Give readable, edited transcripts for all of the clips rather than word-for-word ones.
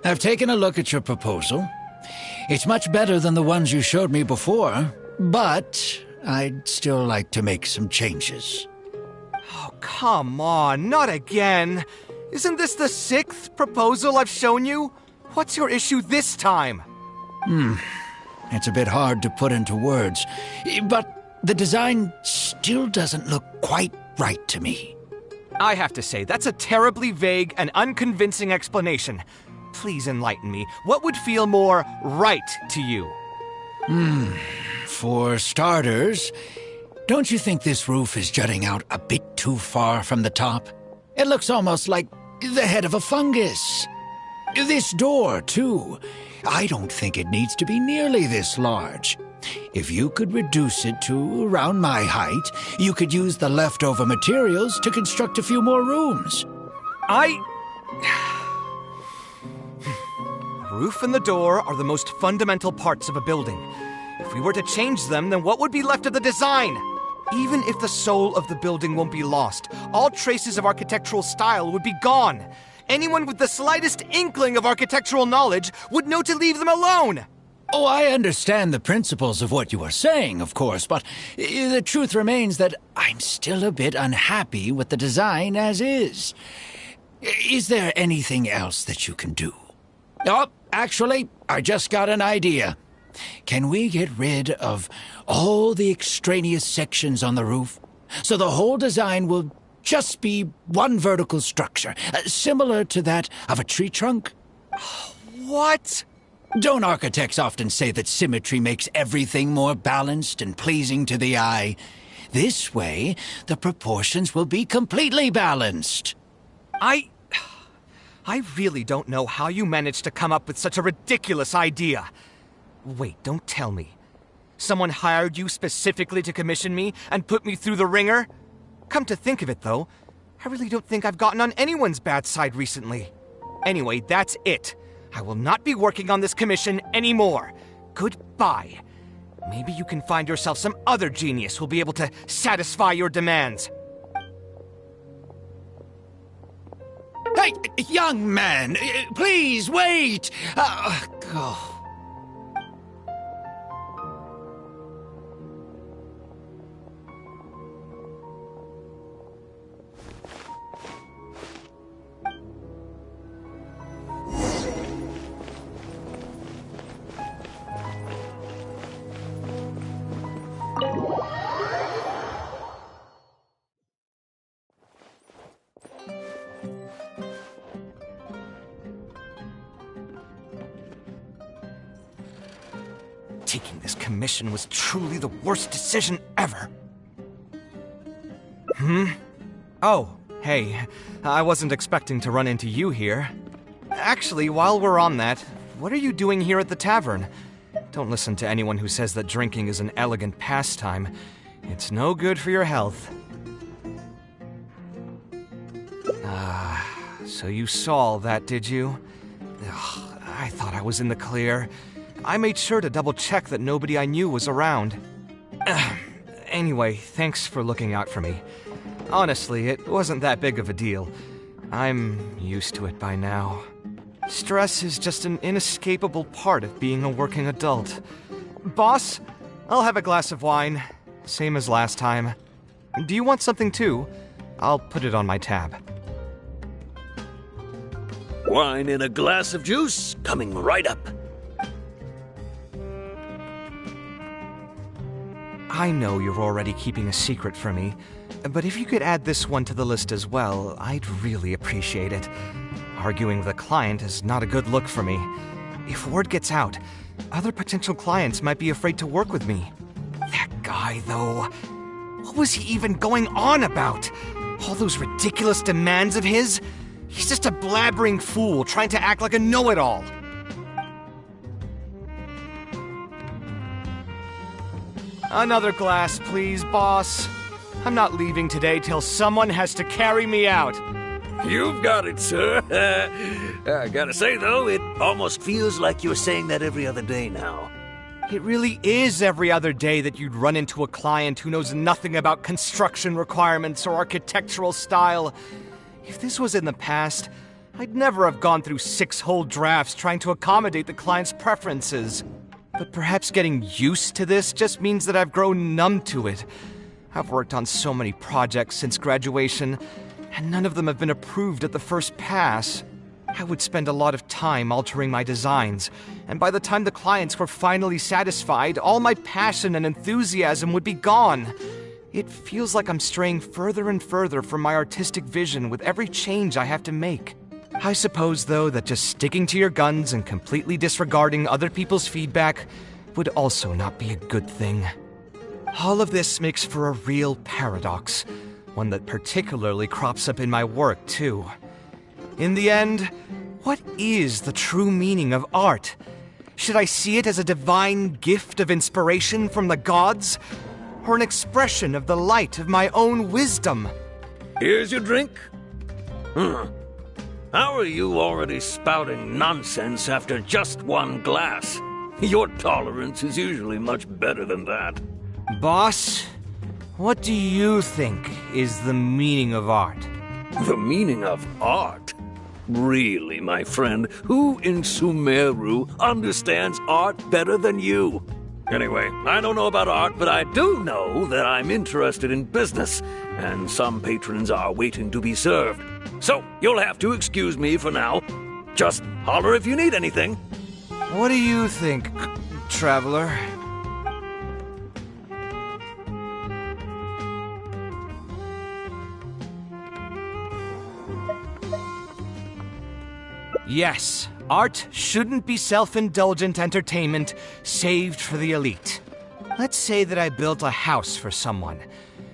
I've taken a look at your proposal. It's much better than the ones you showed me before, but I'd still like to make some changes. Oh, come on, not again. Isn't this the 6th proposal I've shown you? What's your issue this time? It's a bit hard to put into words, but the design still doesn't look quite right to me. I have to say, that's a terribly vague and unconvincing explanation. Please enlighten me. What would feel more right to you? For starters, don't you think this roof is jutting out a bit too far from the top? It looks almost like the head of a fungus. This door, too. I don't think it needs to be nearly this large. If you could reduce it to around my height, you could use the leftover materials to construct a few more rooms. The roof and the door are the most fundamental parts of a building. If we were to change them, then what would be left of the design? Even if the soul of the building won't be lost, all traces of architectural style would be gone. Anyone with the slightest inkling of architectural knowledge would know to leave them alone. Oh, I understand the principles of what you are saying, of course, but the truth remains that I'm still a bit unhappy with the design as is. Is there anything else that you can do? Oh, actually, I just got an idea. Can we get rid of all the extraneous sections on the roof so the whole design will just be one vertical structure, similar to that of a tree trunk? What? Don't architects often say that symmetry makes everything more balanced and pleasing to the eye? This way, the proportions will be completely balanced. I really don't know how you managed to come up with such a ridiculous idea. Wait, don't tell me. Someone hired you specifically to commission me and put me through the ringer? Come to think of it, though, I really don't think I've gotten on anyone's bad side recently. Anyway, that's it. I will not be working on this commission anymore. Goodbye. Maybe you can find yourself some other genius who'll be able to satisfy your demands. Hey, young man, please wait. Oh. Taking this commission was truly the worst decision ever. Oh, hey, I wasn't expecting to run into you here. Actually, while we're on that, what are you doing here at the tavern? Don't listen to anyone who says that drinking is an elegant pastime. It's no good for your health. So you saw all that, did you? Ugh, I thought I was in the clear. I made sure to double-check that nobody I knew was around. Anyway, thanks for looking out for me. Honestly, it wasn't that big of a deal. I'm used to it by now. Stress is just an inescapable part of being a working adult. Boss, I'll have a glass of wine. Same as last time. Do you want something too? I'll put it on my tab. Wine and a glass of juice coming right up. I know you're already keeping a secret from me, but if you could add this one to the list as well, I'd really appreciate it. Arguing with a client is not a good look for me. If word gets out, other potential clients might be afraid to work with me. That guy, though, what was he even going on about? All those ridiculous demands of his? He's just a blabbering fool trying to act like a know-it-all. Another glass, please, boss. I'm not leaving today till someone has to carry me out. You've got it, sir. I gotta say, though, it almost feels like you're saying that every other day now. It really is every other day that you'd run into a client who knows nothing about construction requirements or architectural style. If this was in the past, I'd never have gone through 6 whole drafts trying to accommodate the client's preferences. But perhaps getting used to this just means that I've grown numb to it. I've worked on so many projects since graduation, and none of them have been approved at the first pass. I would spend a lot of time altering my designs, and by the time the clients were finally satisfied, all my passion and enthusiasm would be gone. It feels like I'm straying further and further from my artistic vision with every change I have to make. I suppose, though, that just sticking to your guns and completely disregarding other people's feedback would also not be a good thing. All of this makes for a real paradox, one that particularly crops up in my work, too. In the end, what is the true meaning of art? Should I see it as a divine gift of inspiration from the gods, or an expression of the light of my own wisdom? Here's your drink. How are you already spouting nonsense after just 1 glass? Your tolerance is usually much better than that. Boss, what do you think is the meaning of art? The meaning of art? Really, my friend, who in Sumeru understands art better than you? Anyway, I don't know about art, but I do know that I'm interested in business, and some patrons are waiting to be served. So, you'll have to excuse me for now. Just holler if you need anything. What do you think, traveler? Yes, art shouldn't be self-indulgent entertainment saved for the elite. Let's say that I built a house for someone.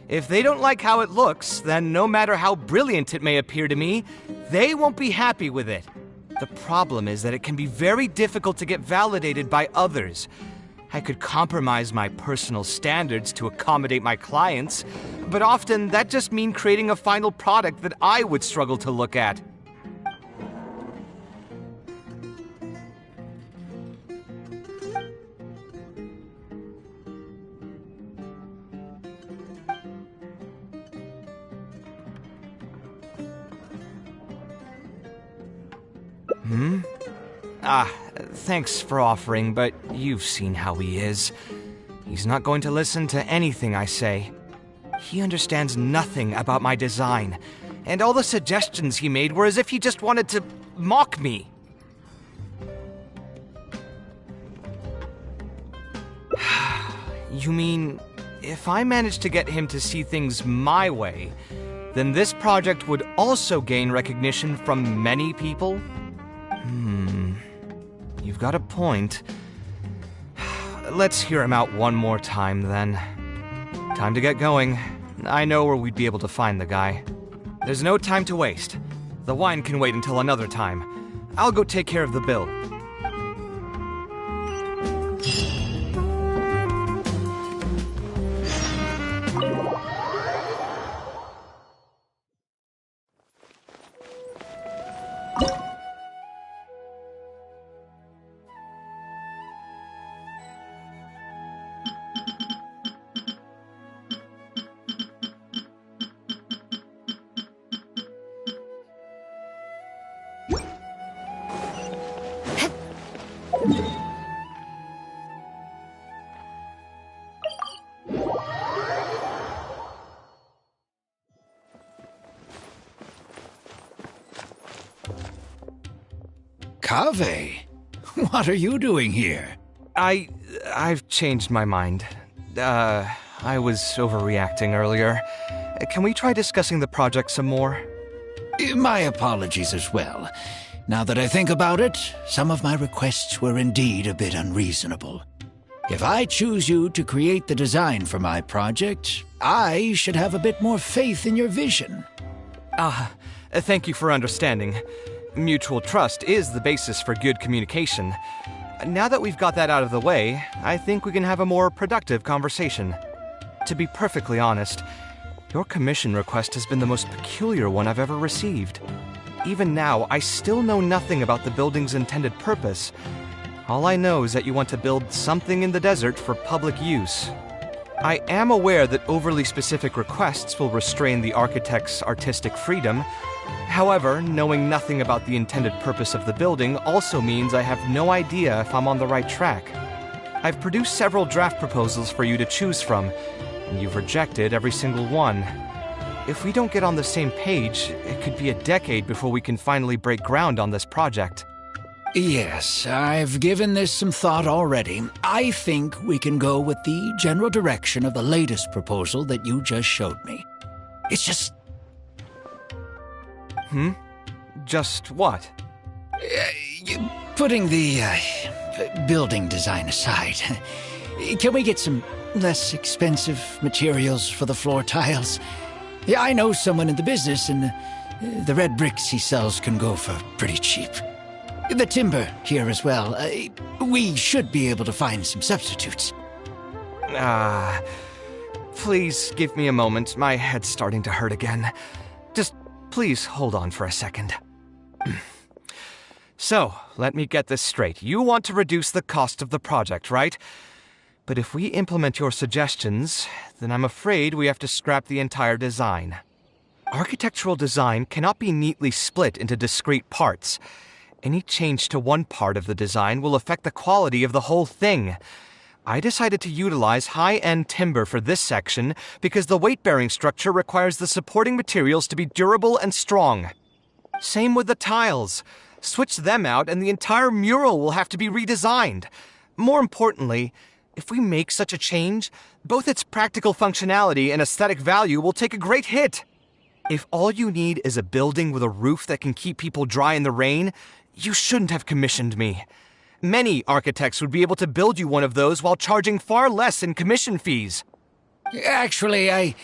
If they don't like how it looks, then no matter how brilliant it may appear to me, they won't be happy with it. The problem is that it can be very difficult to get validated by others. I could compromise my personal standards to accommodate my clients, but often that just means creating a final product that I would struggle to look at. Thanks for offering, but you've seen how he is. He's not going to listen to anything I say. He understands nothing about my design, and all the suggestions he made were as if he just wanted to mock me. You mean, if I managed to get him to see things my way, then this project would also gain recognition from many people? You've got a point. Let's hear him out one more time, then. Time to get going. I know where we'd be able to find the guy. There's no time to waste. The wine can wait until another time. I'll go take care of the bill. Kaveh? What are you doing here? I've changed my mind. I was overreacting earlier. Can we try discussing the project some more? My apologies as well. Now that I think about it, some of my requests were indeed a bit unreasonable. If I choose you to create the design for my project, I should have a bit more faith in your vision. Thank you for understanding. Mutual trust is the basis for good communication. Now that we've got that out of the way, I think we can have a more productive conversation. To be perfectly honest, your commission request has been the most peculiar one I've ever received. Even now, I still know nothing about the building's intended purpose. All I know is that you want to build something in the desert for public use. I am aware that overly specific requests will restrain the architect's artistic freedom. However, knowing nothing about the intended purpose of the building also means I have no idea if I'm on the right track. I've produced several draft proposals for you to choose from, and you've rejected every single one. If we don't get on the same page, it could be a decade before we can finally break ground on this project. Yes, I've given this some thought already. I think we can go with the general direction of the latest proposal that you just showed me. It's just... Just what? Putting the building design aside, can we get some less expensive materials for the floor tiles? Yeah, I know someone in the business, and the red bricks he sells can go for pretty cheap. The timber here as well. We should be able to find some substitutes. Please give me a moment. My head's starting to hurt again. Just please hold on for a second. So, let me get this straight. You want to reduce the cost of the project, right? But if we implement your suggestions, then I'm afraid we have to scrap the entire design. Architectural design cannot be neatly split into discrete parts. Any change to one part of the design will affect the quality of the whole thing. I decided to utilize high-end timber for this section because the weight-bearing structure requires the supporting materials to be durable and strong. Same with the tiles. Switch them out and the entire mural will have to be redesigned. More importantly, if we make such a change, both its practical functionality and aesthetic value will take a great hit. If all you need is a building with a roof that can keep people dry in the rain, you shouldn't have commissioned me. Many architects would be able to build you one of those while charging far less in commission fees. Actually,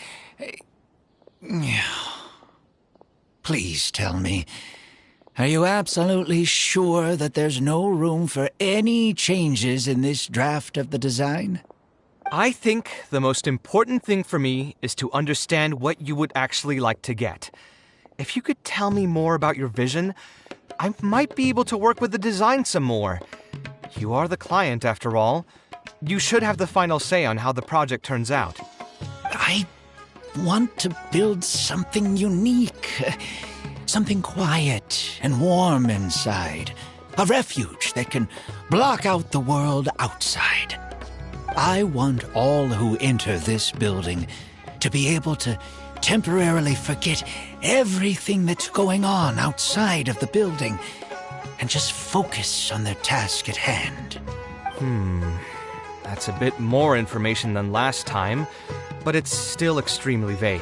Please tell me, are you absolutely sure that there's no room for any changes in this draft of the design? I think the most important thing for me is to understand what you would actually like to get. If you could tell me more about your vision, I might be able to work with the design some more. You are the client, after all. You should have the final say on how the project turns out. I want to build something unique. Something quiet and warm inside. A refuge that can block out the world outside. I want all who enter this building to be able to temporarily forget everything that's going on outside of the building and just focus on their task at hand. That's a bit more information than last time, but it's still extremely vague.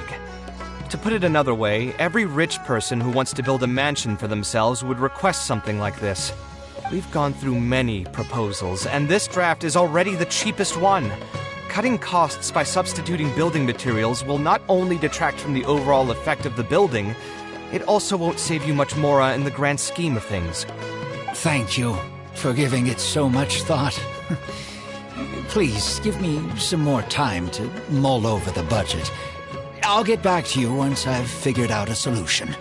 To put it another way, every rich person who wants to build a mansion for themselves would request something like this. We've gone through many proposals, and this draft is already the cheapest one. Cutting costs by substituting building materials will not only detract from the overall effect of the building, it also won't save you much more in the grand scheme of things. Thank you for giving it so much thought. Please, give me some more time to mull over the budget. I'll get back to you once I've figured out a solution.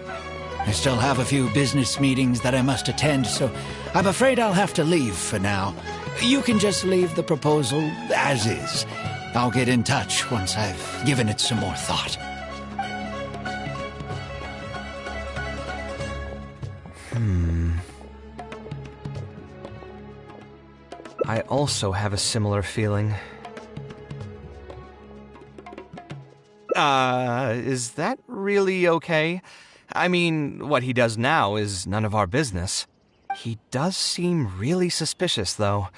I still have a few business meetings that I must attend, so I'm afraid I'll have to leave for now. You can just leave the proposal as is. I'll get in touch once I've given it some more thought. I also have a similar feeling. Is that really okay? I mean, what he does now is none of our business. He does seem really suspicious, though.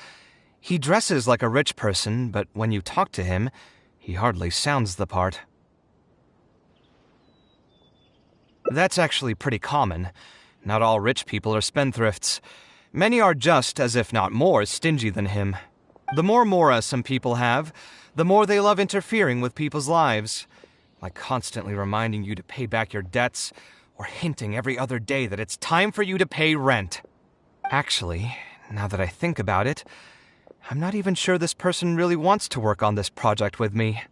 He dresses like a rich person, but when you talk to him, he hardly sounds the part. That's actually pretty common. Not all rich people are spendthrifts. Many are just, as if not more, stingy than him. The more mora some people have, the more they love interfering with people's lives. Like constantly reminding you to pay back your debts, or hinting every other day that it's time for you to pay rent. Actually, now that I think about it, I'm not even sure this person really wants to work on this project with me.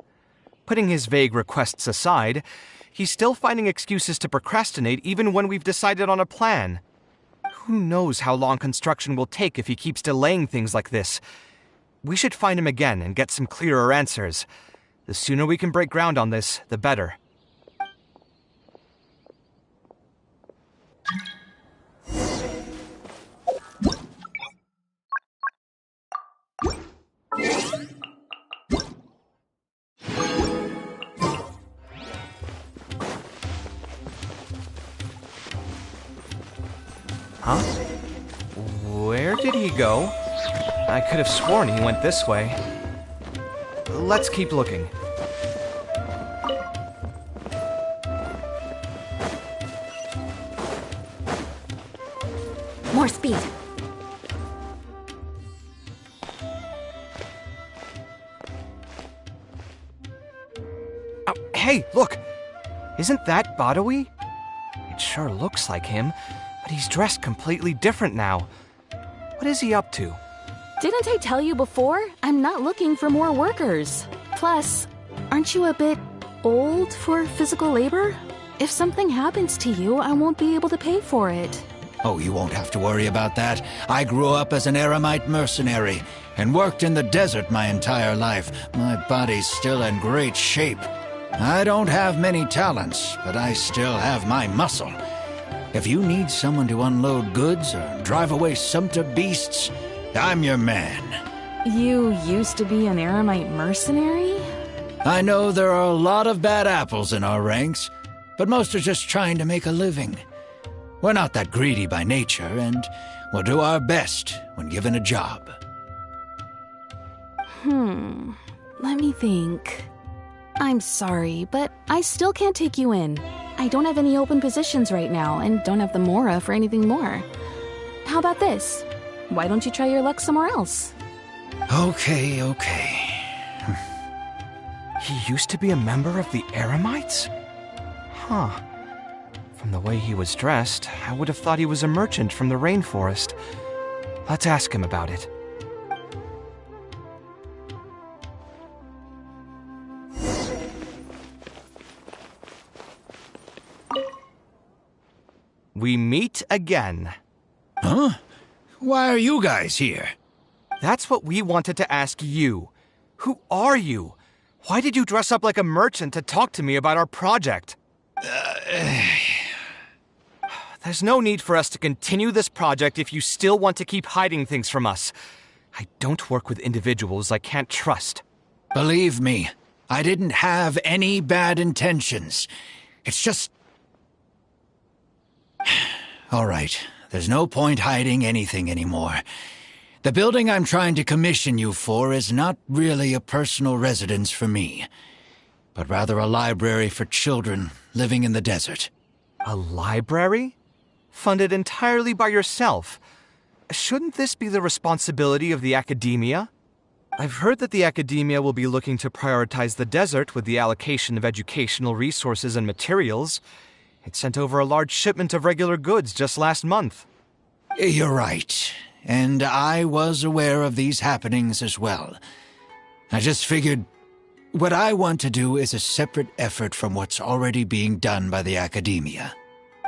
Putting his vague requests aside, he's still finding excuses to procrastinate even when we've decided on a plan. Who knows how long construction will take if he keeps delaying things like this? We should find him again and get some clearer answers. The sooner we can break ground on this, the better. Huh? Where did he go? I could have sworn he went this way. Let's keep looking. More speed. Oh, hey, look! Isn't that Badawi? It sure looks like him, but he's dressed completely different now. What is he up to? Didn't I tell you before? I'm not looking for more workers. Plus, aren't you a bit old for physical labor? If something happens to you, I won't be able to pay for it. Oh, you won't have to worry about that. I grew up as an eremite mercenary and worked in the desert my entire life. My body's still in great shape. I don't have many talents, but I still have my muscle. If you need someone to unload goods or drive away sumpter beasts, I'm your man. You used to be an eremite mercenary? I know there are a lot of bad apples in our ranks, but most are just trying to make a living. We're not that greedy by nature, and we'll do our best when given a job. Let me think. I'm sorry, but I still can't take you in. I don't have any open positions right now, and don't have the mora for anything more. How about this? Why don't you try your luck somewhere else? Okay. He used to be a member of the Eremites? Huh. From the way he was dressed, I would have thought he was a merchant from the rainforest. Let's ask him about it. We meet again. Huh? Why are you guys here? That's what we wanted to ask you. Who are you? Why did you dress up like a merchant to talk to me about our project? There's no need for us to continue this project if you still want to keep hiding things from us. I don't work with individuals I can't trust. Believe me, I didn't have any bad intentions. It's just... All right, there's no point hiding anything anymore. The building I'm trying to commission you for is not really a personal residence for me, but rather a library for children living in the desert. A library? Funded entirely by yourself? Shouldn't this be the responsibility of the academia? I've heard that the academia will be looking to prioritize the desert with the allocation of educational resources and materials. It sent over a large shipment of regular goods just last month. You're right, and I was aware of these happenings as well. I just figured what I want to do is a separate effort from what's already being done by the academia.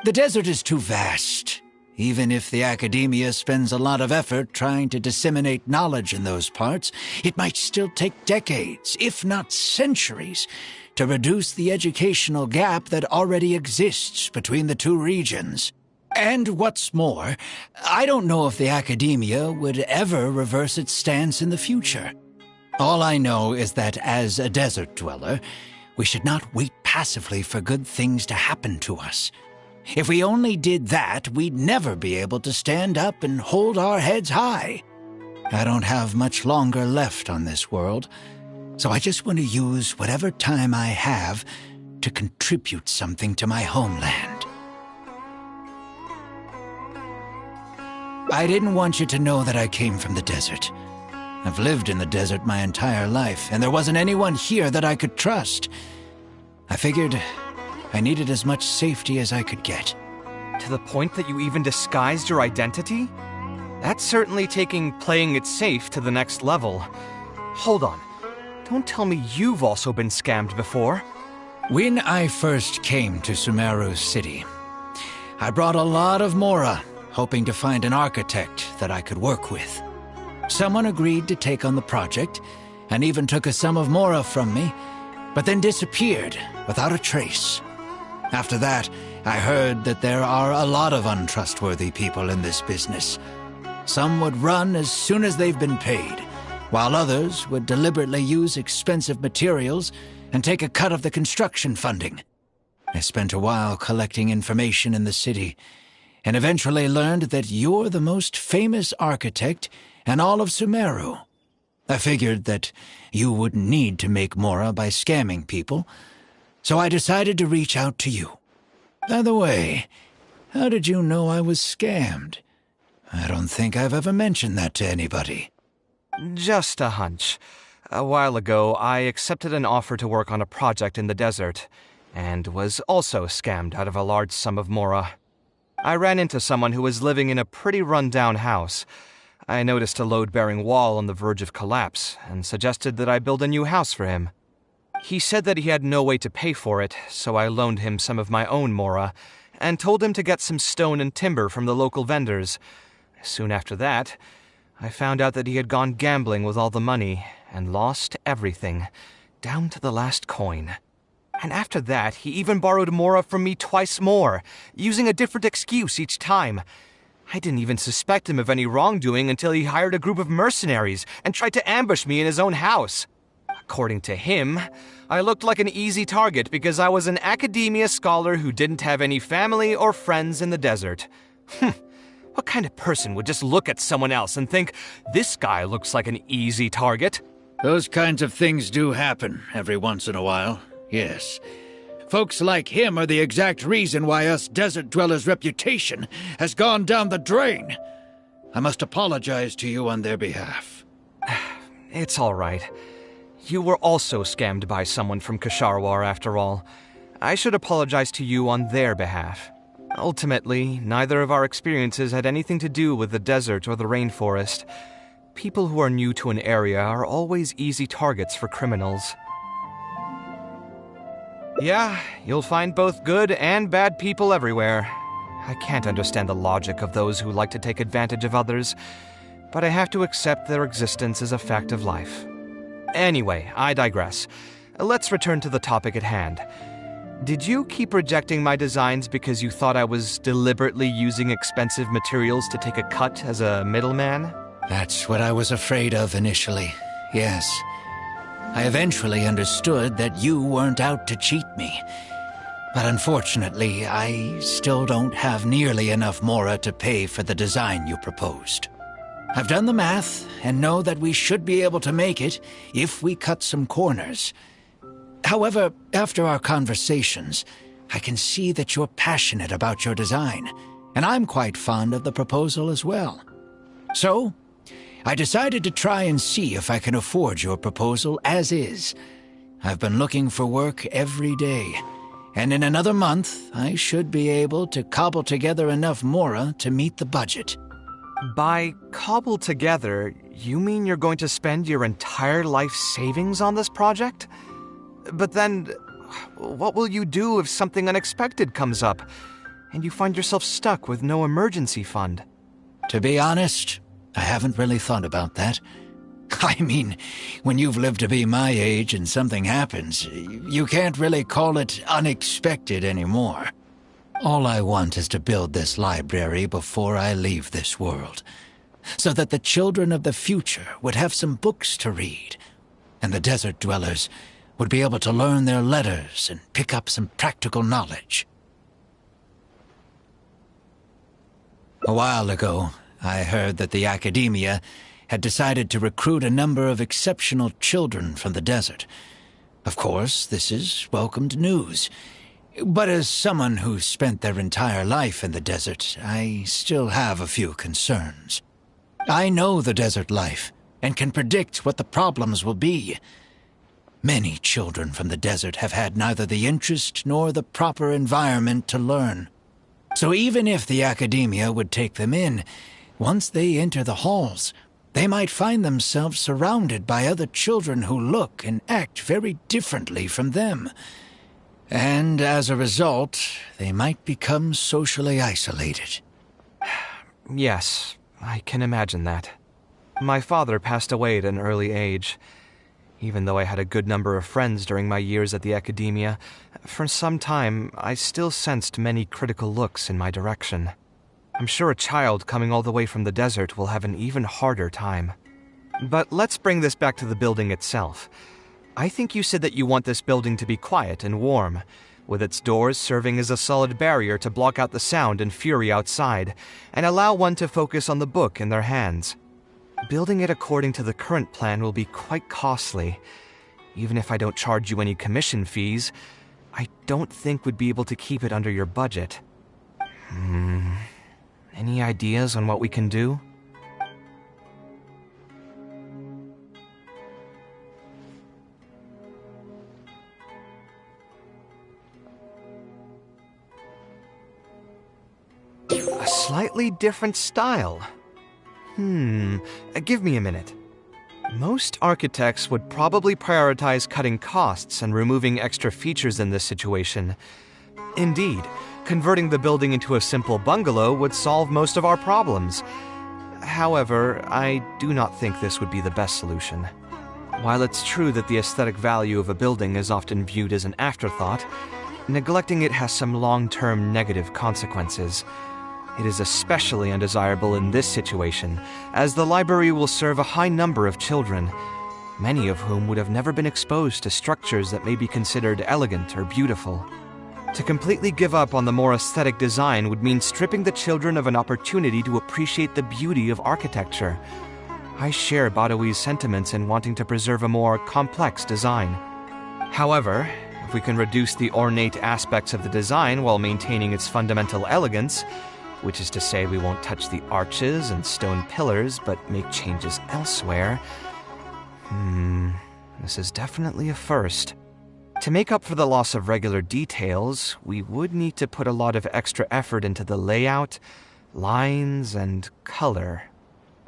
The desert is too vast. Even if the academia spends a lot of effort trying to disseminate knowledge in those parts, it might still take decades, if not centuries, to reduce the educational gap that already exists between the two regions. And what's more, I don't know if the academia would ever reverse its stance in the future. All I know is that as a desert dweller, we should not wait passively for good things to happen to us. If we only did that, we'd never be able to stand up and hold our heads high. I don't have much longer left on this world, so I just want to use whatever time I have to contribute something to my homeland. I didn't want you to know that I came from the desert. I've lived in the desert my entire life, and there wasn't anyone here that I could trust. I figured I needed as much safety as I could get. To the point that you even disguised your identity? That's certainly taking playing it safe to the next level. Hold on. Don't tell me you've also been scammed before. When I first came to Sumeru City, I brought a lot of Mora, hoping to find an architect that I could work with. Someone agreed to take on the project, and even took a sum of Mora from me, but then disappeared without a trace. After that, I heard that there are a lot of untrustworthy people in this business. Some would run as soon as they've been paid, while others would deliberately use expensive materials and take a cut of the construction funding. I spent a while collecting information in the city, and eventually learned that you're the most famous architect in all of Sumeru. I figured that you wouldn't need to make Mora by scamming people, so I decided to reach out to you. By the way, how did you know I was scammed? I don't think I've ever mentioned that to anybody. Just a hunch. A while ago, I accepted an offer to work on a project in the desert, and was also scammed out of a large sum of Mora. I ran into someone who was living in a pretty run-down house. I noticed a load-bearing wall on the verge of collapse, and suggested that I build a new house for him. He said that he had no way to pay for it, so I loaned him some of my own Mora, and told him to get some stone and timber from the local vendors. Soon after that, I found out that he had gone gambling with all the money, and lost everything, down to the last coin. And after that, he even borrowed Mora from me twice more, using a different excuse each time. I didn't even suspect him of any wrongdoing until he hired a group of mercenaries and tried to ambush me in his own house. According to him, I looked like an easy target because I was an academia scholar who didn't have any family or friends in the desert. What kind of person would just look at someone else and think, this guy looks like an easy target? Those kinds of things do happen every once in a while, yes. Folks like him are the exact reason why us desert dwellers' reputation has gone down the drain. I must apologize to you on their behalf. It's all right. You were also scammed by someone from Kasharwar, after all. I should apologize to you on their behalf. Ultimately, neither of our experiences had anything to do with the desert or the rainforest. People who are new to an area are always easy targets for criminals. Yeah, you'll find both good and bad people everywhere. I can't understand the logic of those who like to take advantage of others, but I have to accept their existence as a fact of life. Anyway, I digress. Let's return to the topic at hand. Did you keep rejecting my designs because you thought I was deliberately using expensive materials to take a cut as a middleman? That's what I was afraid of initially, yes. I eventually understood that you weren't out to cheat me. But unfortunately, I still don't have nearly enough Mora to pay for the design you proposed. I've done the math and know that we should be able to make it if we cut some corners. However, after our conversations, I can see that you're passionate about your design, and I'm quite fond of the proposal as well. So, I decided to try and see if I can afford your proposal as is. I've been looking for work every day, and in another month, I should be able to cobble together enough Mora to meet the budget. By cobble together, you mean you're going to spend your entire life savings on this project? But then, what will you do if something unexpected comes up, and you find yourself stuck with no emergency fund? To be honest, I haven't really thought about that. I mean, when you've lived to be my age and something happens, you can't really call it unexpected anymore. All I want is to build this library before I leave this world, so that the children of the future would have some books to read, and the desert dwellers would be able to learn their letters and pick up some practical knowledge. A while ago, I heard that the academia had decided to recruit a number of exceptional children from the desert. Of course, this is welcomed news. But as someone who spent their entire life in the desert, I still have a few concerns. I know the desert life, and can predict what the problems will be. Many children from the desert have had neither the interest nor the proper environment to learn. So even if the academia would take them in, once they enter the halls, they might find themselves surrounded by other children who look and act very differently from them. And as a result, they might become socially isolated. Yes, I can imagine that. My father passed away at an early age. Even though I had a good number of friends during my years at the academia, for some time I still sensed many critical looks in my direction. I'm sure a child coming all the way from the desert will have an even harder time. But let's bring this back to the building itself. I think you said that you want this building to be quiet and warm, with its doors serving as a solid barrier to block out the sound and fury outside, and allow one to focus on the book in their hands. Building it according to the current plan will be quite costly. Even if I don't charge you any commission fees, I don't think we'd be able to keep it under your budget. Any ideas on what we can do? A slightly different style. Give me a minute. Most architects would probably prioritize cutting costs and removing extra features in this situation. Indeed, converting the building into a simple bungalow would solve most of our problems. However, I do not think this would be the best solution. While it's true that the aesthetic value of a building is often viewed as an afterthought, neglecting it has some long-term negative consequences. It is especially undesirable in this situation, as the library will serve a high number of children, many of whom would have never been exposed to structures that may be considered elegant or beautiful. To completely give up on the more aesthetic design would mean stripping the children of an opportunity to appreciate the beauty of architecture. I share Badawi's sentiments in wanting to preserve a more complex design. However, if we can reduce the ornate aspects of the design while maintaining its fundamental elegance, which is to say we won't touch the arches and stone pillars, but make changes elsewhere. This is definitely a first. To make up for the loss of regular details, we would need to put a lot of extra effort into the layout, lines, and color.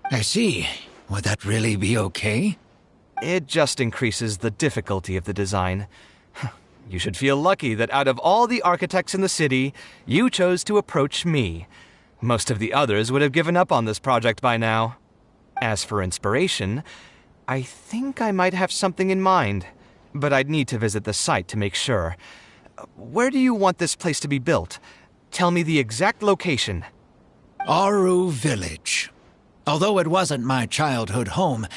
I see. Would that really be okay? It just increases the difficulty of the design. You should feel lucky that out of all the architects in the city, you chose to approach me. Most of the others would have given up on this project by now. As for inspiration, I think I might have something in mind, but I'd need to visit the site to make sure. Where do you want this place to be built? Tell me the exact location. Aru Village. Although it wasn't my childhood home,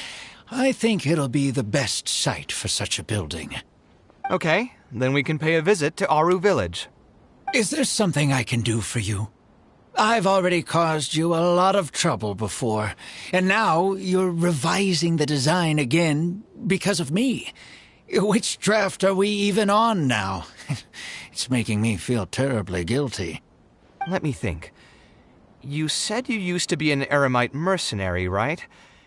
I think it'll be the best site for such a building. Okay, then we can pay a visit to Aru Village. Is there something I can do for you? I've already caused you a lot of trouble before, and now you're revising the design again because of me. Which draft are we even on now? It's making me feel terribly guilty. Let me think. You said you used to be an Eremite mercenary, right?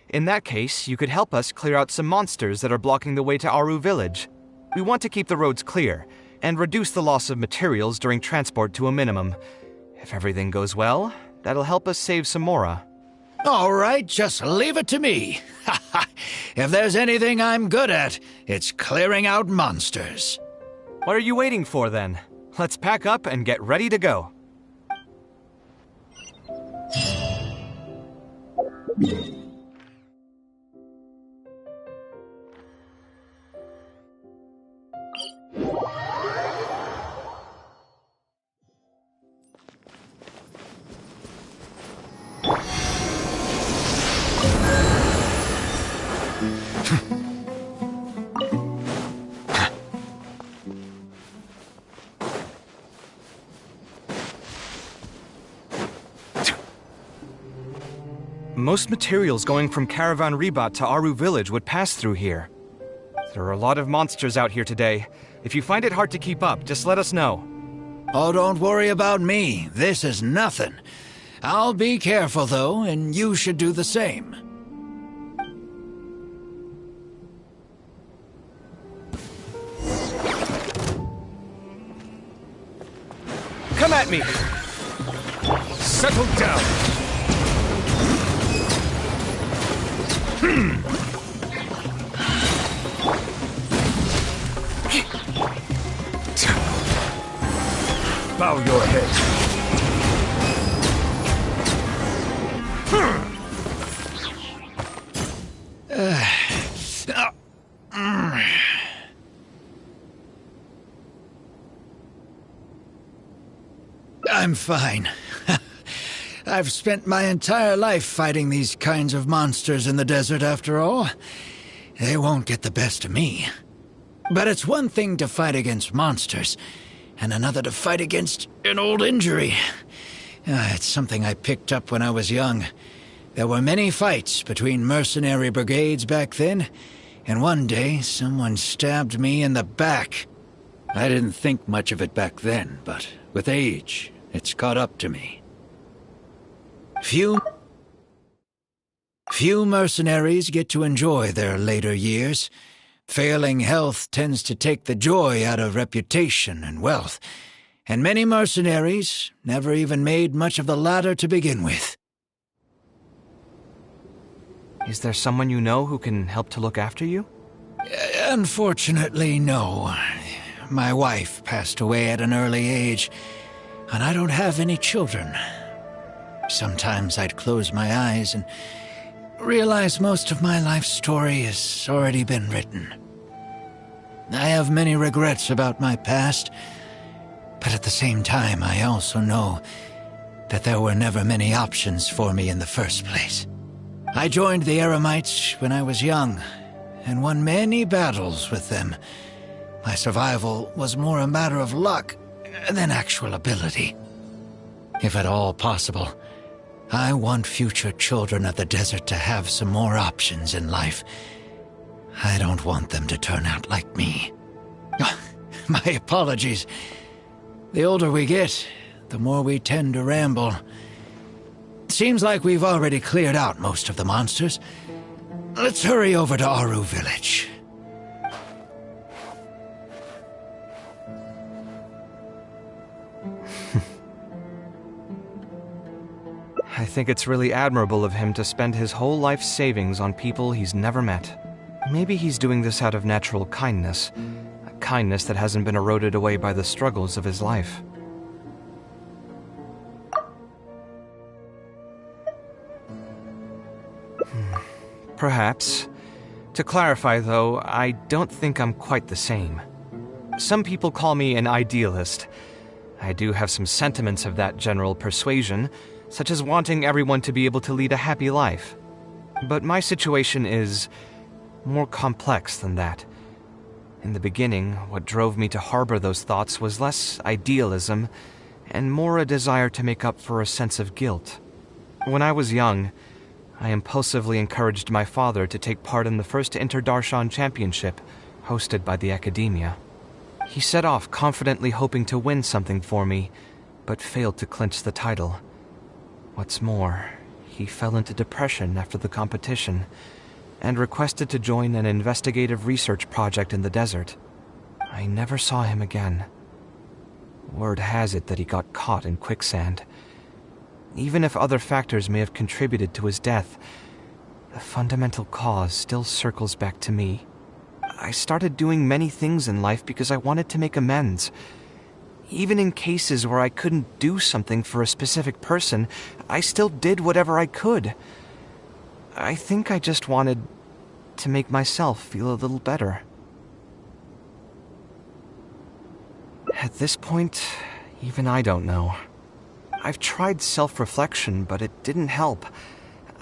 In that case, you could help us clear out some monsters that are blocking the way to Aru Village. We want to keep the roads clear, and reduce the loss of materials during transport to a minimum. If everything goes well, that'll help us save some Mora. All right, just leave it to me. If there's anything I'm good at, it's clearing out monsters. What are you waiting for, then? Let's pack up and get ready to go. Most materials going from Caravan Ribat to Aru Village would pass through here. There are a lot of monsters out here today. If you find it hard to keep up, just let us know. Oh, don't worry about me. This is nothing. I'll be careful, though, and you should do the same. Come at me! Settle down! Bow your head. I'm fine. I've spent my entire life fighting these kinds of monsters in the desert, after all. They won't get the best of me. But it's one thing to fight against monsters, and another to fight against an old injury. It's something I picked up when I was young. There were many fights between mercenary brigades back then, and one day someone stabbed me in the back. I didn't think much of it back then, but with age, it's caught up to me. Few mercenaries get to enjoy their later years. Failing health tends to take the joy out of reputation and wealth, and many mercenaries never even made much of the latter to begin with. Is there someone you know who can help to look after you? Unfortunately, no. My wife passed away at an early age, and I don't have any children. Sometimes I'd close my eyes and realize most of my life story has already been written. I have many regrets about my past, but at the same time I also know that there were never many options for me in the first place. I joined the Eremites when I was young, and won many battles with them. My survival was more a matter of luck than actual ability. If at all possible, I want future children of the desert to have some more options in life. I don't want them to turn out like me. My apologies. The older we get, the more we tend to ramble. Seems like we've already cleared out most of the monsters. Let's hurry over to Aru Village. I think it's really admirable of him to spend his whole life savings on people he's never met. Maybe he's doing this out of natural kindness, a kindness that hasn't been eroded away by the struggles of his life. Perhaps. To clarify, though, I don't think I'm quite the same. Some people call me an idealist. I do have some sentiments of that general persuasion, such as wanting everyone to be able to lead a happy life. But my situation is more complex than that. In the beginning, what drove me to harbor those thoughts was less idealism and more a desire to make up for a sense of guilt. When I was young, I impulsively encouraged my father to take part in the first Inter-Darshan Championship hosted by the Academia. He set off confidently hoping to win something for me, but failed to clinch the title. What's more, he fell into depression after the competition and requested to join an investigative research project in the desert. I never saw him again. Word has it that he got caught in quicksand. Even if other factors may have contributed to his death, the fundamental cause still circles back to me. I started doing many things in life because I wanted to make amends. Even in cases where I couldn't do something for a specific person, I still did whatever I could. I think I just wanted to make myself feel a little better. At this point, even I don't know. I've tried self-reflection, but it didn't help.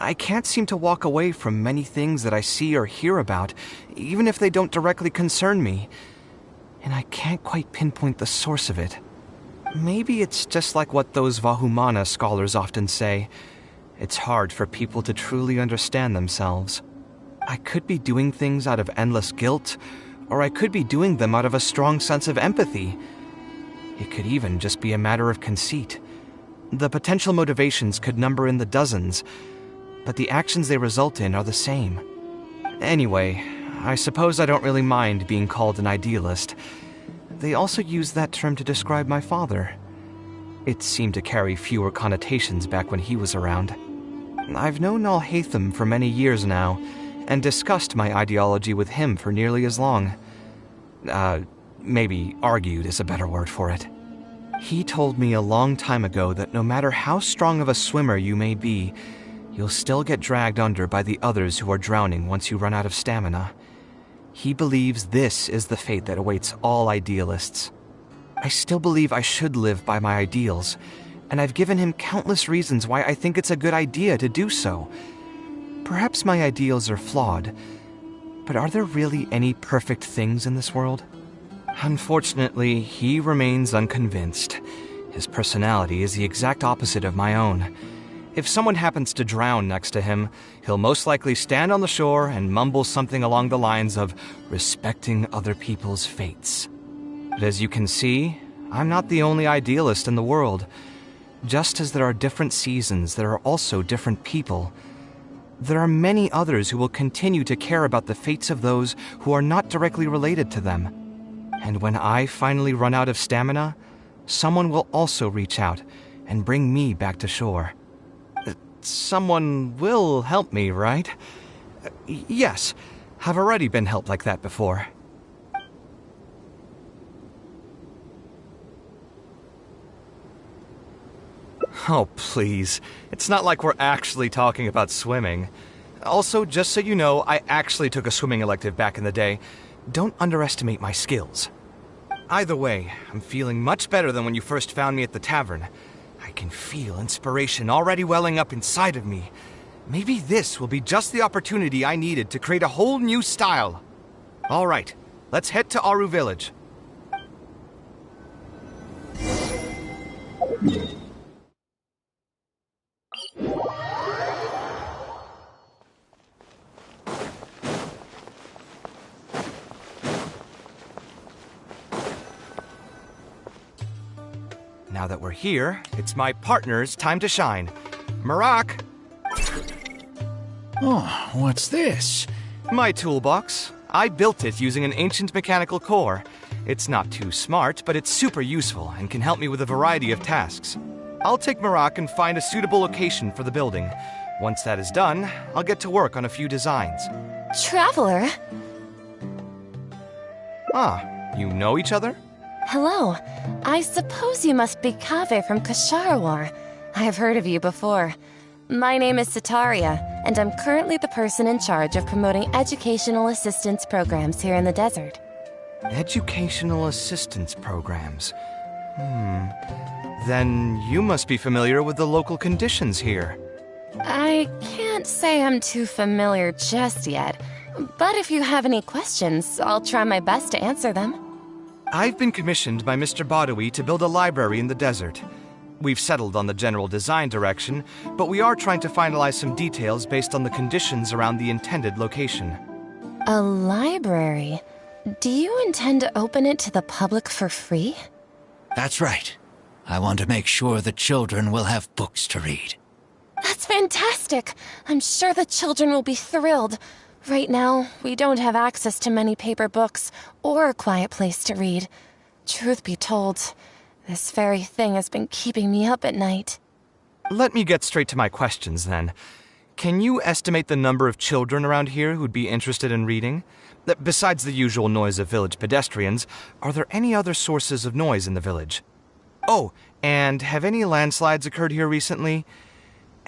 I can't seem to walk away from many things that I see or hear about, even if they don't directly concern me. And I can't quite pinpoint the source of it. Maybe it's just like what those Vahumana scholars often say. It's hard for people to truly understand themselves. I could be doing things out of endless guilt, or I could be doing them out of a strong sense of empathy. It could even just be a matter of conceit. The potential motivations could number in the dozens, but the actions they result in are the same. Anyway, I suppose I don't really mind being called an idealist. They also use that term to describe my father. It seemed to carry fewer connotations back when he was around. I've known Alhaitham for many years now, and discussed my ideology with him for nearly as long. Maybe argued is a better word for it. He told me a long time ago that no matter how strong of a swimmer you may be, you'll still get dragged under by the others who are drowning once you run out of stamina. He believes this is the fate that awaits all idealists. I still believe I should live by my ideals, and I've given him countless reasons why I think it's a good idea to do so. Perhaps my ideals are flawed, but are there really any perfect things in this world? Unfortunately, he remains unconvinced. His personality is the exact opposite of my own. If someone happens to drown next to him, he'll most likely stand on the shore and mumble something along the lines of respecting other people's fates. But as you can see, I'm not the only idealist in the world. Just as there are different seasons, there are also different people. There are many others who will continue to care about the fates of those who are not directly related to them. And when I finally run out of stamina, someone will also reach out and bring me back to shore. Someone will help me, right? Yes, I've already been helped like that before. Oh, please. It's not like we're actually talking about swimming. Also, just so you know, I actually took a swimming elective back in the day. Don't underestimate my skills. Either way, I'm feeling much better than when you first found me at the tavern. I can feel inspiration already welling up inside of me. Maybe this will be just the opportunity I needed to create a whole new style. All right, let's head to Aru Village. Now that we're here, it's my partner's time to shine. Marak! Oh, what's this? My toolbox. I built it using an ancient mechanical core. It's not too smart, but it's super useful and can help me with a variety of tasks. I'll take Marak and find a suitable location for the building. Once that is done, I'll get to work on a few designs. Traveler? Ah, you know each other? Hello. I suppose you must be Kaveh from Kasharawar. I've heard of you before. My name is Sataria, and I'm currently the person in charge of promoting educational assistance programs here in the desert. Educational assistance programs. Then you must be familiar with the local conditions here. I can't say I'm too familiar just yet, but if you have any questions, I'll try my best to answer them. I've been commissioned by Mr. Badawi to build a library in the desert. We've settled on the general design direction, but we are trying to finalize some details based on the conditions around the intended location. A library? Do you intend to open it to the public for free? That's right. I want to make sure the children will have books to read. That's fantastic! I'm sure the children will be thrilled. Right now, we don't have access to many paper books or a quiet place to read. Truth be told, this very thing has been keeping me up at night. Let me get straight to my questions, then. Can you estimate the number of children around here who'd be interested in reading? Besides the usual noise of village pedestrians, are there any other sources of noise in the village? Oh, and have any landslides occurred here recently?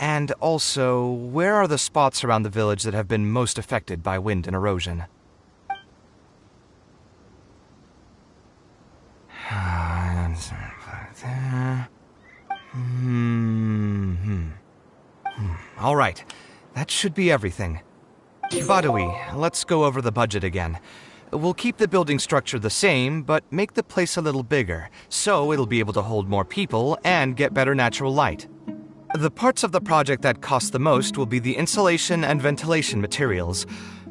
And also, where are the spots around the village that have been most affected by wind and erosion? All right, that should be everything. Badawi, let's go over the budget again. We'll keep the building structure the same, but make the place a little bigger, so it'll be able to hold more people and get better natural light. The parts of the project that cost the most will be the insulation and ventilation materials.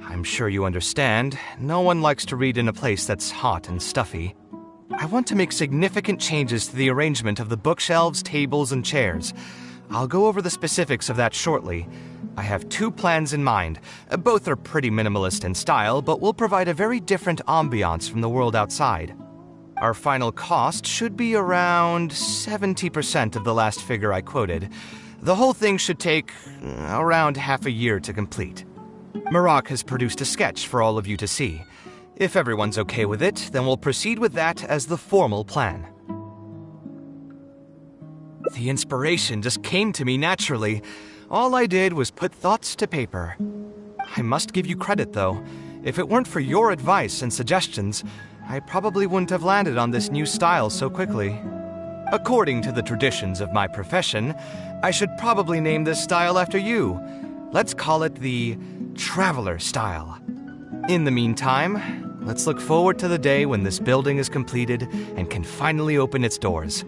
I'm sure you understand, no one likes to read in a place that's hot and stuffy. I want to make significant changes to the arrangement of the bookshelves, tables, and chairs. I'll go over the specifics of that shortly. I have 2 plans in mind. Both are pretty minimalist in style, but will provide a very different ambiance from the world outside. Our final cost should be around 70% of the last figure I quoted. The whole thing should take around half a year to complete. Marak has produced a sketch for all of you to see. If everyone's okay with it, then we'll proceed with that as the formal plan. The inspiration just came to me naturally. All I did was put thoughts to paper. I must give you credit, though. If it weren't for your advice and suggestions, I probably wouldn't have landed on this new style so quickly. According to the traditions of my profession, I should probably name this style after you. Let's call it the Traveler style. In the meantime, let's look forward to the day when this building is completed and can finally open its doors.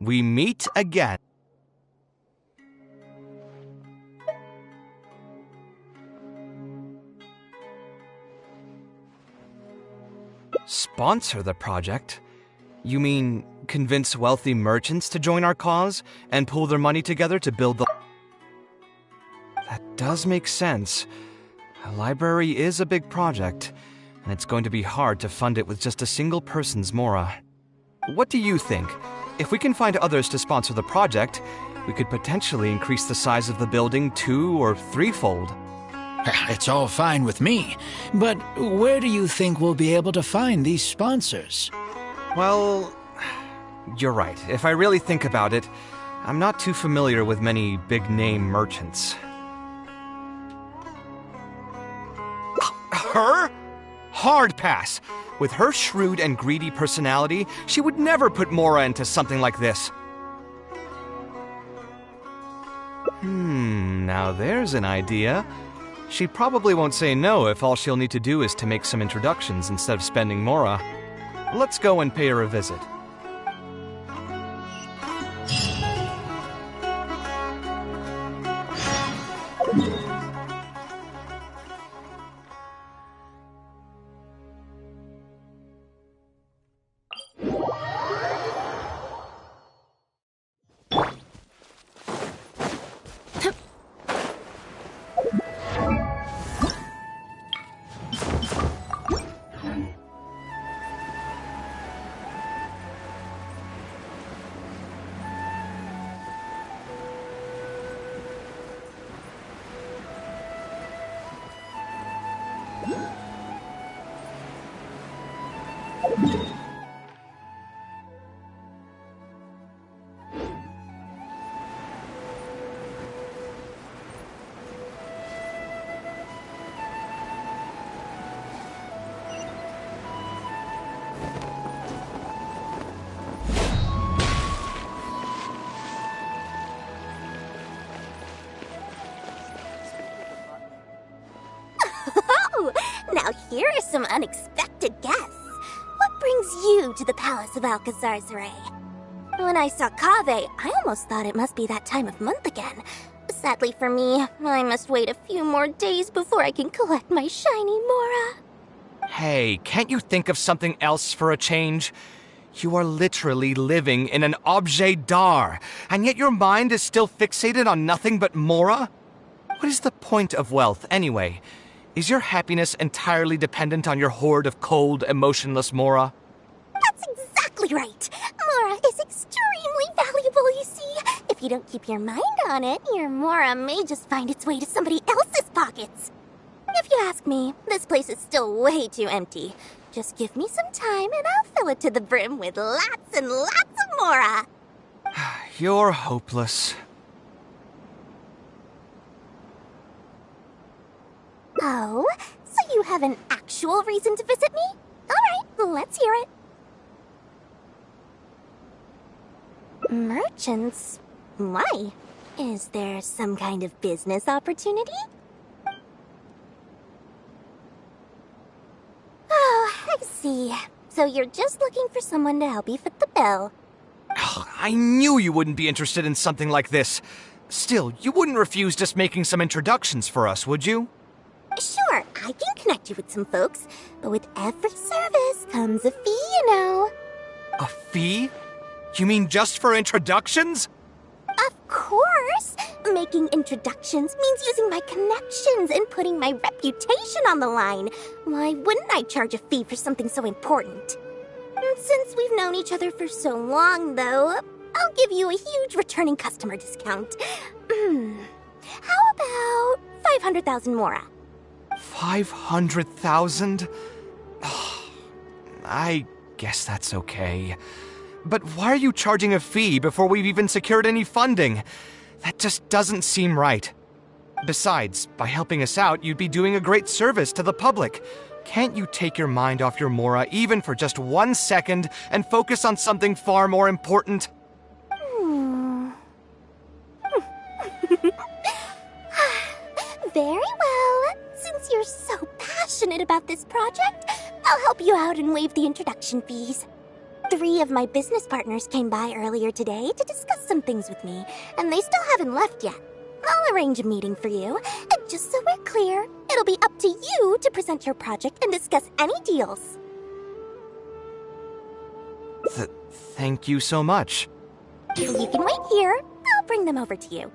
We meet again. Sponsor the project? You mean convince wealthy merchants to join our cause and pool their money together to build the... That does make sense. A library is a big project, and it's going to be hard to fund it with just a single person's Mora. What do you think? If we can find others to sponsor the project, we could potentially increase the size of the building 2- or 3-fold. It's all fine with me, but where do you think we'll be able to find these sponsors? Well, you're right. If I really think about it, I'm not too familiar with many big-name merchants. Her? Hard pass! With her shrewd and greedy personality, she would never put Mora into something like this. Now there's an idea. She probably won't say no if all she'll need to do is to make some introductions instead of spending Mora. Let's go and pay her a visit. Now here are some unexpected guests. What brings you to the Palace of Alcazar Zaray? When I saw Kaveh, I almost thought it must be that time of month again. Sadly for me, I must wait a few more days before I can collect my shiny Mora. Hey, can't you think of something else for a change? You are literally living in an objet d'art, and yet your mind is still fixated on nothing but Mora? What is the point of wealth, anyway? Is your happiness entirely dependent on your hoard of cold, emotionless Mora? That's exactly right. Mora is extremely valuable, you see. If you don't keep your mind on it, your Mora may just find its way to somebody else's pockets. If you ask me, this place is still way too empty. Just give me some time and I'll fill it to the brim with lots and lots of Mora. You're hopeless. Oh, so you have an actual reason to visit me? Alright, let's hear it. Merchants? Why? Is there some kind of business opportunity? Oh, I see. So you're just looking for someone to help you fit the bill. I knew you wouldn't be interested in something like this. Still, you wouldn't refuse just making some introductions for us, would you? Sure, I can connect you with some folks, but with every service comes a fee, you know. A fee? You mean just for introductions? Of course! Making introductions means using my connections and putting my reputation on the line. Why wouldn't I charge a fee for something so important? Since we've known each other for so long, though, I'll give you a huge returning customer discount. How about 500,000 Mora? 500,000? I guess that's okay. But why are you charging a fee before we've even secured any funding? That just doesn't seem right. Besides, by helping us out, you'd be doing a great service to the public. Can't you take your mind off your Mora even for just 1 second and focus on something far more important? Very well. Since you're so passionate about this project, I'll help you out and waive the introduction fees. 3 of my business partners came by earlier today to discuss some things with me, and they still haven't left yet. I'll arrange a meeting for you, and just so we're clear, it'll be up to you to present your project and discuss any deals. Thank you so much. You can wait here. I'll bring them over to you.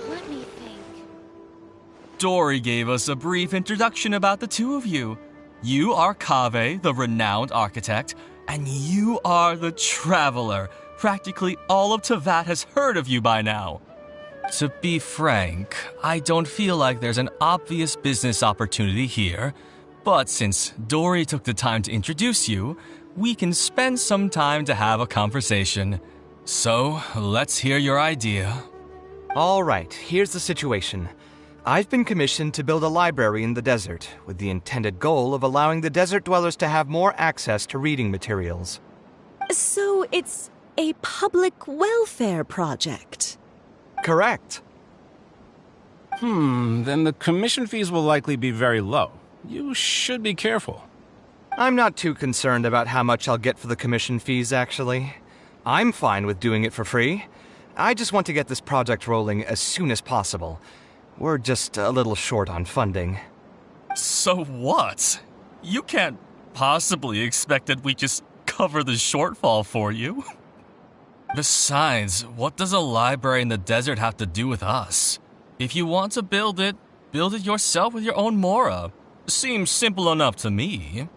Let me think. Dory gave us a brief introduction about the two of you. You are Kaveh, the renowned architect, and you are the traveler. Practically all of Teyvat has heard of you by now. To be frank, I don't feel like there's an obvious business opportunity here, but since Dory took the time to introduce you, we can spend some time to have a conversation. So, let's hear your idea. All right, here's the situation. I've been commissioned to build a library in the desert, with the intended goal of allowing the desert dwellers to have more access to reading materials. So it's a public welfare project. Correct. Then the commission fees will likely be very low. You should be careful. I'm not too concerned about how much I'll get for the commission fees, actually. I'm fine with doing it for free. I just want to get this project rolling as soon as possible. We're just a little short on funding. So what? You can't possibly expect that we just cover the shortfall for you. Besides, what does a library in the desert have to do with us? If you want to build it yourself with your own Mora. Seems simple enough to me.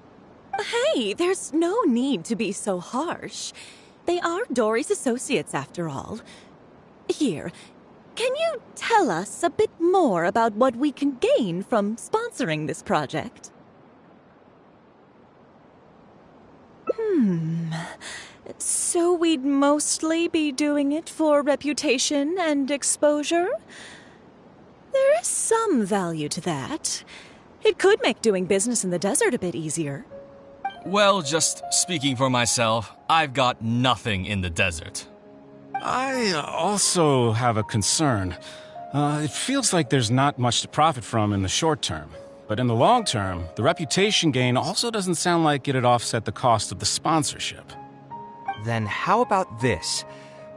Hey, there's no need to be so harsh. They are Dory's associates, after all. Here, can you tell us a bit more about what we can gain from sponsoring this project? So we'd mostly be doing it for reputation and exposure? There is some value to that. It could make doing business in the desert a bit easier. Well, just speaking for myself, I've got nothing in the desert. I also have a concern. It feels like there's not much to profit from in the short term. But in the long term, the reputation gain also doesn't sound like it'd offset the cost of the sponsorship. Then how about this?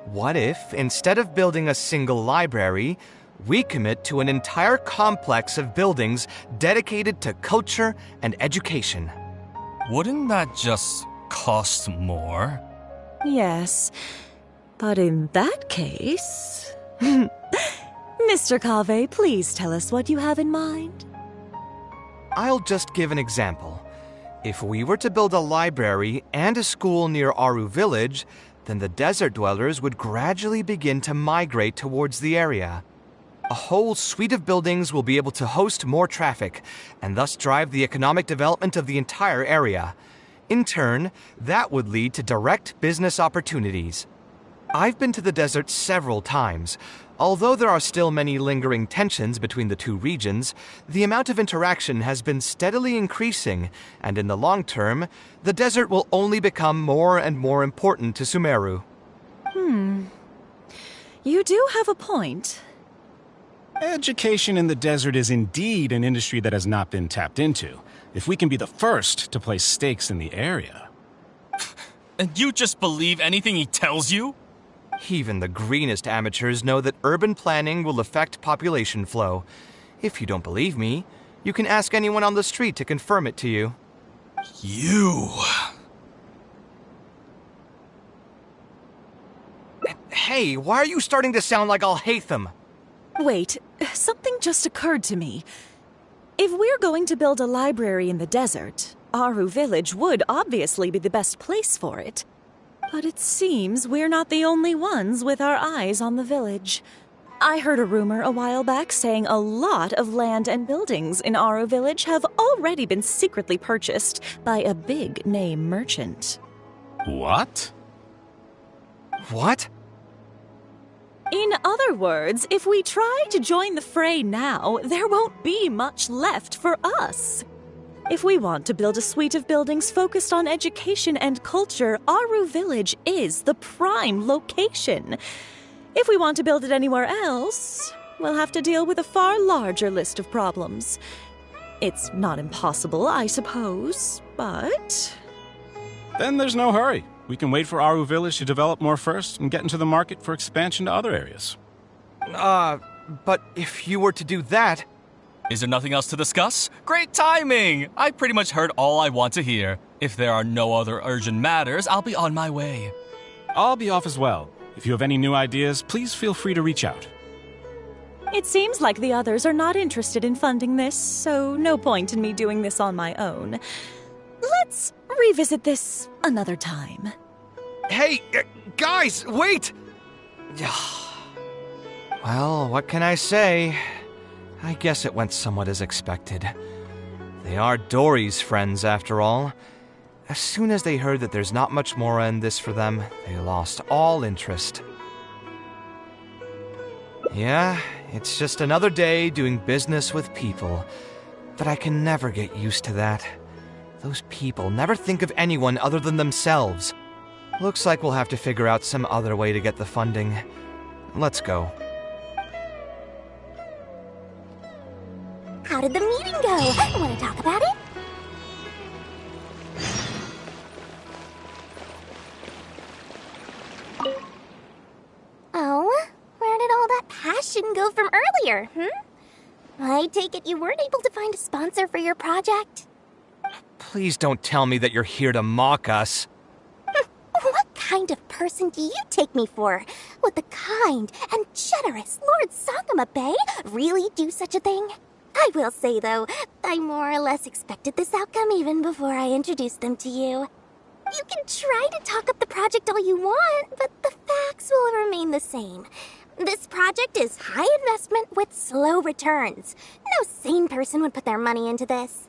What if, instead of building a single library, we commit to an entire complex of buildings dedicated to culture and education? Wouldn't that just cost more? Yes, but in that case... Mr. Kaveh, please tell us what you have in mind. I'll just give an example. If we were to build a library and a school near Aru Village, then the desert dwellers would gradually begin to migrate towards the area. A whole suite of buildings will be able to host more traffic, and thus drive the economic development of the entire area. In turn, that would lead to direct business opportunities. I've been to the desert several times. Although there are still many lingering tensions between the two regions, the amount of interaction has been steadily increasing, and in the long term, the desert will only become more and more important to Sumeru. You do have a point. Education in the desert is indeed an industry that has not been tapped into. If we can be the first to place stakes in the area. And you just believe anything he tells you? Even the greenest amateurs know that urban planning will affect population flow. If you don't believe me, you can ask anyone on the street to confirm it to you. You... Hey, why are you starting to sound like I'll hate them? Wait, something just occurred to me. If we're going to build a library in the desert, Aru Village would obviously be the best place for it. But it seems we're not the only ones with our eyes on the village. I heard a rumor a while back saying a lot of land and buildings in Aru Village have already been secretly purchased by a big-name merchant. What? What? In other words, if we try to join the fray now, there won't be much left for us. If we want to build a suite of buildings focused on education and culture, Aru Village is the prime location. If we want to build it anywhere else, we'll have to deal with a far larger list of problems. It's not impossible, I suppose, but... Then there's no hurry. We can wait for Aru Village to develop more first and get into the market for expansion to other areas. But if you were to do that... Is there nothing else to discuss? Great timing! I pretty much heard all I want to hear. If there are no other urgent matters, I'll be on my way. I'll be off as well. If you have any new ideas, please feel free to reach out. It seems like the others are not interested in funding this, so no point in me doing this on my own. Let's revisit this another time. Hey, guys, wait! Well, what can I say? I guess it went somewhat as expected. They are Dory's friends, after all. As soon as they heard that there's not much more in this for them, they lost all interest. Yeah, it's just another day doing business with people. But I can never get used to that. Those people never think of anyone other than themselves. Looks like we'll have to figure out some other way to get the funding. Let's go. How did the meeting go? Want to talk about it? Oh, where did all that passion go from earlier, I take it you weren't able to find a sponsor for your project? Please don't tell me that you're here to mock us. What kind of person do you take me for? Would the kind and generous Lord Sakuma Bay really do such a thing? I will say, though, I more or less expected this outcome even before I introduced them to you. You can try to talk up the project all you want, but the facts will remain the same. This project is high investment with slow returns. No sane person would put their money into this.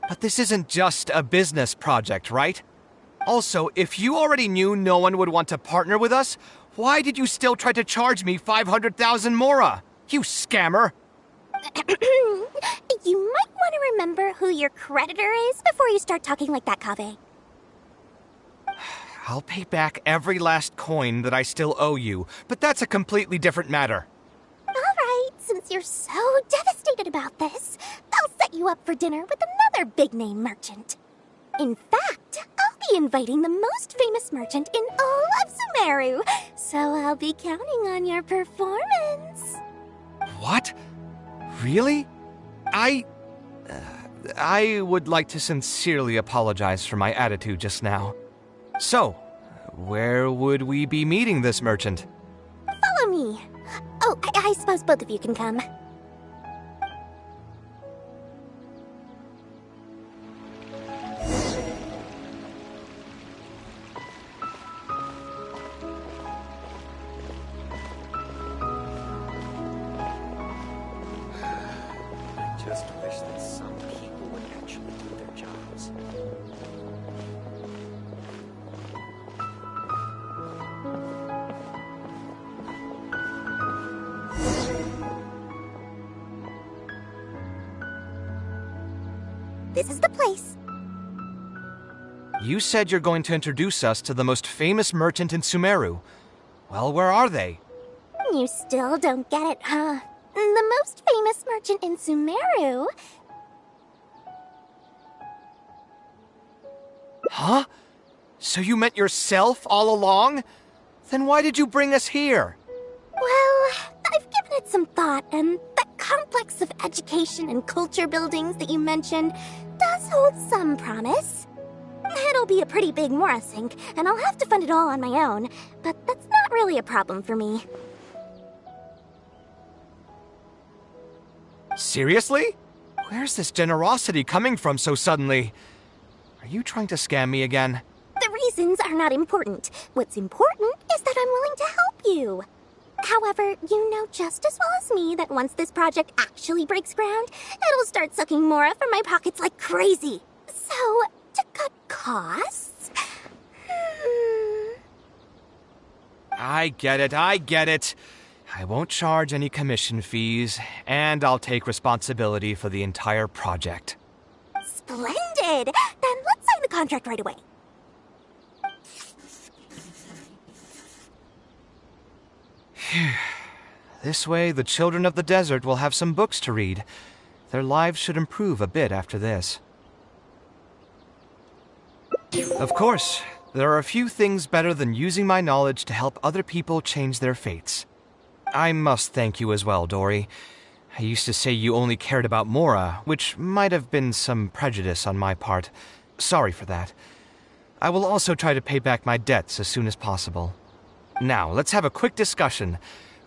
But this isn't just a business project, right? Also, if you already knew no one would want to partner with us, why did you still try to charge me 500,000 mora? You scammer! You might want to remember who your creditor is before you start talking like that, Kaveh. I'll pay back every last coin that I still owe you, but that's a completely different matter. Alright, since you're so devastated about this, I'll set you up for dinner with another big-name merchant. In fact, I'll be inviting the most famous merchant in all of Sumeru, so I'll be counting on your performance. What? Really? I would like to sincerely apologize for my attitude just now. So, where would we be meeting this merchant? Follow me. Oh, I suppose both of you can come. this is the place. You said you're going to introduce us to the most famous merchant in Sumeru. Well, where are they? You still don't get it, huh? The most famous merchant in Sumeru? Huh? So you meant yourself all along? Then why did you bring us here? Well, I've given it some thought, and that complex of education and culture buildings that you mentioned does hold some promise. It'll be a pretty big Mora sink, and I'll have to fund it all on my own, but that's not really a problem for me. Seriously? Where's this generosity coming from so suddenly? Are you trying to scam me again? The reasons are not important. What's important is that I'm willing to help you. However, you know just as well as me that once this project actually breaks ground, it'll start sucking Mora from my pockets like crazy. So, to cut costs... I get it. I won't charge any commission fees, and I'll take responsibility for the entire project. Splendid! Then let's sign the contract right away. This way, the children of the desert will have some books to read. Their lives should improve a bit after this. Of course, there are a few things better than using my knowledge to help other people change their fates. I must thank you as well, Dory. I used to say you only cared about Mora, which might have been some prejudice on my part. Sorry for that. I will also try to pay back my debts as soon as possible. Now, let's have a quick discussion.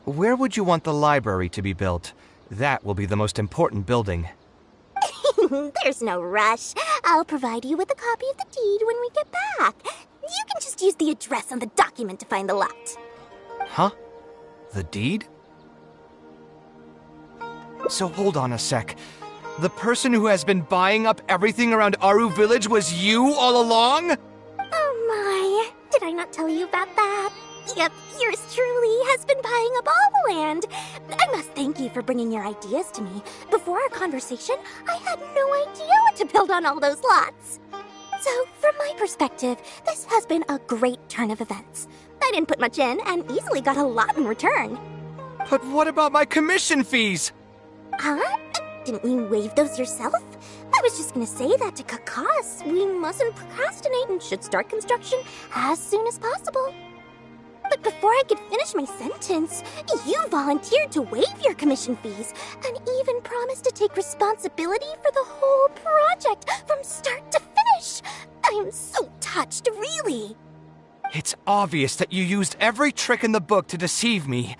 Where would you want the library to be built? That will be the most important building. There's no rush. I'll provide you with a copy of the deed when we get back. You can just use the address on the document to find the lot. Huh? The deed? So hold on a sec. The person who has been buying up everything around Aru Village was you all along? Oh my, did I not tell you about that? Yep, yours truly has been buying up all the land. I must thank you for bringing your ideas to me. Before our conversation, I had no idea what to build on all those lots. So, from my perspective, this has been a great turn of events. I didn't put much in and easily got a lot in return. But what about my commission fees? Huh? Didn't you waive those yourself? I was just gonna say that to cut costs. We mustn't procrastinate and should start construction as soon as possible. But before I could finish my sentence, you volunteered to waive your commission fees and even promised to take responsibility for the whole project from start to finish. I am so touched, really. It's obvious that you used every trick in the book to deceive me.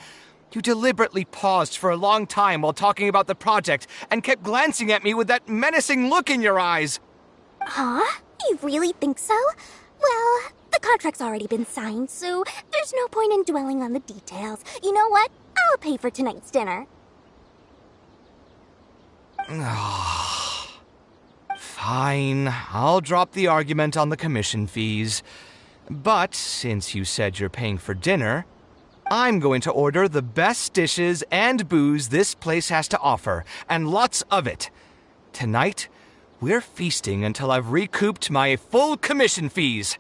You deliberately paused for a long time while talking about the project and kept glancing at me with that menacing look in your eyes. Huh? You really think so? Well, the contract's already been signed, so there's no point in dwelling on the details. You know what? I'll pay for tonight's dinner. Fine, I'll drop the argument on the commission fees. But since you said you're paying for dinner, I'm going to order the best dishes and booze this place has to offer, and lots of it. Tonight, we're feasting until I've recouped my full commission fees.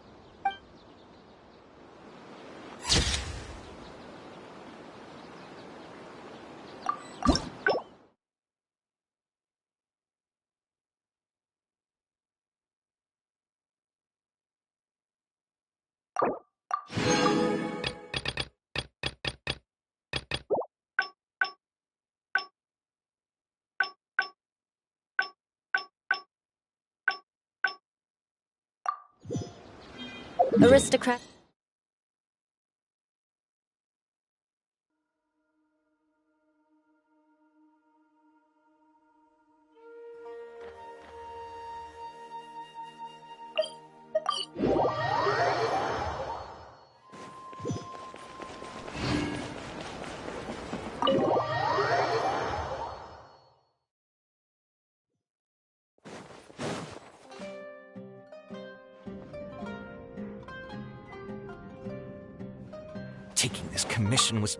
Aristocrat. Taking this commission was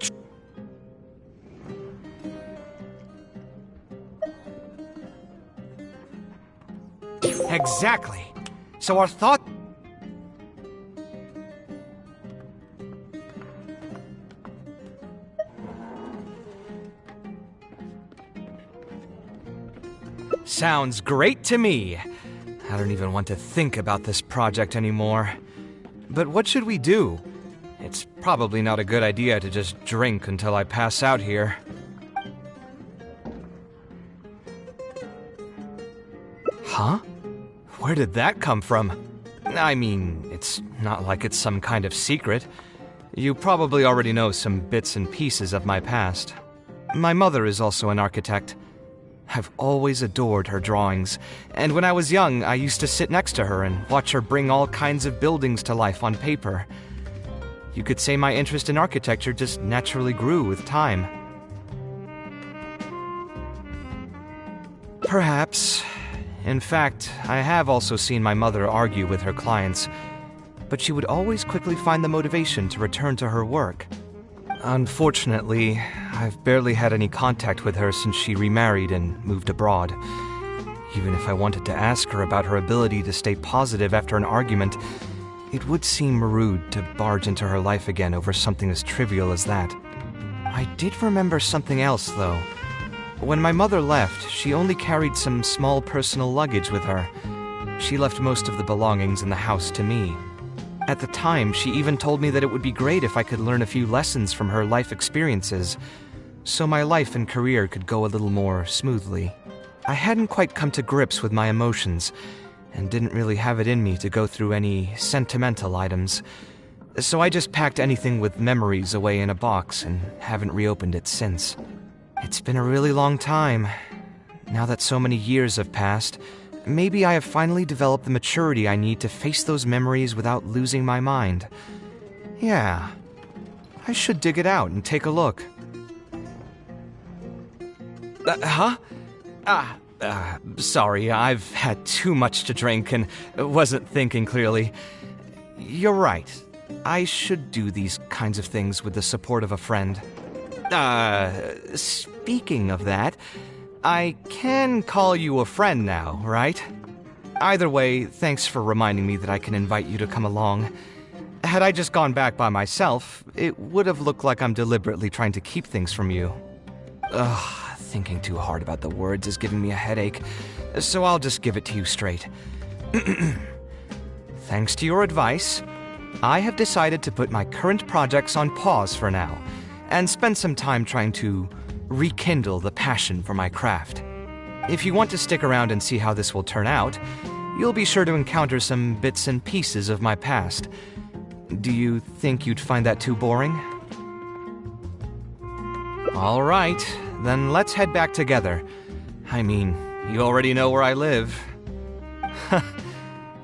Exactly. So our thought... Sounds great to me. I don't even want to think about this project anymore. But what should we do? It's probably not a good idea to just drink until I pass out here. Huh? Where did that come from? I mean, it's not like it's some kind of secret. You probably already know some bits and pieces of my past. My mother is also an architect. I've always adored her drawings, and when I was young, I used to sit next to her and watch her bring all kinds of buildings to life on paper. You could say my interest in architecture just naturally grew with time. Perhaps. In fact, I have also seen my mother argue with her clients, but she would always quickly find the motivation to return to her work. Unfortunately, I've barely had any contact with her since she remarried and moved abroad. Even if I wanted to ask her about her ability to stay positive after an argument, it would seem rude to barge into her life again over something as trivial as that. I did remember something else, though. When my mother left, she only carried some small personal luggage with her. She left most of the belongings in the house to me. At the time, she even told me that it would be great if I could learn a few lessons from her life experiences, so my life and career could go a little more smoothly. I hadn't quite come to grips with my emotions, and didn't really have it in me to go through any sentimental items, so I just packed anything with memories away in a box and haven't reopened it since. It's been a really long time. Now that so many years have passed, maybe I have finally developed the maturity I need to face those memories without losing my mind. Yeah, I should dig it out and take a look. Sorry, I've had too much to drink and wasn't thinking clearly. You're right. I should do these kinds of things with the support of a friend. Speaking of that, I can call you a friend now, right? Either way, thanks for reminding me that I can invite you to come along. Had I just gone back by myself, it would have looked like I'm deliberately trying to keep things from you. Thinking too hard about the words is giving me a headache, so I'll just give it to you straight. Thanks to your advice, I have decided to put my current projects on pause for now, and spend some time trying to rekindle the passion for my craft. If you want to stick around and see how this will turn out, you'll be sure to encounter some bits and pieces of my past. Do you think you'd find that too boring? All right, then let's head back together. I mean, you already know where I live.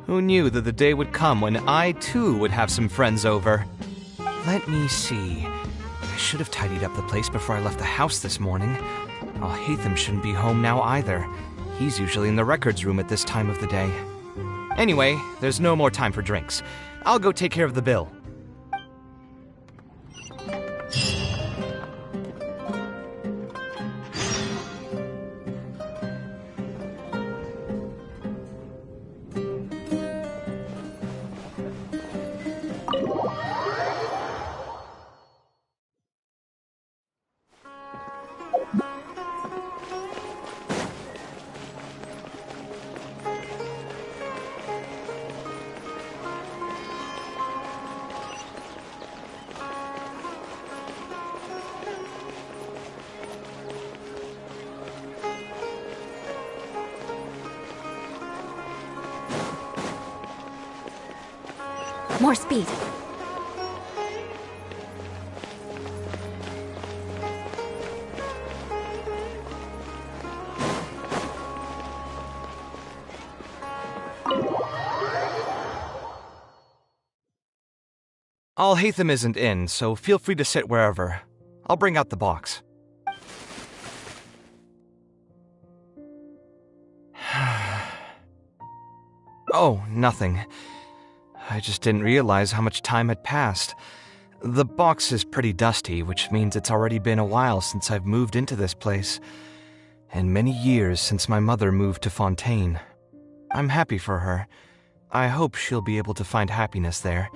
Who knew that the day would come when I too would have some friends over? Let me see. I should have tidied up the place before I left the house this morning. Hatham shouldn't be home now either. He's usually in the records room at this time of the day. Anyway, there's no more time for drinks. I'll go take care of the bill. More speed. Hatham isn't in, so feel free to sit wherever. I'll bring out the box. Oh, nothing. I just didn't realize how much time had passed. The box is pretty dusty, which means it's already been a while since I've moved into this place, and many years since my mother moved to Fontaine. I'm happy for her. I hope she'll be able to find happiness there.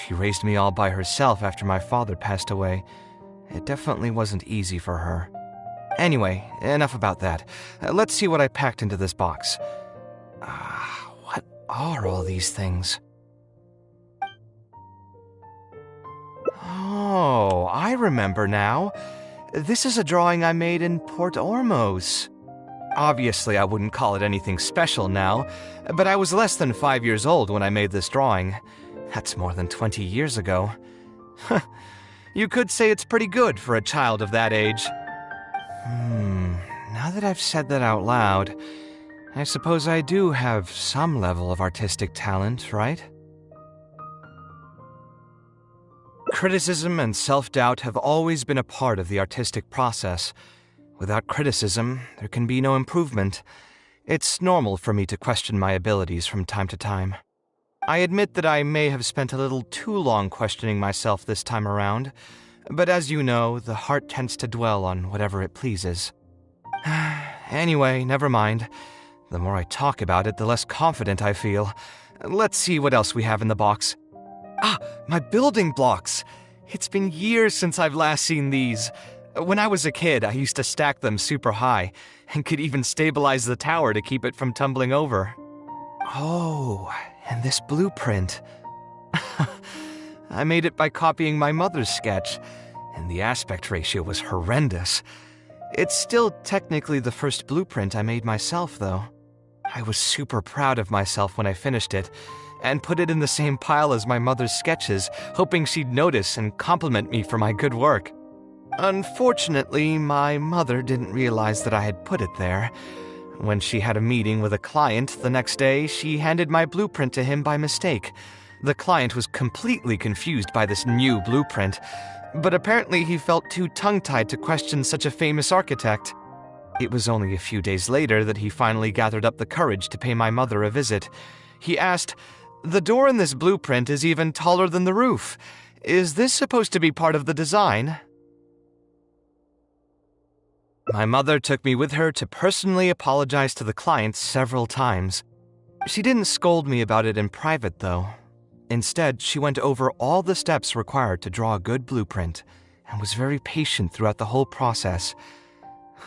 She raised me all by herself after my father passed away. It definitely wasn't easy for her. Anyway, enough about that. Let's see what I packed into this box. What are all these things? Oh, I remember now. This is a drawing I made in Port Ormos. Obviously, I wouldn't call it anything special now, but I was less than 5 years old when I made this drawing. That's more than 20 years ago. You could say it's pretty good for a child of that age. Now that I've said that out loud, I suppose I do have some level of artistic talent, right? Criticism and self-doubt have always been a part of the artistic process. Without criticism, there can be no improvement. It's normal for me to question my abilities from time to time. I admit that I may have spent a little too long questioning myself this time around, but as you know, the heart tends to dwell on whatever it pleases. Anyway, never mind. The more I talk about it, the less confident I feel. Let's see what else we have in the box. My building blocks! It's been years since I've last seen these. When I was a kid, I used to stack them super high, and could even stabilize the tower to keep it from tumbling over. Oh, and this blueprint. I made it by copying my mother's sketch, and the aspect ratio was horrendous. It's still technically the first blueprint I made myself, though. I was super proud of myself when I finished it, and put it in the same pile as my mother's sketches, hoping she'd notice and compliment me for my good work. Unfortunately, my mother didn't realize that I had put it there. When she had a meeting with a client the next day, she handed my blueprint to him by mistake. The client was completely confused by this new blueprint, but apparently he felt too tongue-tied to question such a famous architect. It was only a few days later that he finally gathered up the courage to pay my mother a visit. He asked, "The door in this blueprint is even taller than the roof. Is this supposed to be part of the design?" My mother took me with her to personally apologize to the client several times. She didn't scold me about it in private, though. Instead, she went over all the steps required to draw a good blueprint, and was very patient throughout the whole process.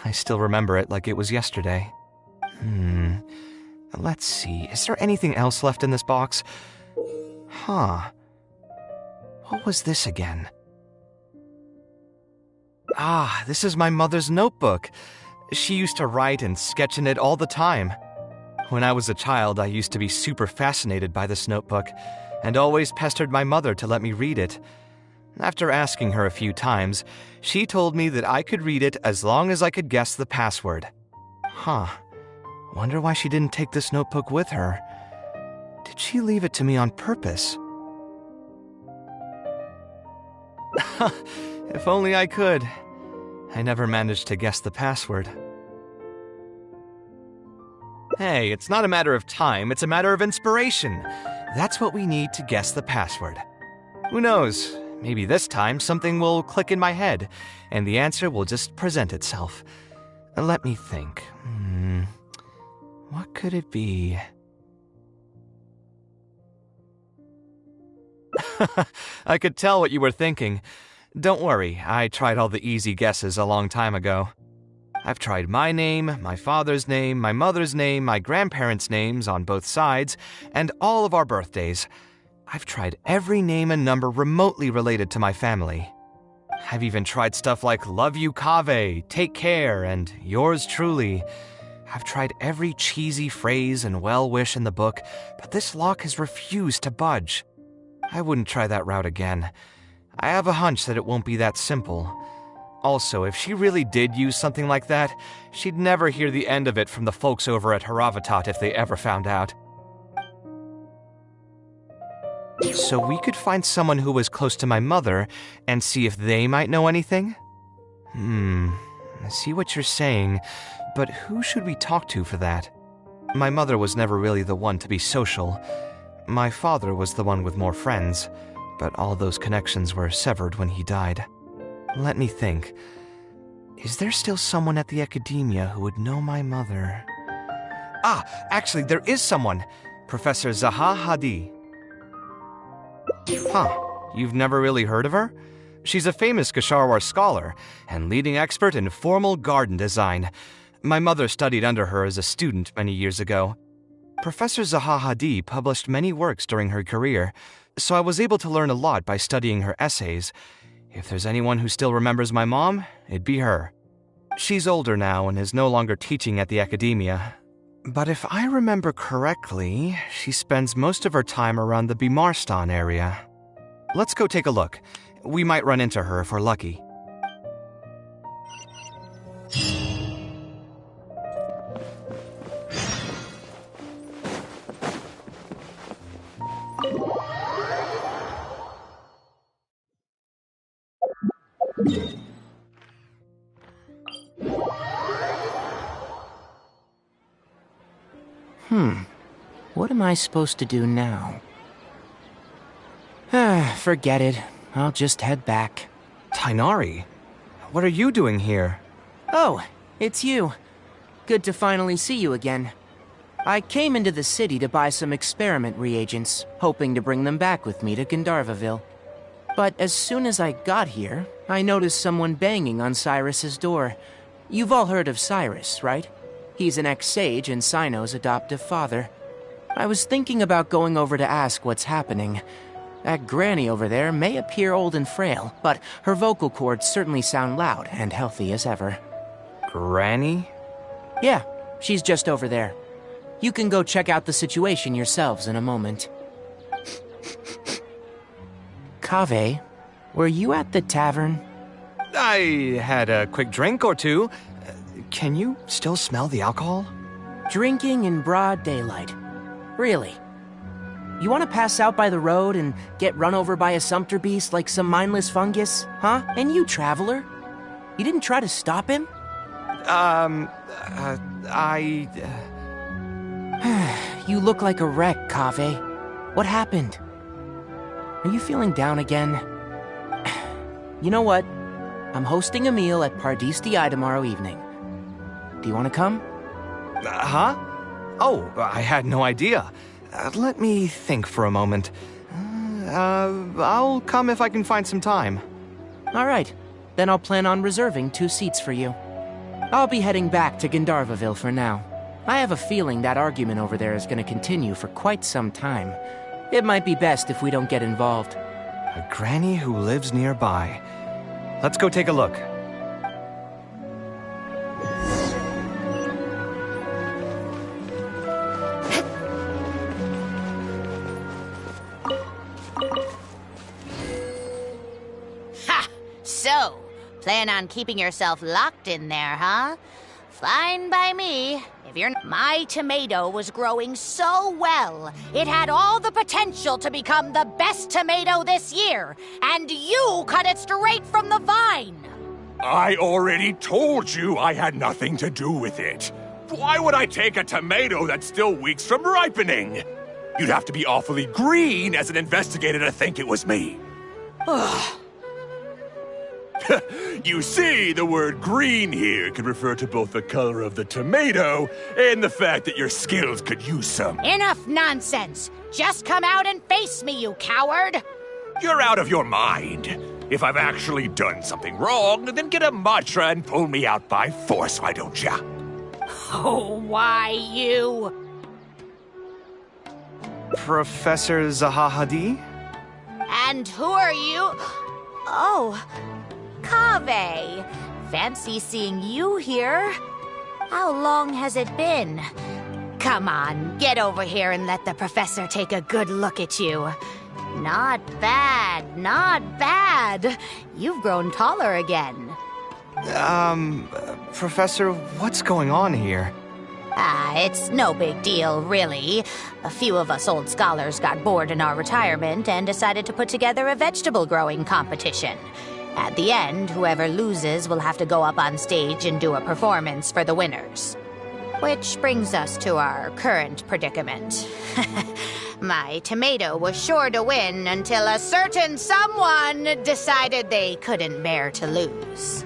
I still remember it like it was yesterday. Let's see, is there anything else left in this box? What was this again? This is my mother's notebook. She used to write and sketch in it all the time. When I was a child, I used to be super fascinated by this notebook, and always pestered my mother to let me read it. After asking her a few times, she told me that I could read it as long as I could guess the password. Wonder why she didn't take this notebook with her. Did she leave it to me on purpose? If only I could. I never managed to guess the password. Hey, it's not a matter of time, it's a matter of inspiration. That's what we need to guess the password. Who knows, maybe this time something will click in my head, and the answer will just present itself. Let me think. What could it be? I could tell what you were thinking. Don't worry, I tried all the easy guesses a long time ago. I've tried my name, my father's name, my mother's name, my grandparents' names on both sides, and all of our birthdays. I've tried every name and number remotely related to my family. I've even tried stuff like love you kaveh, take care, and yours truly. I've tried every cheesy phrase and well-wish in the book, but this lock has refused to budge. I wouldn't try that route again. I have a hunch that it won't be that simple. Also, if she really did use something like that, she'd never hear the end of it from the folks over at Haravatat if they ever found out. So we could find someone who was close to my mother and see if they might know anything? I see what you're saying, but who should we talk to for that? My mother was never really the one to be social. My father was the one with more friends, but all those connections were severed when he died. Let me think. Is there still someone at the academia who would know my mother? Actually, there is someone. Professor Zaha Hadid. Huh. You've never really heard of her? She's a famous Kshatriyar scholar and leading expert in formal garden design. My mother studied under her as a student many years ago. Professor Zaha Hadid published many works during her career, so I was able to learn a lot by studying her essays. If there's anyone who still remembers my mom, it'd be her. She's older now and is no longer teaching at the academia. But if I remember correctly, she spends most of her time around the Bimarstan area. Let's go take a look. We might run into her if we're lucky. What am I supposed to do now? Forget it. I'll just head back. Tighnari, what are you doing here? Oh, it's you. Good to finally see you again. I came into the city to buy some experiment reagents, hoping to bring them back with me to Gandharvaville. But as soon as I got here, I noticed someone banging on Cyrus's door. You've all heard of Cyrus, right? He's an ex-sage and Cyno's adoptive father. I was thinking about going over to ask what's happening. That granny over there may appear old and frail, but her vocal cords certainly sound loud and healthy as ever. Granny? Yeah, she's just over there. You can go check out the situation yourselves in a moment. Kaveh, were you at the tavern? I had a quick drink or two. Can you still smell the alcohol? Drinking in broad daylight. Really? You want to pass out by the road and get run over by a sumpter beast like some mindless fungus? Huh? And you, traveler? You didn't try to stop him? You look like a wreck, Kaveh. What happened? Are you feeling down again? You know what? I'm hosting a meal at Pardistii tomorrow evening. Do you want to come? Huh? Oh, I had no idea. Let me think for a moment. I'll come if I can find some time. All right. Then I'll plan on reserving 2 seats for you. I'll be heading back to Gandharvaville for now. I have a feeling that argument over there is going to continue for quite some time. It might be best if we don't get involved. A granny who lives nearby. Let's go take a look. So, plan on keeping yourself locked in there, huh? Fine by me. If you're... My tomato was growing so well, it had all the potential to become the best tomato this year, and you cut it straight from the vine. I already told you I had nothing to do with it. Why would I take a tomato that's still weeks from ripening? You'd have to be awfully green as an investigator to think it was me. You see, the word green here could refer to both the color of the tomato and the fact that your skills could use some. Enough nonsense! Just come out and face me, you coward! You're out of your mind. If I've actually done something wrong, then get a mantra and pull me out by force, why don't ya? Oh, why you? Professor Zaha Hadid? And who are you? Oh, Kaveh. Fancy seeing you here. How long has it been? Come on, get over here and let the professor take a good look at you. Not bad, not bad. You've grown taller again. Professor, what's going on here? It's no big deal, really. A few of us old scholars got bored in our retirement and decided to put together a vegetable growing competition. At the end, whoever loses will have to go up on stage and do a performance for the winners. Which brings us to our current predicament. My tomato was sure to win until a certain someone decided they couldn't bear to lose.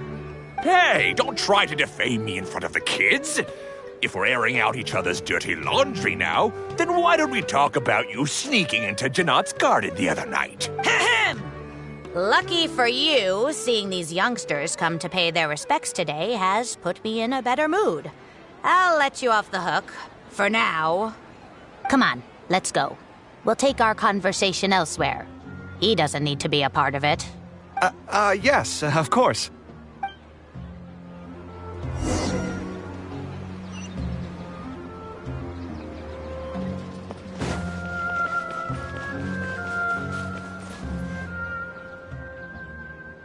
Hey, don't try to defame me in front of the kids. If we're airing out each other's dirty laundry now, then why don't we talk about you sneaking into Janat's garden the other night? Lucky for you, seeing these youngsters come to pay their respects today has put me in a better mood. I'll let you off the hook, for now. Come on, let's go. We'll take our conversation elsewhere. He doesn't need to be a part of it. Yes, of course.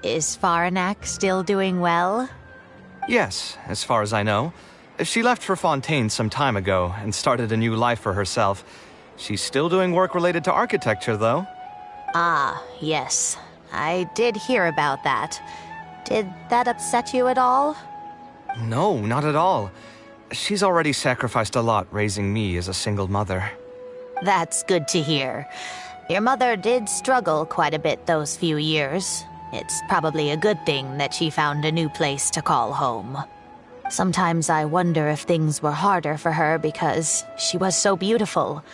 Is Faranak still doing well? Yes, as far as I know. She left for Fontaine some time ago and started a new life for herself. She's still doing work related to architecture, though. Ah, yes. I did hear about that. Did that upset you at all? No, not at all. She's already sacrificed a lot raising me as a single mother. That's good to hear. Your mother did struggle quite a bit those few years. It's probably a good thing that she found a new place to call home. Sometimes I wonder if things were harder for her because she was so beautiful.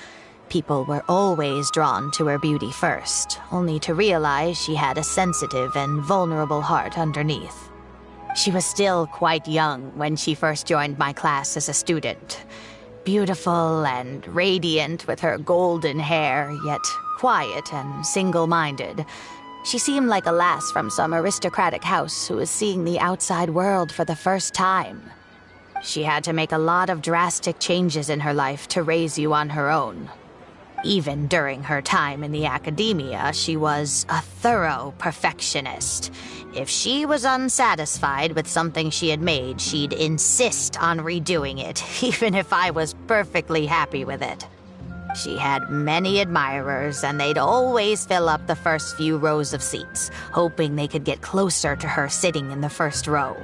People were always drawn to her beauty first, only to realize she had a sensitive and vulnerable heart underneath. She was still quite young when she first joined my class as a student. Beautiful and radiant with her golden hair, yet quiet and single-minded. She seemed like a lass from some aristocratic house who was seeing the outside world for the first time. She had to make a lot of drastic changes in her life to raise you on her own. Even during her time in the academia, she was a thorough perfectionist. If she was unsatisfied with something she had made, she'd insist on redoing it, even if I was perfectly happy with it. She had many admirers, and they'd always fill up the first few rows of seats, hoping they could get closer to her sitting in the first row.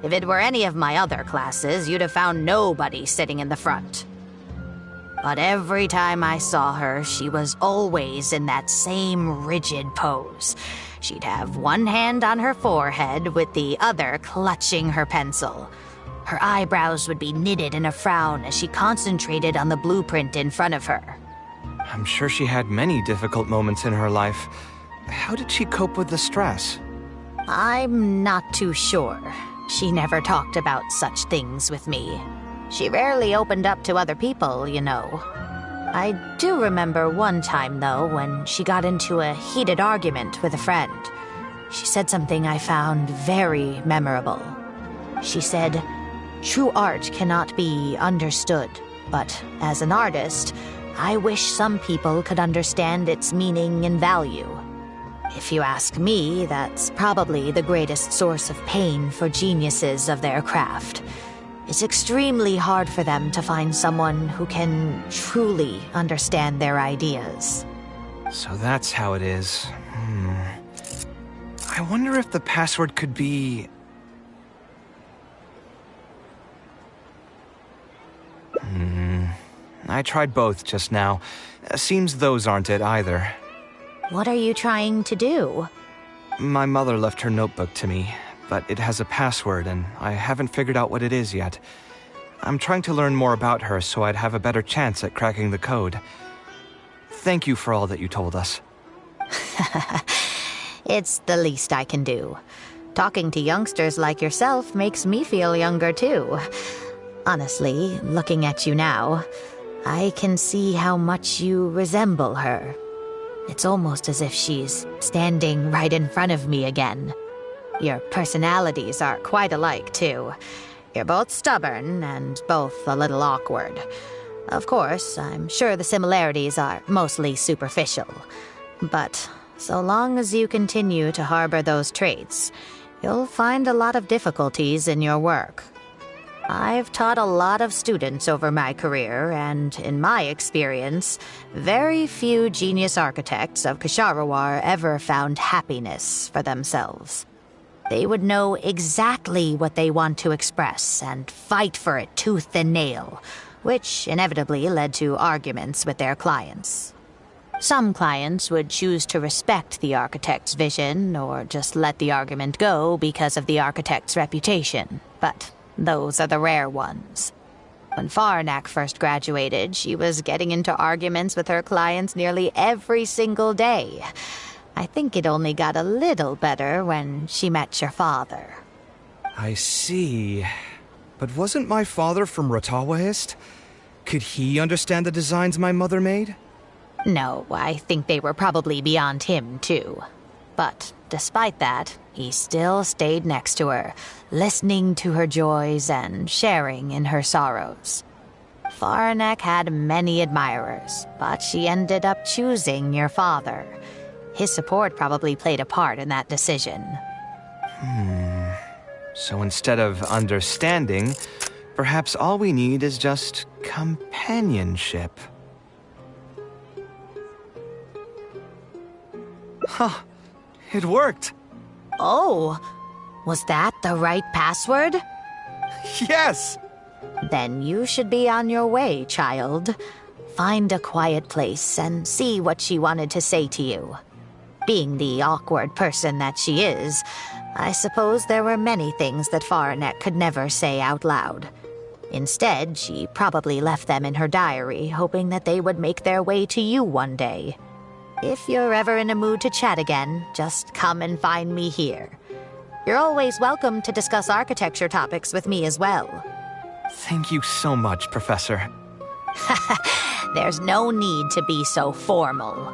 If it were any of my other classes, you'd have found nobody sitting in the front. But every time I saw her, she was always in that same rigid pose. She'd have one hand on her forehead with the other clutching her pencil. Her eyebrows would be knitted in a frown as she concentrated on the blueprint in front of her. I'm sure she had many difficult moments in her life. How did she cope with the stress? I'm not too sure. She never talked about such things with me. She rarely opened up to other people, you know. I do remember one time, though, when she got into a heated argument with a friend. She said something I found very memorable. She said, "True art cannot be understood, but as an artist, I wish some people could understand its meaning and value." If you ask me, that's probably the greatest source of pain for geniuses of their craft. It's extremely hard for them to find someone who can truly understand their ideas. So that's how it is. I wonder if the password could be... I tried both just now. Seems those aren't it either. What are you trying to do? My mother left her notebook to me, but it has a password and I haven't figured out what it is yet. I'm trying to learn more about her so I'd have a better chance at cracking the code. Thank you for all that you told us. It's the least I can do. Talking to youngsters like yourself makes me feel younger too. Honestly, looking at you now, I can see how much you resemble her. It's almost as if she's standing right in front of me again. Your personalities are quite alike, too. You're both stubborn and both a little awkward. Of course, I'm sure the similarities are mostly superficial. But so long as you continue to harbor those traits, you'll find a lot of difficulties in your work. I've taught a lot of students over my career, and in my experience, very few genius architects of Ksharawar ever found happiness for themselves. They would know exactly what they want to express and fight for it tooth and nail, which inevitably led to arguments with their clients. Some clients would choose to respect the architect's vision or just let the argument go because of the architect's reputation, but those are the rare ones. When Faranak first graduated, she was getting into arguments with her clients nearly every single day. I think it only got a little better when she met your father. I see. But wasn't my father from Rotawahist? Could he understand the designs my mother made? No, I think they were probably beyond him, too. But despite that, he still stayed next to her, listening to her joys and sharing in her sorrows. Faranak had many admirers, but she ended up choosing your father. His support probably played a part in that decision. So instead of understanding, perhaps all we need is just companionship. Huh. It worked. Oh, was that the right password? Yes! Then you should be on your way, child. Find a quiet place and see what she wanted to say to you. Being the awkward person that she is, I suppose there were many things that Faranek could never say out loud. Instead, she probably left them in her diary, hoping that they would make their way to you one day. If you're ever in a mood to chat again, just come and find me here. You're always welcome to discuss architecture topics with me as well. Thank you so much, Professor. There's no need to be so formal.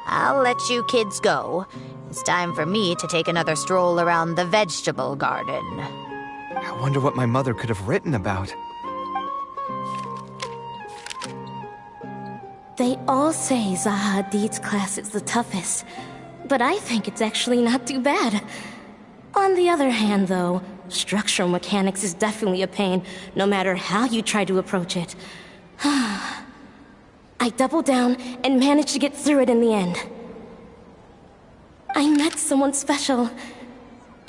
I'll let you kids go. It's time for me to take another stroll around the vegetable garden. I wonder what my mother could have written about. They all say Zaha Hadid's class is the toughest, but I think it's actually not too bad. On the other hand, though, structural mechanics is definitely a pain, no matter how you try to approach it. I doubled down and managed to get through it in the end. I met someone special.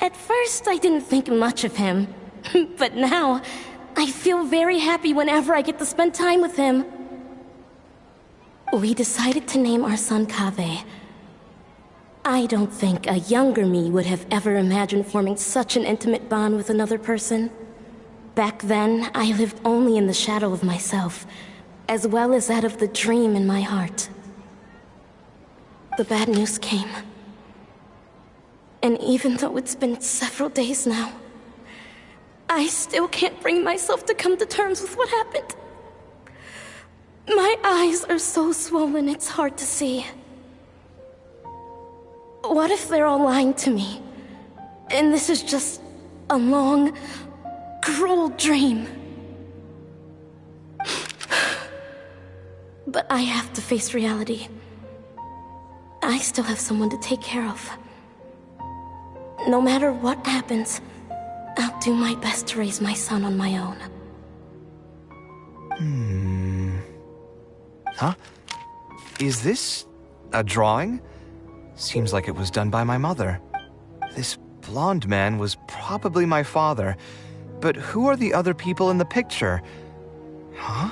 At first, I didn't think much of him, but now, I feel very happy whenever I get to spend time with him. We decided to name our son Kaveh. I don't think a younger me would have ever imagined forming such an intimate bond with another person. Back then, I lived only in the shadow of myself, as well as that of the dream in my heart. The bad news came. And even though it's been several days now, I still can't bring myself to come to terms with what happened. My eyes are so swollen it's hard to see. What if they're all lying to me? And this is just a long, cruel dream. But I have to face reality. I still have someone to take care of. No matter what happens, I'll do my best to raise my son on my own. Huh? Is this a drawing? Seems like it was done by my mother. This blonde man was probably my father, but who are the other people in the picture? Huh?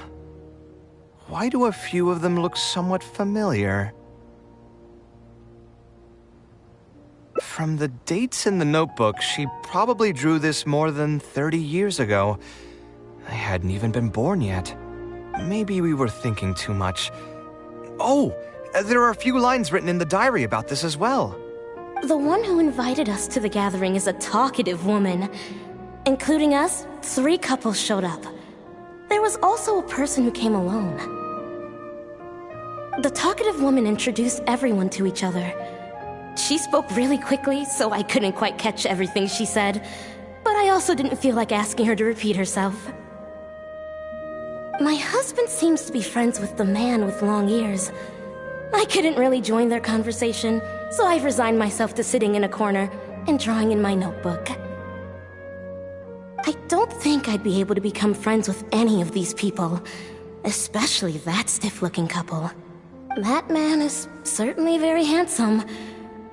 Why do a few of them look somewhat familiar? From the dates in the notebook, she probably drew this more than 30 years ago. I hadn't even been born yet. Maybe we were thinking too much. Oh, there are a few lines written in the diary about this as well. The one who invited us to the gathering is a talkative woman. Including us, 3 couples showed up. There was also a person who came alone. The talkative woman introduced everyone to each other. She spoke really quickly, so I couldn't quite catch everything she said, but I also didn't feel like asking her to repeat herself. My husband seems to be friends with the man with long ears. I couldn't really join their conversation, so I've resigned myself to sitting in a corner and drawing in my notebook. I don't think I'd be able to become friends with any of these people, especially that stiff-looking couple. That man is certainly very handsome,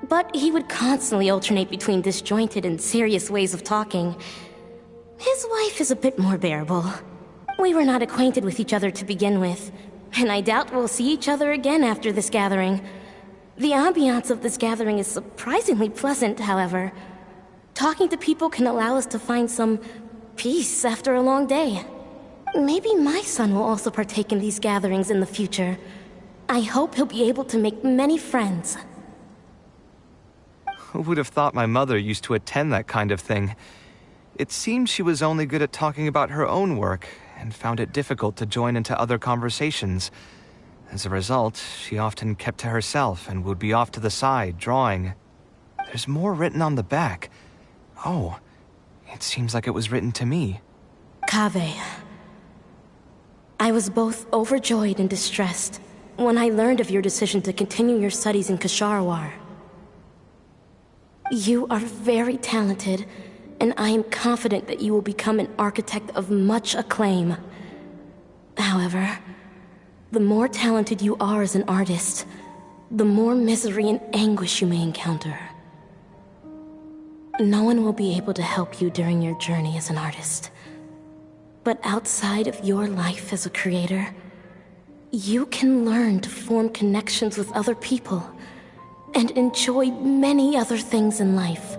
but he would constantly alternate between disjointed and serious ways of talking. His wife is a bit more bearable. We were not acquainted with each other to begin with, and I doubt we'll see each other again after this gathering. The ambiance of this gathering is surprisingly pleasant, however. Talking to people can allow us to find some peace after a long day. Maybe my son will also partake in these gatherings in the future. I hope he'll be able to make many friends. Who would have thought my mother used to attend that kind of thing? It seemed she was only good at talking about her own work, and found it difficult to join into other conversations. As a result, she often kept to herself and would be off to the side, drawing. There's more written on the back. Oh, it seems like it was written to me. Kaveh. I was both overjoyed and distressed when I learned of your decision to continue your studies in Kasharwar. You are very talented, and I am confident that you will become an architect of much acclaim. However, the more talented you are as an artist, the more misery and anguish you may encounter. No one will be able to help you during your journey as an artist. But outside of your life as a creator, you can learn to form connections with other people and enjoy many other things in life.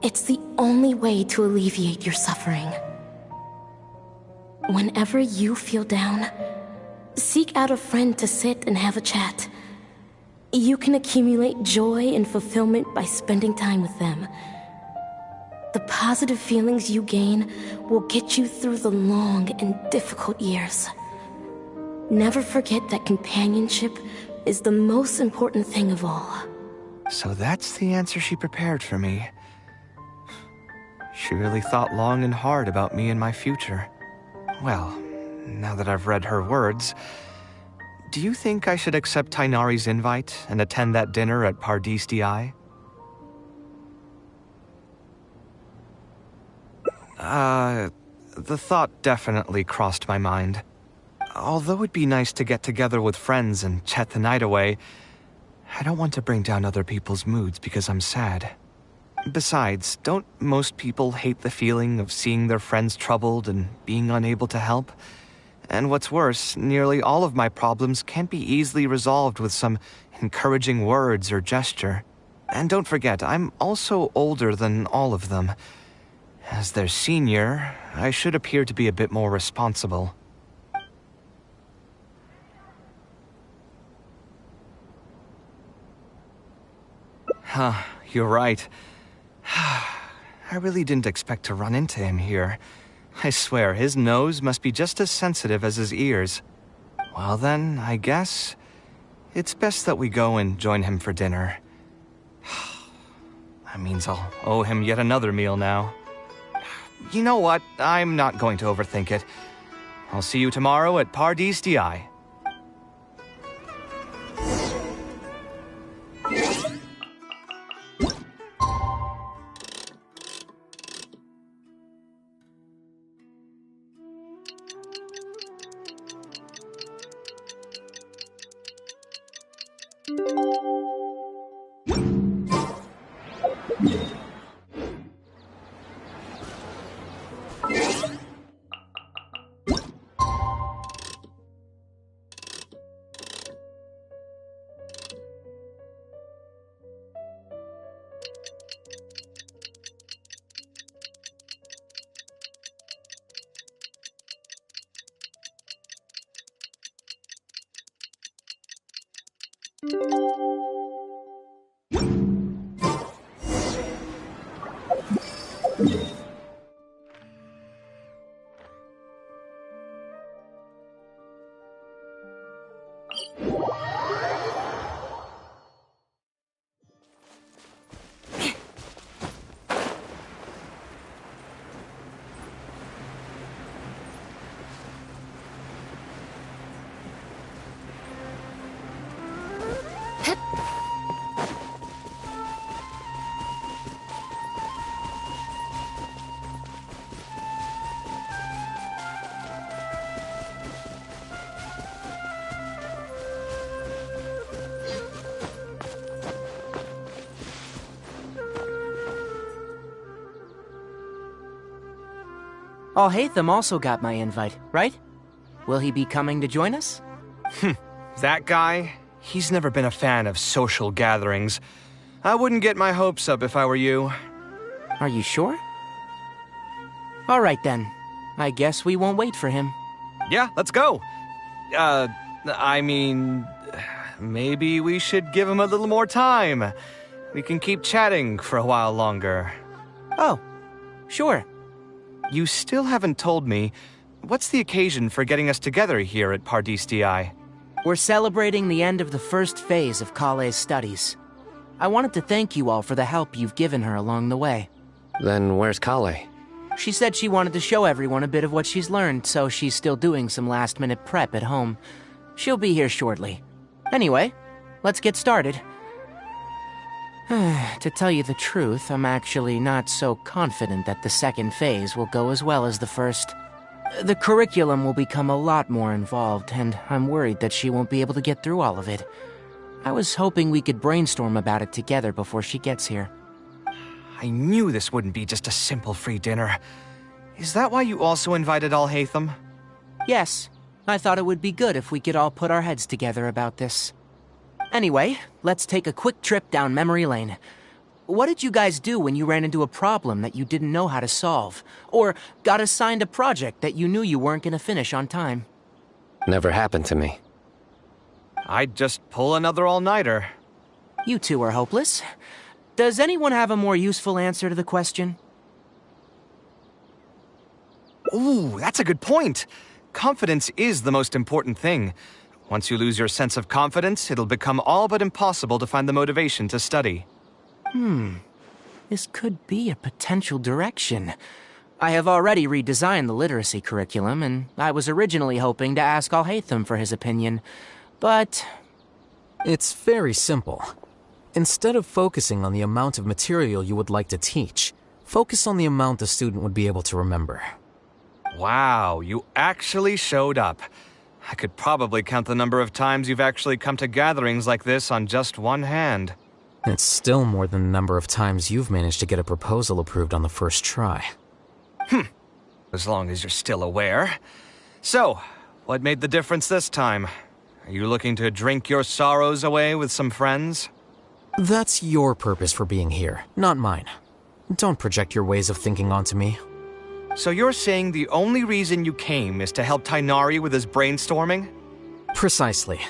It's the only way to alleviate your suffering. Whenever you feel down, seek out a friend to sit and have a chat. You can accumulate joy and fulfillment by spending time with them. The positive feelings you gain will get you through the long and difficult years. Never forget that companionship is the most important thing of all. So that's the answer she prepared for me. She really thought long and hard about me and my future. Well, now that I've read her words, do you think I should accept Tainari's invite and attend that dinner at Pardis Di? The thought definitely crossed my mind. Although it'd be nice to get together with friends and chat the night away, I don't want to bring down other people's moods because I'm sad. Besides, don't most people hate the feeling of seeing their friends troubled and being unable to help? And what's worse, nearly all of my problems can't be easily resolved with some encouraging words or gesture. And don't forget, I'm also older than all of them. As their senior, I should appear to be a bit more responsible. Huh, you're right. I really didn't expect to run into him here. I swear, his nose must be just as sensitive as his ears. Well then, I guess it's best that we go and join him for dinner. That means I'll owe him yet another meal now. You know what? I'm not going to overthink it. I'll see you tomorrow at Pardis Di. Alhaitham also got my invite, right? Will he be coming to join us? That guy? He's never been a fan of social gatherings. I wouldn't get my hopes up if I were you. Are you sure? All right then. I guess we won't wait for him. Yeah, let's go. I mean, maybe we should give him a little more time. We can keep chatting for a while longer. Oh, sure. You still haven't told me, what's the occasion for getting us together here at Pardistii? We're celebrating the end of the first phase of Kale's studies. I wanted to thank you all for the help you've given her along the way. Then where's Kale? She said she wanted to show everyone a bit of what she's learned, so she's still doing some last-minute prep at home. She'll be here shortly. Anyway, let's get started. To tell you the truth, I'm actually not so confident that the second phase will go as well as the first. The curriculum will become a lot more involved, and I'm worried that she won't be able to get through all of it. I was hoping we could brainstorm about it together before she gets here. I knew this wouldn't be just a simple free dinner. Is that why you also invited Alhaitham? Yes, I thought it would be good if we could all put our heads together about this. Anyway, let's take a quick trip down memory lane. What did you guys do when you ran into a problem that you didn't know how to solve? Or got assigned a project that you knew you weren't going to finish on time? Never happened to me. I'd just pull another all-nighter. You two are hopeless. Does anyone have a more useful answer to the question? Ooh, that's a good point. Confidence is the most important thing. Once you lose your sense of confidence, it'll become all but impossible to find the motivation to study. This could be a potential direction. I have already redesigned the literacy curriculum, and I was originally hoping to ask Alhaitham for his opinion, but... It's very simple. Instead of focusing on the amount of material you would like to teach, focus on the amount the student would be able to remember. Wow, you actually showed up. I could probably count the number of times you've actually come to gatherings like this on just one hand. It's still more than the number of times you've managed to get a proposal approved on the first try. As long as you're still aware. So, what made the difference this time? Are you looking to drink your sorrows away with some friends? That's your purpose for being here, not mine. Don't project your ways of thinking onto me. So you're saying the only reason you came is to help Tainari with his brainstorming? Precisely.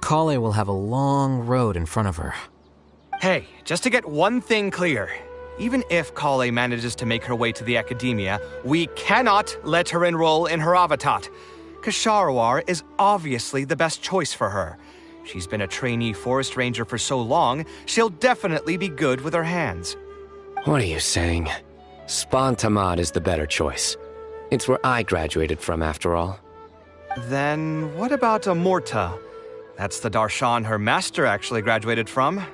Kale will have a long road in front of her. Hey, just to get one thing clear. Even if Kale manages to make her way to the academia, we cannot let her enroll in her avatat. Kasharawar is obviously the best choice for her. She's been a trainee forest ranger for so long, she'll definitely be good with her hands. What are you saying? Spawn Tamad is the better choice. It's where I graduated from, after all. Then what about Amorta? That's the darshan her master actually graduated from.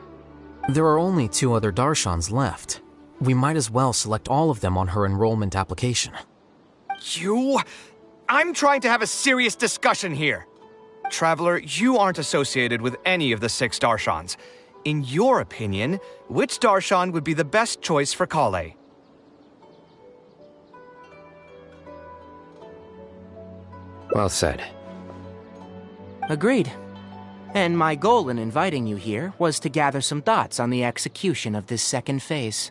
There are only 2 other darshans left. We might as well select all of them on her enrollment application. I'm trying to have a serious discussion here. Traveler, you aren't associated with any of the 6 darshans. In your opinion, which darshan would be the best choice for Kale? Well said. Agreed. And my goal in inviting you here was to gather some thoughts on the execution of this second phase.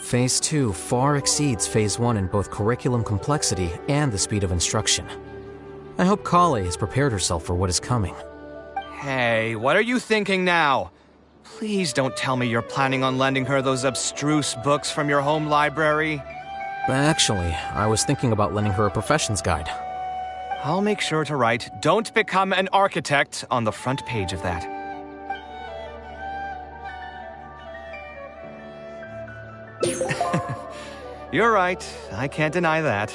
Phase 2 far exceeds Phase 1 in both curriculum complexity and the speed of instruction. I hope Kale has prepared herself for what is coming. Hey, what are you thinking now? Please don't tell me you're planning on lending her those abstruse books from your home library. Actually, I was thinking about lending her a professions guide. I'll make sure to write, "Don't become an architect" on the front page of that. You're right. I can't deny that.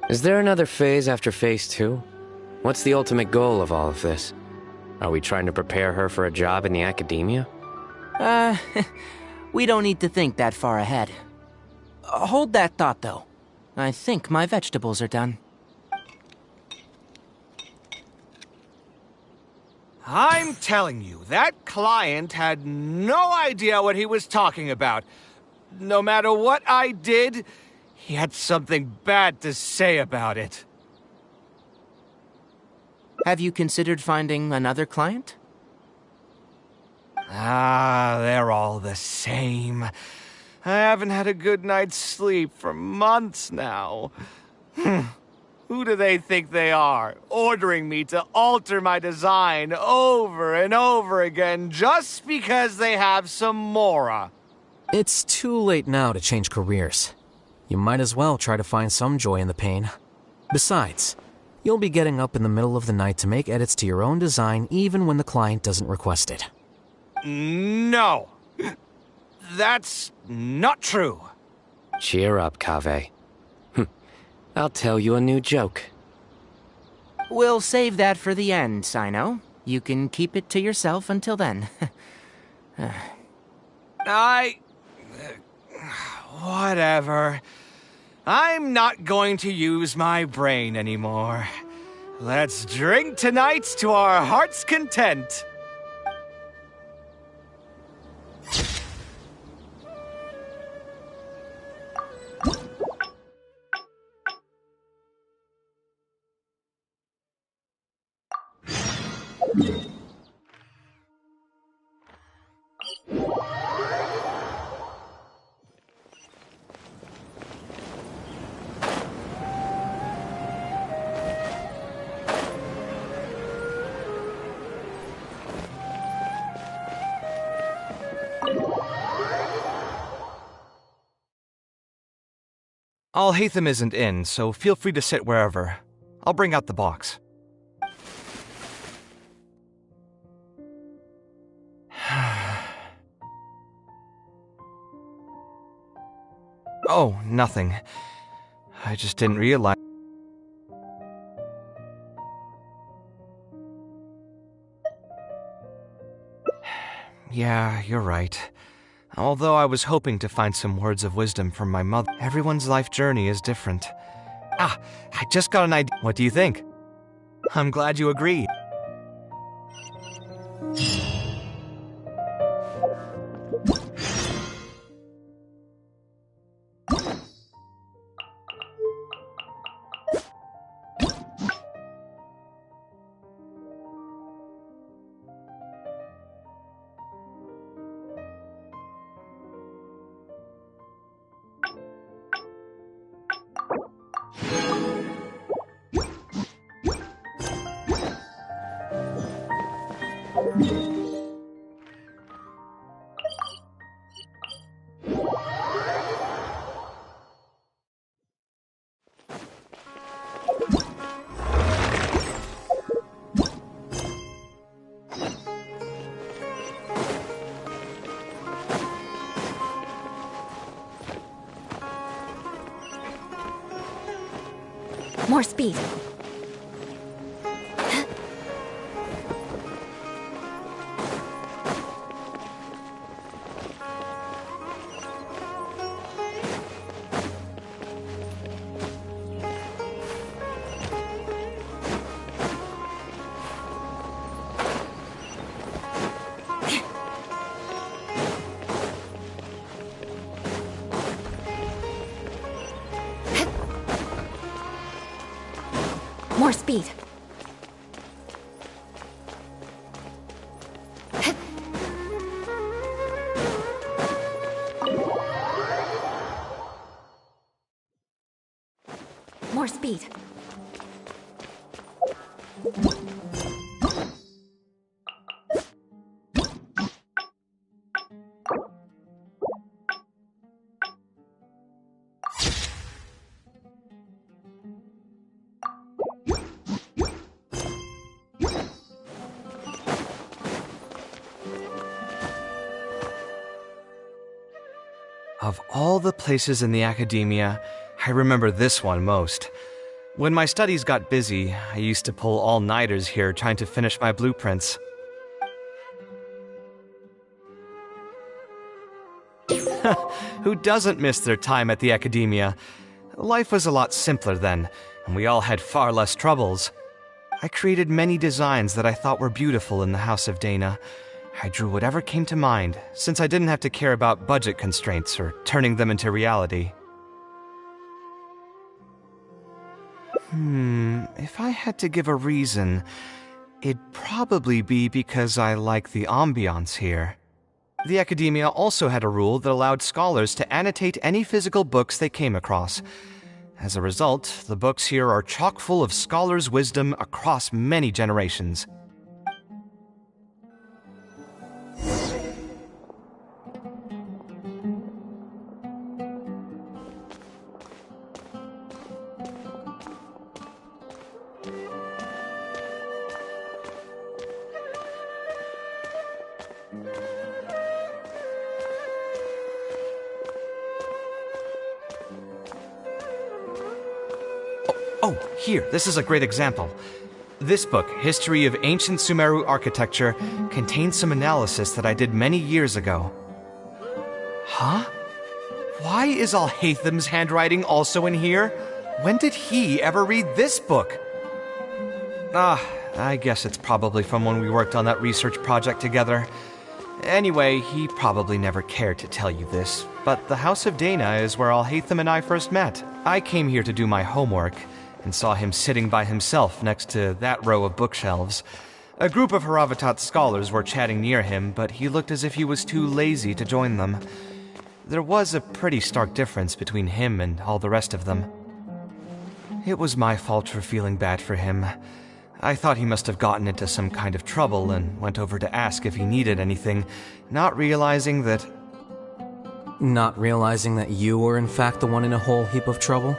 Is there another phase after Phase 2? What's the ultimate goal of all of this? Are we trying to prepare her for a job in the academia? We don't need to think that far ahead. Hold that thought, though. I think my vegetables are done. I'm telling you, that client had no idea what he was talking about. No matter what I did, he had something bad to say about it. Have you considered finding another client? They're all the same. I haven't had a good night's sleep for months now. Who do they think they are, ordering me to alter my design over and over again just because they have some mora? It's too late now to change careers. You might as well try to find some joy in the pain. Besides, you'll be getting up in the middle of the night to make edits to your own design even when the client doesn't request it. No. That's not true. Cheer up, Kaveh. I'll tell you a new joke. We'll save that for the end, Sino. You can keep it to yourself until then. Whatever. I'm not going to use my brain anymore. Let's drink tonight to our heart's content. Alhaitham isn't in, so feel free to sit wherever. I'll bring out the box. Oh, nothing. I just didn't realize. Yeah, you're right. Although I was hoping to find some words of wisdom from my mother, everyone's life journey is different. Ah, I just got an idea. What do you think? I'm glad you agree. More speed. More speed. More speed. Of all the places in the academia, I remember this one most. When my studies got busy, I used to pull all-nighters here trying to finish my blueprints. Who doesn't miss their time at the academia? Life was a lot simpler then, and we all had far less troubles. I created many designs that I thought were beautiful in the House of Dana. I drew whatever came to mind, since I didn't have to care about budget constraints or turning them into reality. If I had to give a reason, it'd probably be because I like the ambiance here. The academia also had a rule that allowed scholars to annotate any physical books they came across. As a result, the books here are chock full of scholars' wisdom across many generations. Oh, here, this is a great example. This book, History of Ancient Sumeru Architecture, contains some analysis that I did many years ago. Huh? Why is Alhatham's handwriting also in here? When did he ever read this book? I guess it's probably from when we worked on that research project together. Anyway, he probably never cared to tell you this, but the House of Dana is where Alhatham and I first met. I came here to do my homework, and saw him sitting by himself next to that row of bookshelves. A group of Haravatat scholars were chatting near him, but he looked as if he was too lazy to join them. There was a pretty stark difference between him and all the rest of them. It was my fault for feeling bad for him. I thought he must have gotten into some kind of trouble and went over to ask if he needed anything, not realizing that... Not realizing that you were in fact the one in a whole heap of trouble?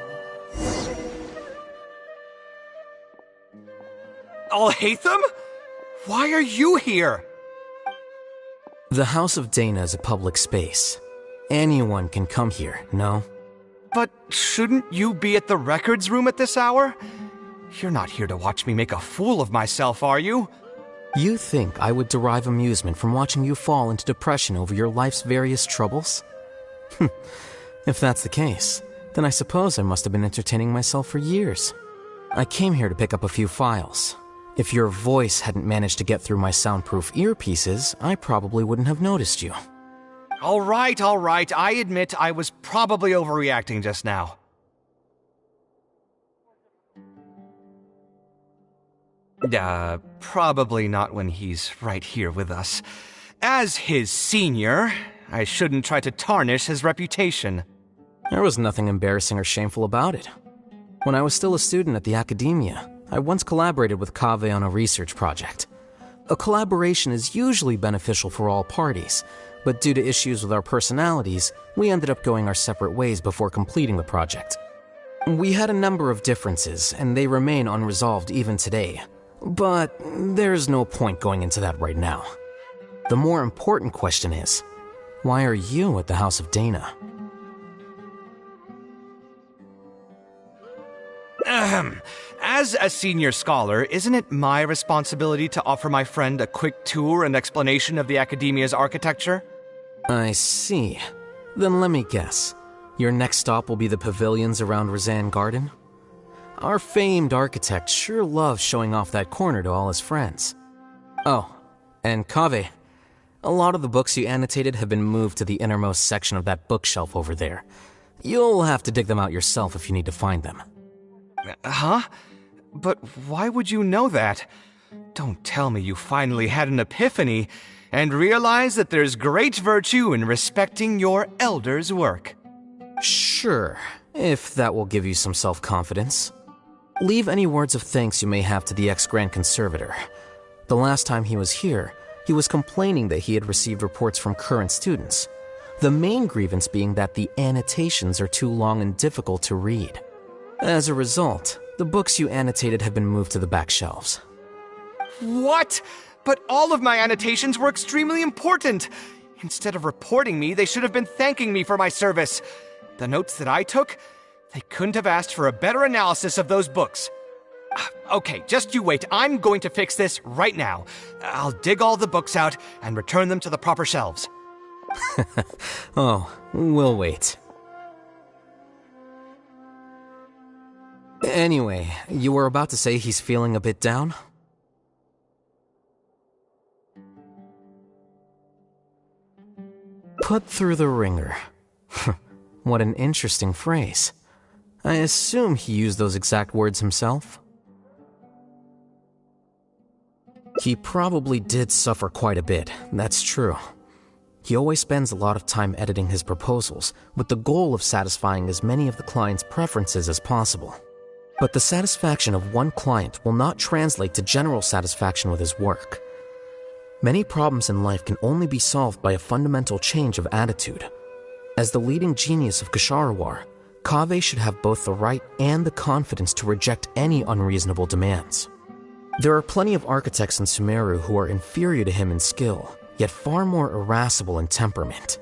Alhatham? Why are you here? The House of Dana is a public space. Anyone can come here, no? But shouldn't you be at the records room at this hour? You're not here to watch me make a fool of myself, are you? You think I would derive amusement from watching you fall into depression over your life's various troubles? If that's the case, then I suppose I must have been entertaining myself for years. I came here to pick up a few files. If your voice hadn't managed to get through my soundproof earpieces, I probably wouldn't have noticed you. All right. I admit I was probably overreacting just now. Probably not when he's right here with us. As his senior, I shouldn't try to tarnish his reputation. There was nothing embarrassing or shameful about it. When I was still a student at the academia, I once collaborated with Kaveh on a research project. A collaboration is usually beneficial for all parties, but due to issues with our personalities, we ended up going our separate ways before completing the project. We had a number of differences, and they remain unresolved even today. But there's no point going into that right now. The more important question is, why are you at the House of Dana? As a senior scholar, isn't it my responsibility to offer my friend a quick tour and explanation of the academia's architecture? I see. Then let me guess. Your next stop will be the pavilions around Razan Garden? Our famed architect sure loves showing off that corner to all his friends. Oh, and Kaveh, a lot of the books you annotated have been moved to the innermost section of that bookshelf over there. You'll have to dig them out yourself if you need to find them. Huh? But why would you know that? Don't tell me you finally had an epiphany and realized that there's great virtue in respecting your elders' work. Sure, if that will give you some self-confidence. Leave any words of thanks you may have to the ex-Grand Conservator. The last time he was here, he was complaining that he had received reports from current students. The main grievance being that the annotations are too long and difficult to read. As a result, the books you annotated have been moved to the back shelves. What? But all of my annotations were extremely important. Instead of reporting me, they should have been thanking me for my service. The notes that I took, they couldn't have asked for a better analysis of those books. Okay, just you wait. I'm going to fix this right now. I'll dig all the books out and return them to the proper shelves. Oh, we'll wait. Anyway, you were about to say he's feeling a bit down? Put through the ringer. What an interesting phrase. I assume he used those exact words himself? He probably did suffer quite a bit, that's true. He always spends a lot of time editing his proposals, with the goal of satisfying as many of the client's preferences as possible. But the satisfaction of one client will not translate to general satisfaction with his work. Many problems in life can only be solved by a fundamental change of attitude. As the leading genius of Ksharawar, Kaveh should have both the right and the confidence to reject any unreasonable demands. There are plenty of architects in Sumeru who are inferior to him in skill, yet far more irascible in temperament.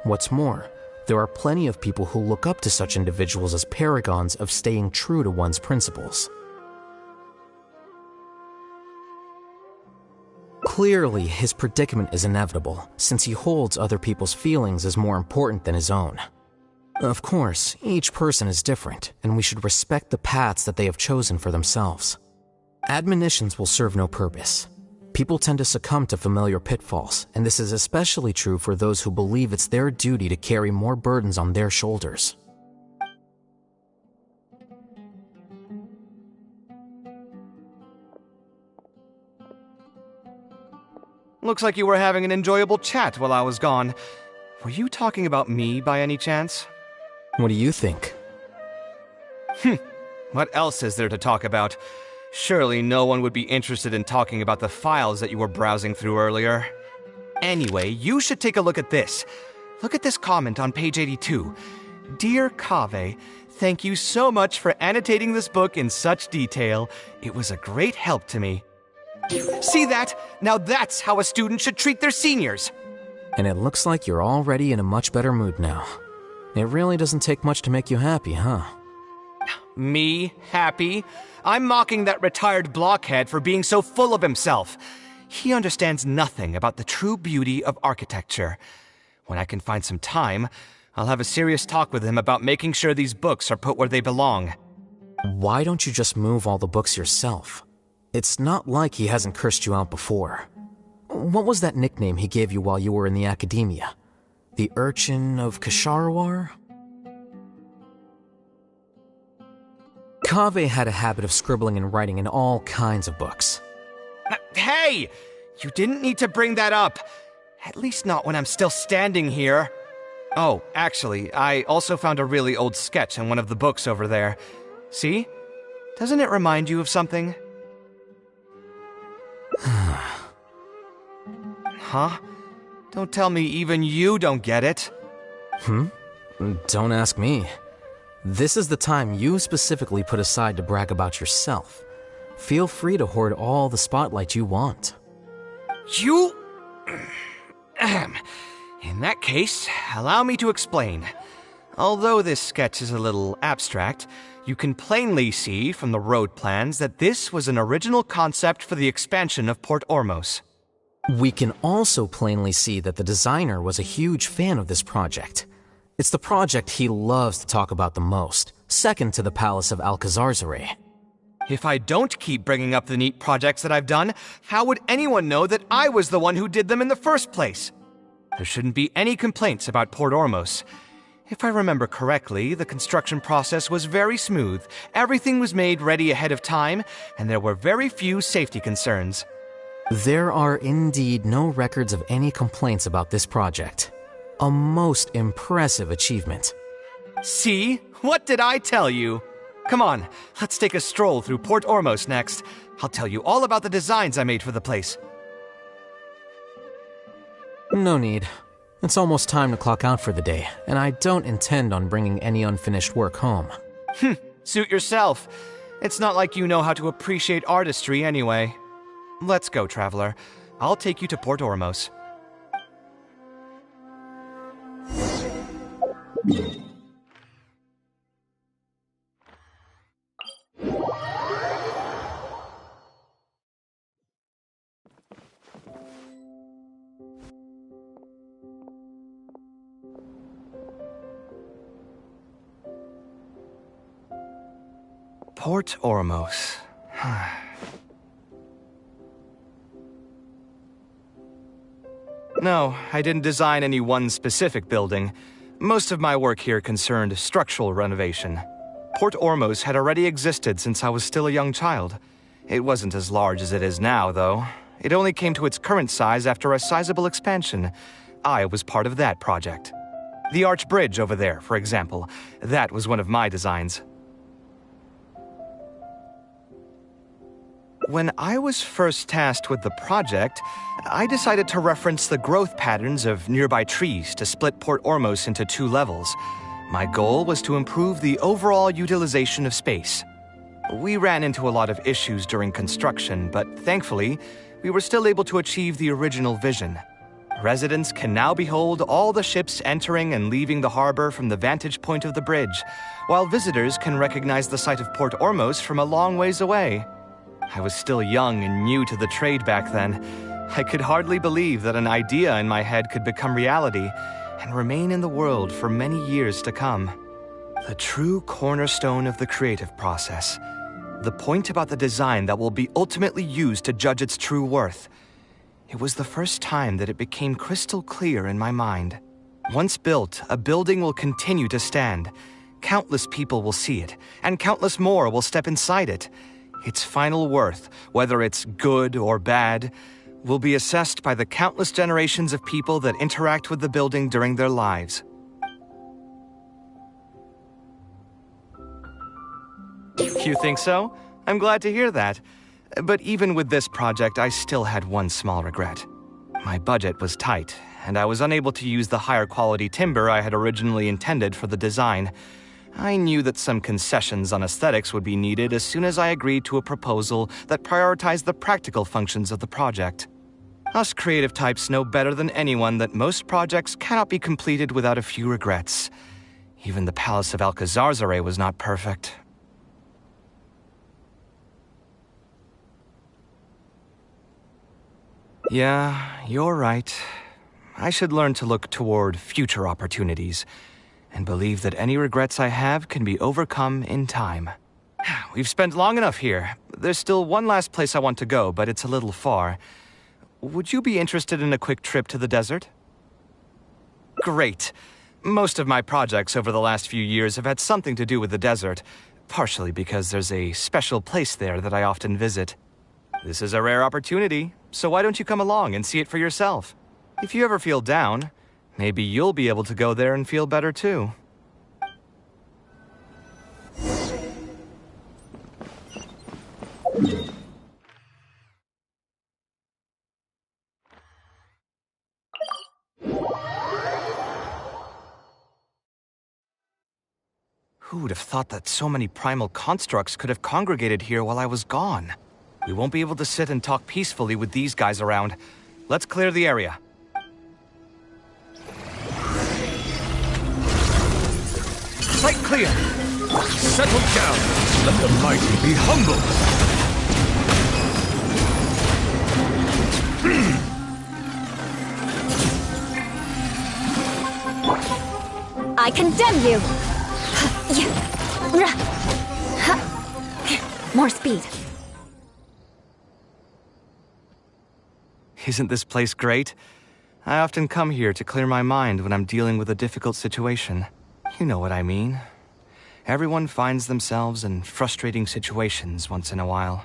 What's more, there are plenty of people who look up to such individuals as paragons of staying true to one's principles. Clearly, his predicament is inevitable, since he holds other people's feelings as more important than his own. Of course, each person is different, and we should respect the paths that they have chosen for themselves. Admonitions will serve no purpose. People tend to succumb to familiar pitfalls, and this is especially true for those who believe it's their duty to carry more burdens on their shoulders. Looks like you were having an enjoyable chat while I was gone. Were you talking about me by any chance? What do you think? What else is there to talk about? Surely no one would be interested in talking about the files that you were browsing through earlier. Anyway, you should take a look at this. Look at this comment on page 82. Dear Kaveh, thank you so much for annotating this book in such detail. It was a great help to me. See that? Now that's how a student should treat their seniors. And it looks like you're already in a much better mood now. It really doesn't take much to make you happy, huh? Me? Happy? I'm mocking that retired blockhead for being so full of himself. He understands nothing about the true beauty of architecture. When I can find some time, I'll have a serious talk with him about making sure these books are put where they belong. Why don't you just move all the books yourself? It's not like he hasn't cursed you out before. What was that nickname he gave you while you were in the academia? The Urchin of Ksharawar? Kaveh had a habit of scribbling and writing in all kinds of books. Hey! You didn't need to bring that up. At least not when I'm still standing here. Oh, actually, I also found a really old sketch in one of the books over there. See? Doesn't it remind you of something? Huh? Don't tell me even you don't get it. Don't ask me. This is the time you specifically put aside to brag about yourself. Feel free to hoard all the spotlight you want. You... In that case, allow me to explain. Although this sketch is a little abstract, you can plainly see from the road plans that this was an original concept for the expansion of Port Ormos. We can also plainly see that the designer was a huge fan of this project. It's the project he loves to talk about the most, second to the Palace of Alcazarzaray. If I don't keep bringing up the neat projects that I've done, how would anyone know that I was the one who did them in the first place? There shouldn't be any complaints about Port Ormos. If I remember correctly, the construction process was very smooth, everything was made ready ahead of time, and there were very few safety concerns. There are indeed no records of any complaints about this project. A most impressive achievement. See? What did I tell you? Come on, let's take a stroll through Port Ormos next. I'll tell you all about the designs I made for the place. No need. It's almost time to clock out for the day, and I don't intend on bringing any unfinished work home. Suit yourself. It's not like you know how to appreciate artistry anyway. Let's go, traveler. I'll take you to Port Ormos. Port Ormos. No, I didn't design any one specific building. Most of my work here concerned structural renovation. Port Ormos had already existed since I was still a young child. It wasn't as large as it is now, though. It only came to its current size after a sizable expansion. I was part of that project. The arch bridge over there, for example, that was one of my designs. When I was first tasked with the project, I decided to reference the growth patterns of nearby trees to split Port Ormos into 2 levels. My goal was to improve the overall utilization of space. We ran into a lot of issues during construction, but thankfully, we were still able to achieve the original vision. Residents can now behold all the ships entering and leaving the harbor from the vantage point of the bridge, while visitors can recognize the site of Port Ormos from a long ways away. I was still young and new to the trade back then. I could hardly believe that an idea in my head could become reality and remain in the world for many years to come. The true cornerstone of the creative process. The point about the design that will be ultimately used to judge its true worth. It was the first time that it became crystal clear in my mind. Once built, a building will continue to stand. Countless people will see it, and countless more will step inside it. Its final worth, whether it's good or bad, will be assessed by the countless generations of people that interact with the building during their lives. You think so? I'm glad to hear that. But even with this project, I still had one small regret. My budget was tight, and I was unable to use the higher quality timber I had originally intended for the design. I knew that some concessions on aesthetics would be needed as soon as I agreed to a proposal that prioritized the practical functions of the project. Us creative types know better than anyone that most projects cannot be completed without a few regrets. Even the Palace of Alcazarzare was not perfect. Yeah, you're right. I should learn to look toward future opportunities, and believe that any regrets I have can be overcome in time. We've spent long enough here. There's still one last place I want to go, but it's a little far. Would you be interested in a quick trip to the desert? Great. Most of my projects over the last few years have had something to do with the desert, partially because there's a special place there that I often visit. This is a rare opportunity, so why don't you come along and see it for yourself? If you ever feel down, maybe you'll be able to go there and feel better too. Who would have thought that so many primal constructs could have congregated here while I was gone? We won't be able to sit and talk peacefully with these guys around. Let's clear the area. Site clear! Settle down! Let the mighty be humble! I condemn you! More speed. Isn't this place great? I often come here to clear my mind when I'm dealing with a difficult situation. You know what I mean. Everyone finds themselves in frustrating situations once in a while.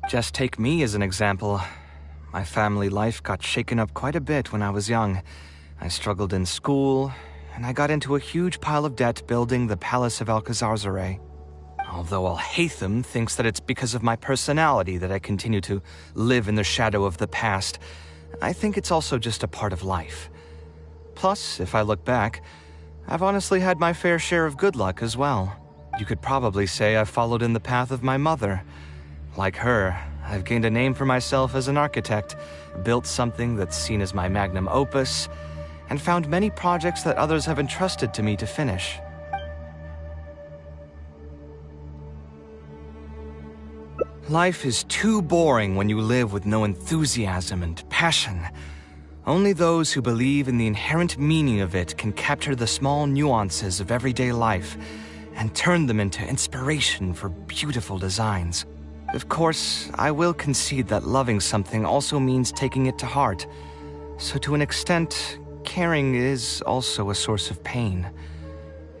Just take me as an example. My family life got shaken up quite a bit when I was young. I struggled in school, and I got into a huge pile of debt building the Palace of Alcazarzare. Although Alhaitham thinks that it's because of my personality that I continue to live in the shadow of the past, I think it's also just a part of life. Plus, if I look back, I've honestly had my fair share of good luck as well. You could probably say I've followed in the path of my mother. Like her, I've gained a name for myself as an architect, built something that's seen as my magnum opus, and found many projects that others have entrusted to me to finish. Life is too boring when you live with no enthusiasm and passion. Only those who believe in the inherent meaning of it can capture the small nuances of everyday life and turn them into inspiration for beautiful designs. Of course, I will concede that loving something also means taking it to heart. So to an extent, caring is also a source of pain.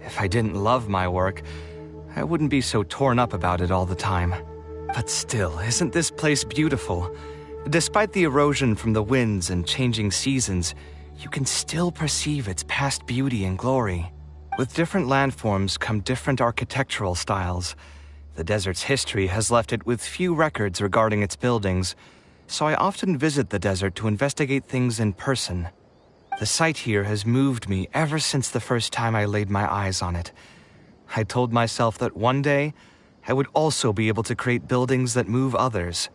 If I didn't love my work, I wouldn't be so torn up about it all the time. But still, isn't this place beautiful? Despite the erosion from the winds and changing seasons, you can still perceive its past beauty and glory. With different landforms come different architectural styles. The desert's history has left it with few records regarding its buildings, so I often visit the desert to investigate things in person. The sight here has moved me ever since the first time I laid my eyes on it. I told myself that one day, I would also be able to create buildings that move others.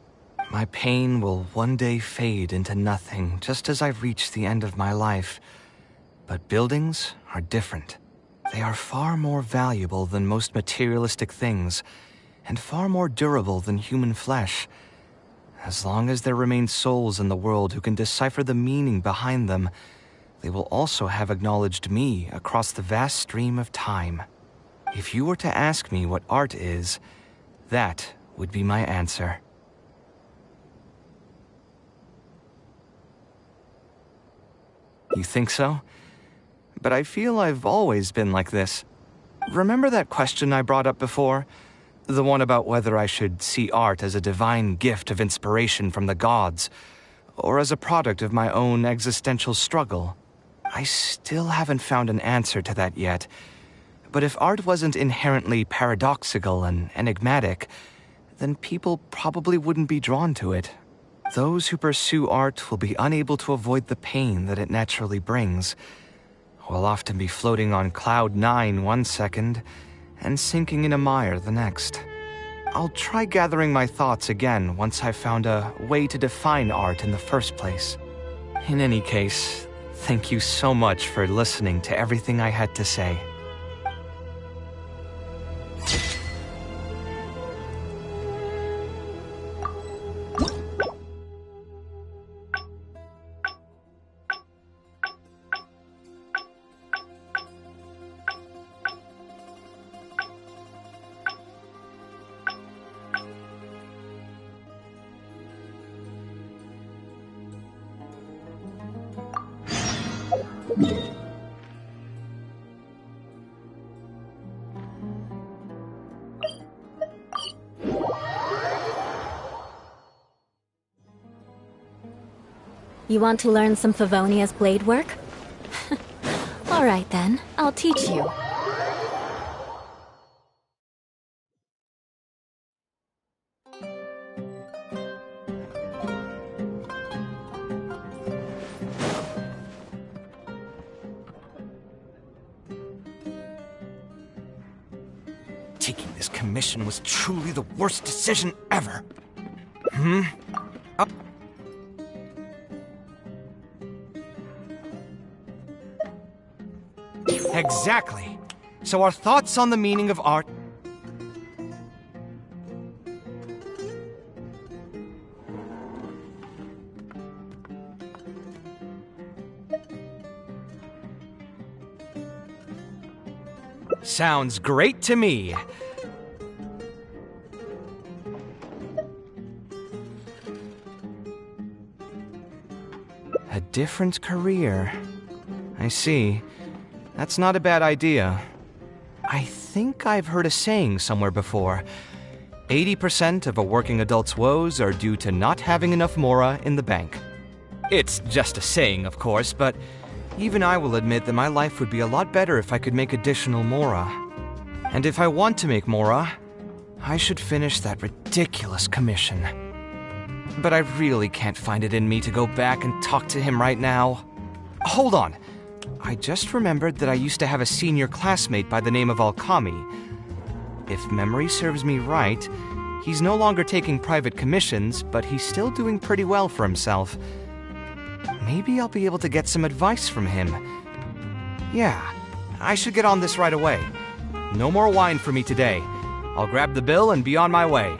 My pain will one day fade into nothing, just as I reach the end of my life. But buildings are different. They are far more valuable than most materialistic things, and far more durable than human flesh. As long as there remain souls in the world who can decipher the meaning behind them, they will also have acknowledged me across the vast stream of time. If you were to ask me what art is, that would be my answer. You think so? But I feel I've always been like this. Remember that question I brought up before? The one about whether I should see art as a divine gift of inspiration from the gods, or as a product of my own existential struggle. I still haven't found an answer to that yet. But if art wasn't inherently paradoxical and enigmatic, then people probably wouldn't be drawn to it. Those who pursue art will be unable to avoid the pain that it naturally brings. Will often be floating on cloud 9 one second, and sinking in a mire the next. I'll try gathering my thoughts again once I've found a way to define art in the first place. In any case, thank you so much for listening to everything I had to say. You want to learn some Favonia's blade work? Alright then, I'll teach you. Taking this commission was truly the worst decision ever. Up. Exactly. So our thoughts on the meaning of art... Sounds great to me. A different career. I see. That's not a bad idea. I think I've heard a saying somewhere before. 80% of a working adult's woes are due to not having enough mora in the bank. It's just a saying, of course, but even I will admit that my life would be a lot better if I could make additional mora. And if I want to make mora, I should finish that ridiculous commission. But I really can't find it in me to go back and talk to him right now. Hold on. I just remembered that I used to have a senior classmate by the name of Alkami. If memory serves me right, he's no longer taking private commissions, but he's still doing pretty well for himself. Maybe I'll be able to get some advice from him. Yeah, I should get on this right away. No more wine for me today. I'll grab the bill and be on my way.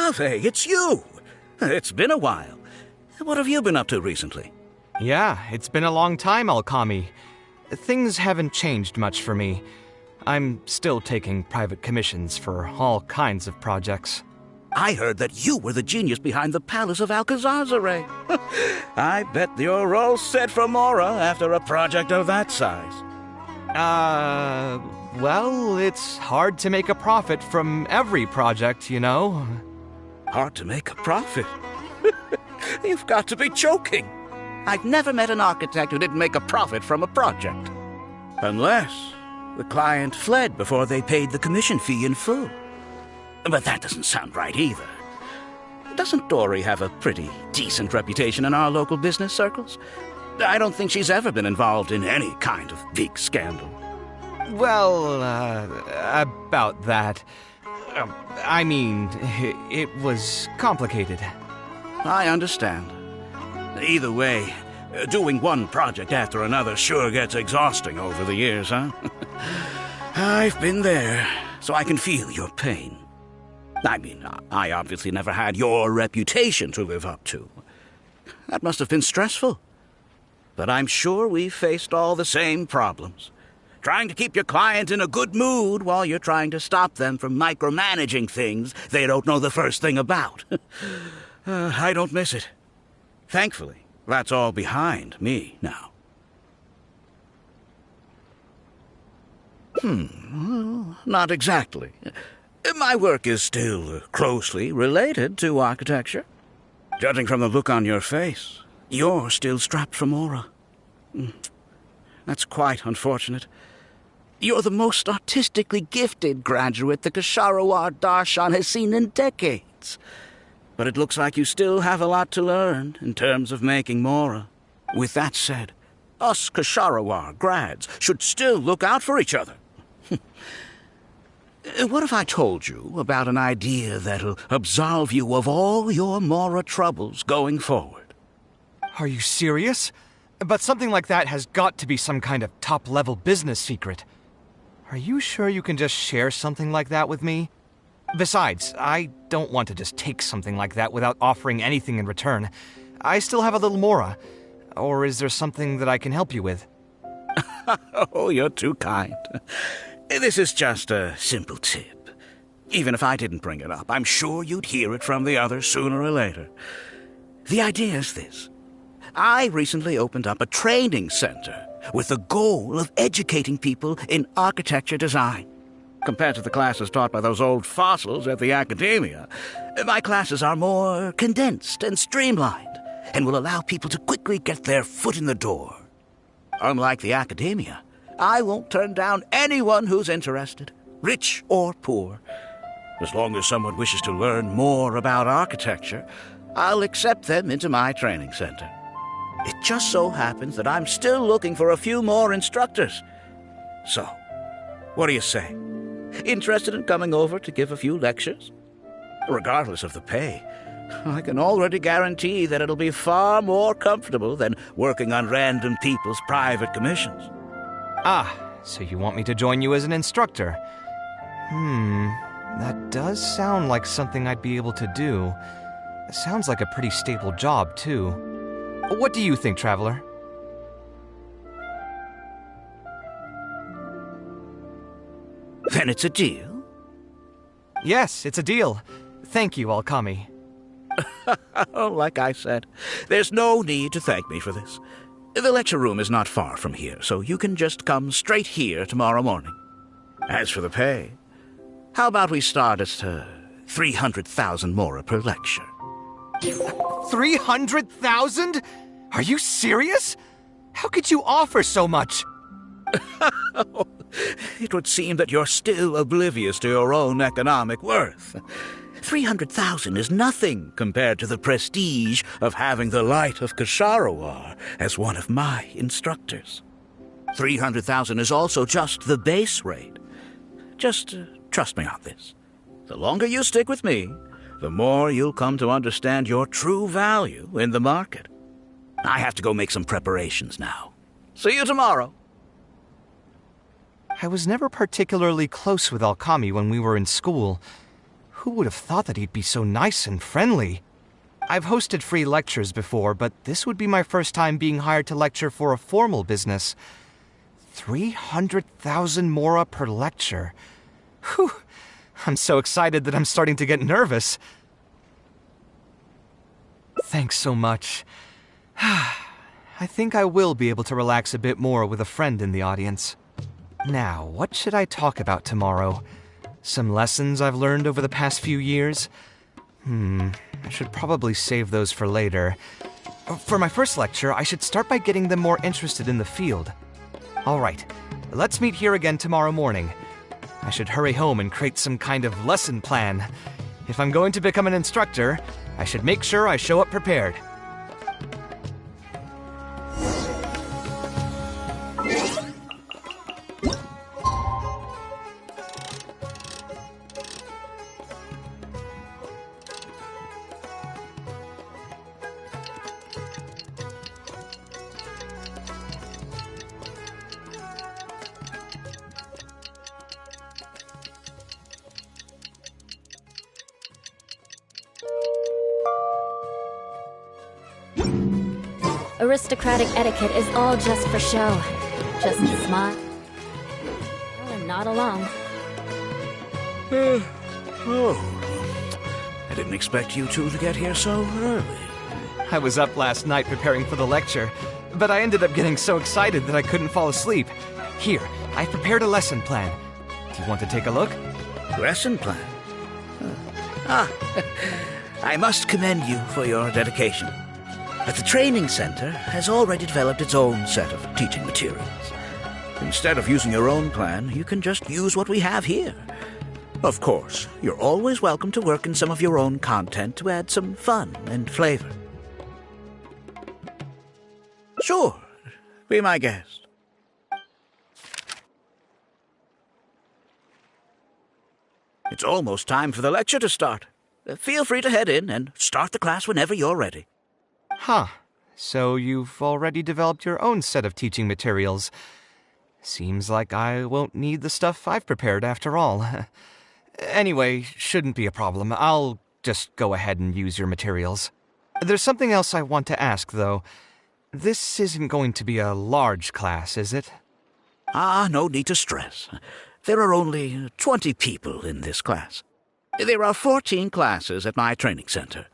Kaveh, it's you! It's been a while. What have you been up to recently? Yeah, it's been a long time, Alkami. Things haven't changed much for me. I'm still taking private commissions for all kinds of projects. I heard that you were the genius behind the Palace of Alcazar. I bet you're all set for Mora after a project of that size. Well, it's hard to make a profit from every project, you know. Hard to make a profit? You've got to be joking. I've never met an architect who didn't make a profit from a project. Unless the client fled before they paid the commission fee in full. But that doesn't sound right either. Doesn't Dory have a pretty decent reputation in our local business circles? I don't think she's ever been involved in any kind of big scandal. Well, about that. I mean, it was complicated. I understand. Either way, doing one project after another sure gets exhausting over the years, huh? I've been there, so I can feel your pain. I mean, I obviously never had your reputation to live up to. That must have been stressful. But I'm sure we've faced all the same problems. Trying to keep your client in a good mood while you're trying to stop them from micromanaging things they don't know the first thing about. I don't miss it. Thankfully, that's all behind me now. Not exactly. My work is still closely related to architecture. Judging from the look on your face, you're still strapped for Mora. That's quite unfortunate. You're the most artistically gifted graduate the Kasharawar Darshan has seen in decades. But it looks like you still have a lot to learn in terms of making Mora. With that said, us Kasharawar grads should still look out for each other. What if I told you about an idea that'll absolve you of all your Mora troubles going forward? Are you serious? But something like that has got to be some kind of top-level business secret. Are you sure you can just share something like that with me? Besides, I don't want to just take something like that without offering anything in return. I still have a little Mora. Or is there something that I can help you with? Oh, you're too kind. This is just a simple tip. Even if I didn't bring it up, I'm sure you'd hear it from the others sooner or later. The idea is this. I recently opened up a training center with the goal of educating people in architecture design. Compared to the classes taught by those old fossils at the academia, my classes are more condensed and streamlined and will allow people to quickly get their foot in the door. Unlike the academia, I won't turn down anyone who's interested, rich or poor. As long as someone wishes to learn more about architecture, I'll accept them into my training center. It just so happens that I'm still looking for a few more instructors. So, what do you say? Interested in coming over to give a few lectures? Regardless of the pay, I can already guarantee that it'll be far more comfortable than working on random people's private commissions. Ah, so you want me to join you as an instructor? That does sound like something I'd be able to do. It sounds like a pretty stable job, too. What do you think, Traveler? Then it's a deal? Yes, it's a deal. Thank you, Alkami. Like I said, there's no need to thank me for this. The lecture room is not far from here, so you can just come straight here tomorrow morning. As for the pay, how about we start at 300,000 Mora per lecture? 300,000? Are you serious? How could you offer so much? It would seem that you're still oblivious to your own economic worth. 300,000 is nothing compared to the prestige of having the Light of Kasharawar as one of my instructors. 300,000 is also just the base rate. Just trust me on this. The longer you stick with me, the more you'll come to understand your true value in the market. I have to go make some preparations now. See you tomorrow. I was never particularly close with Alkami when we were in school. Who would have thought that he'd be so nice and friendly? I've hosted free lectures before, but this would be my first time being hired to lecture for a formal business. 300,000 mora per lecture. Whew. I'm so excited that I'm starting to get nervous. Thanks so much. I think I will be able to relax a bit more with a friend in the audience. Now, what should I talk about tomorrow? Some lessons I've learned over the past few years? I should probably save those for later. For my first lecture, I should start by getting them more interested in the field. All right, let's meet here again tomorrow morning. I should hurry home and create some kind of lesson plan. If I'm going to become an instructor, I should make sure I show up prepared. Aristocratic etiquette is all just for show. Just smile and nod along. I didn't expect you two to get here so early. I was up last night preparing for the lecture, but I ended up getting so excited that I couldn't fall asleep. Here, I've prepared a lesson plan. Do you want to take a look? Lesson plan? I must commend you for your dedication. But the training center has already developed its own set of teaching materials. Instead of using your own plan, you can just use what we have here. Of course, you're always welcome to work in some of your own content to add some fun and flavor. Sure, be my guest. It's almost time for the lecture to start. Feel free to head in and start the class whenever you're ready. Huh. So you've already developed your own set of teaching materials. Seems like I won't need the stuff I've prepared after all. Anyway, shouldn't be a problem. I'll just go ahead and use your materials. There's something else I want to ask, though. This isn't going to be a large class, is it? No need to stress. There are only 20 people in this class. There are 14 classes at my training center.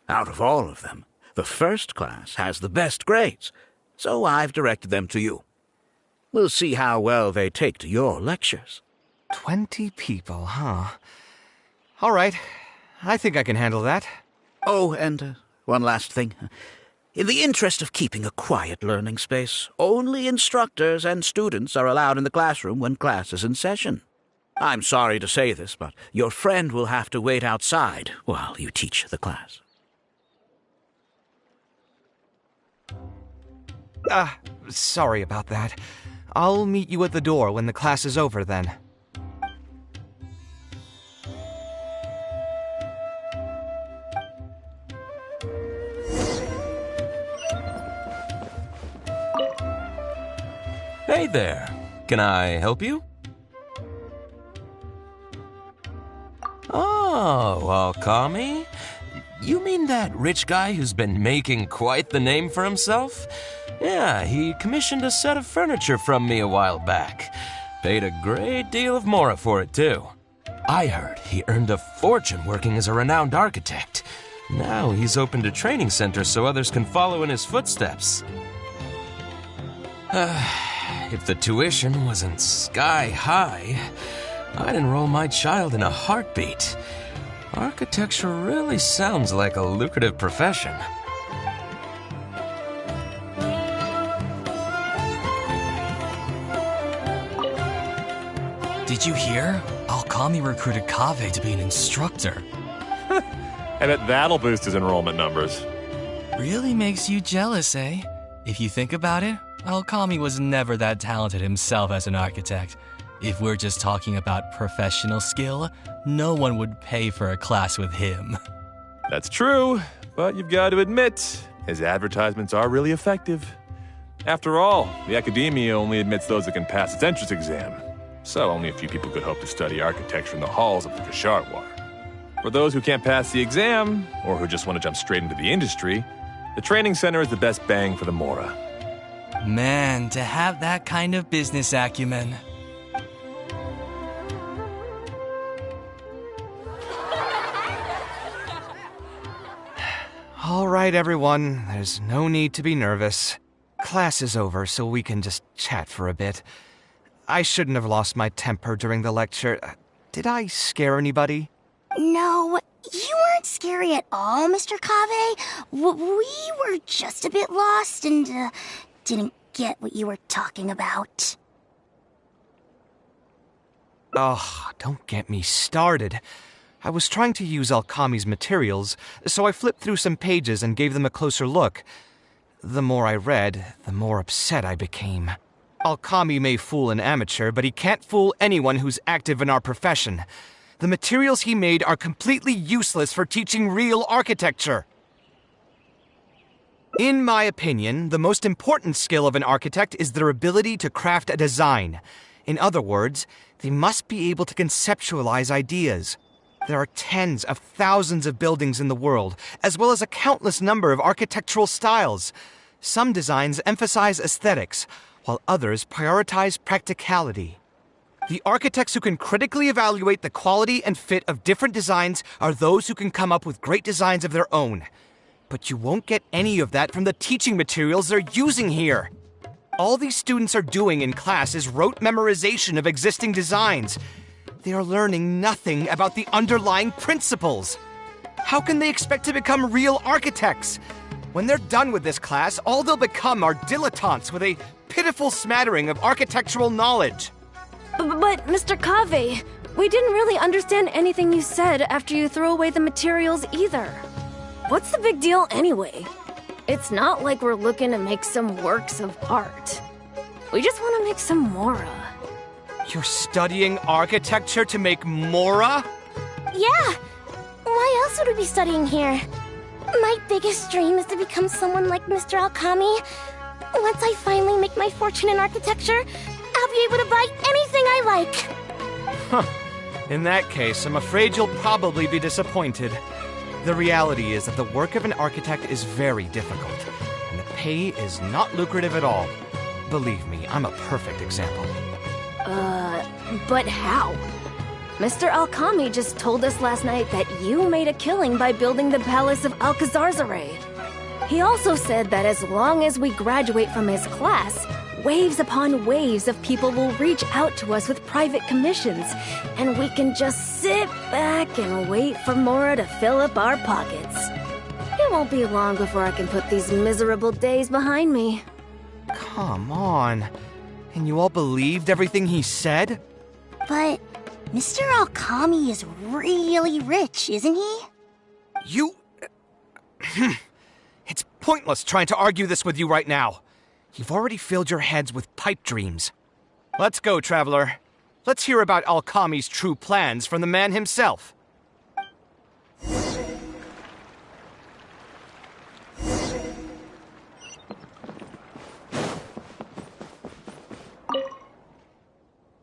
Out of all of them, the first class has the best grades, so I've directed them to you. We'll see how well they take to your lectures. 20 people, huh? All right. I think I can handle that. Oh, and one last thing. In the interest of keeping a quiet learning space, only instructors and students are allowed in the classroom when class is in session. I'm sorry to say this, but your friend will have to wait outside while you teach the class. Sorry about that. I'll meet you at the door when the class is over then. Hey there. Can I help you? Oh, Alkami? You mean that rich guy who's been making quite the name for himself? Yeah, he commissioned a set of furniture from me a while back. Paid a great deal of mora for it, too. I heard he earned a fortune working as a renowned architect. Now he's opened a training center so others can follow in his footsteps. If the tuition wasn't sky high, I'd enroll my child in a heartbeat. Architecture really sounds like a lucrative profession. Did you hear? Alkami recruited Kaveh to be an instructor. I bet that'll boost his enrollment numbers. Really makes you jealous, eh? If you think about it, Alkami was never that talented himself as an architect. If we're just talking about professional skill, no one would pay for a class with him. That's true, but you've got to admit, his advertisements are really effective. After all, the academia only admits those that can pass its entrance exam, so only a few people could hope to study architecture in the halls of the Kasharwar. For those who can't pass the exam, or who just want to jump straight into the industry, the training center is the best bang for the Mora. Man, to have that kind of business acumen. All right, everyone. There's no need to be nervous. Class is over, so we can just chat for a bit. I shouldn't have lost my temper during the lecture. Did I scare anybody? No, you weren't scary at all, Mr. Kaveh. We were just a bit lost and didn't get what you were talking about. Oh, don't get me started. I was trying to use Alkami's materials, so I flipped through some pages and gave them a closer look. The more I read, the more upset I became. Alkami may fool an amateur, but he can't fool anyone who's active in our profession. The materials he made are completely useless for teaching real architecture. In my opinion, the most important skill of an architect is their ability to craft a design. In other words, they must be able to conceptualize ideas. There are tens of thousands of buildings in the world, as well as a countless number of architectural styles. Some designs emphasize aesthetics, while others prioritize practicality. The architects who can critically evaluate the quality and fit of different designs are those who can come up with great designs of their own. But you won't get any of that from the teaching materials they're using here. All these students are doing in class is rote memorization of existing designs. They are learning nothing about the underlying principles. How can they expect to become real architects? When they're done with this class, all they'll become are dilettantes with a pitiful smattering of architectural knowledge. But, Mr. Kaveh, we didn't really understand anything you said after you threw away the materials either. What's the big deal anyway? It's not like we're looking to make some works of art. We just want to make some Mora. You're studying architecture to make Mora? Yeah! Why else would we be studying here? My biggest dream is to become someone like Mr. Alkami. Once I finally make my fortune in architecture, I'll be able to buy anything I like. Huh. In that case, I'm afraid you'll probably be disappointed. The reality is that the work of an architect is very difficult, and the pay is not lucrative at all. Believe me, I'm a perfect example. But how? Mr. Alkami just told us last night that you made a killing by building the Palace of Alcazarzaray. He also said that as long as we graduate from his class, waves upon waves of people will reach out to us with private commissions, and we can just sit back and wait for Mora to fill up our pockets. It won't be long before I can put these miserable days behind me. Come on. And you all believed everything he said? But Mr. Alkami is really rich, isn't he? You... It's pointless trying to argue this with you right now. You've already filled your heads with pipe dreams. Let's go, traveler. Let's hear about Alkami's true plans from the man himself.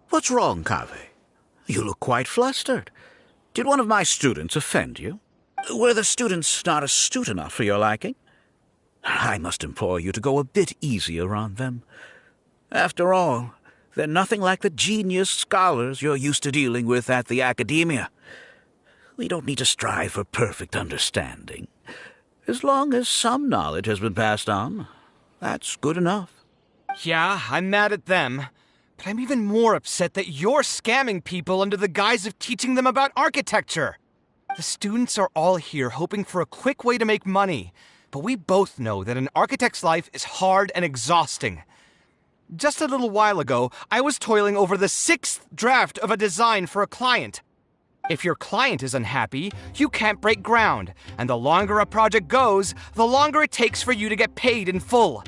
What's wrong, Kaveh? You look quite flustered. Did one of my students offend you? Were the students not astute enough for your liking? I must implore you to go a bit easier on them. After all, they're nothing like the genius scholars you're used to dealing with at the academia. We don't need to strive for perfect understanding. As long as some knowledge has been passed on, that's good enough. Yeah, I'm mad at them. But I'm even more upset that you're scamming people under the guise of teaching them about architecture. The students are all here hoping for a quick way to make money, but we both know that an architect's life is hard and exhausting. Just a little while ago, I was toiling over the 6th draft of a design for a client. If your client is unhappy, you can't break ground, and the longer a project goes, the longer it takes for you to get paid in full.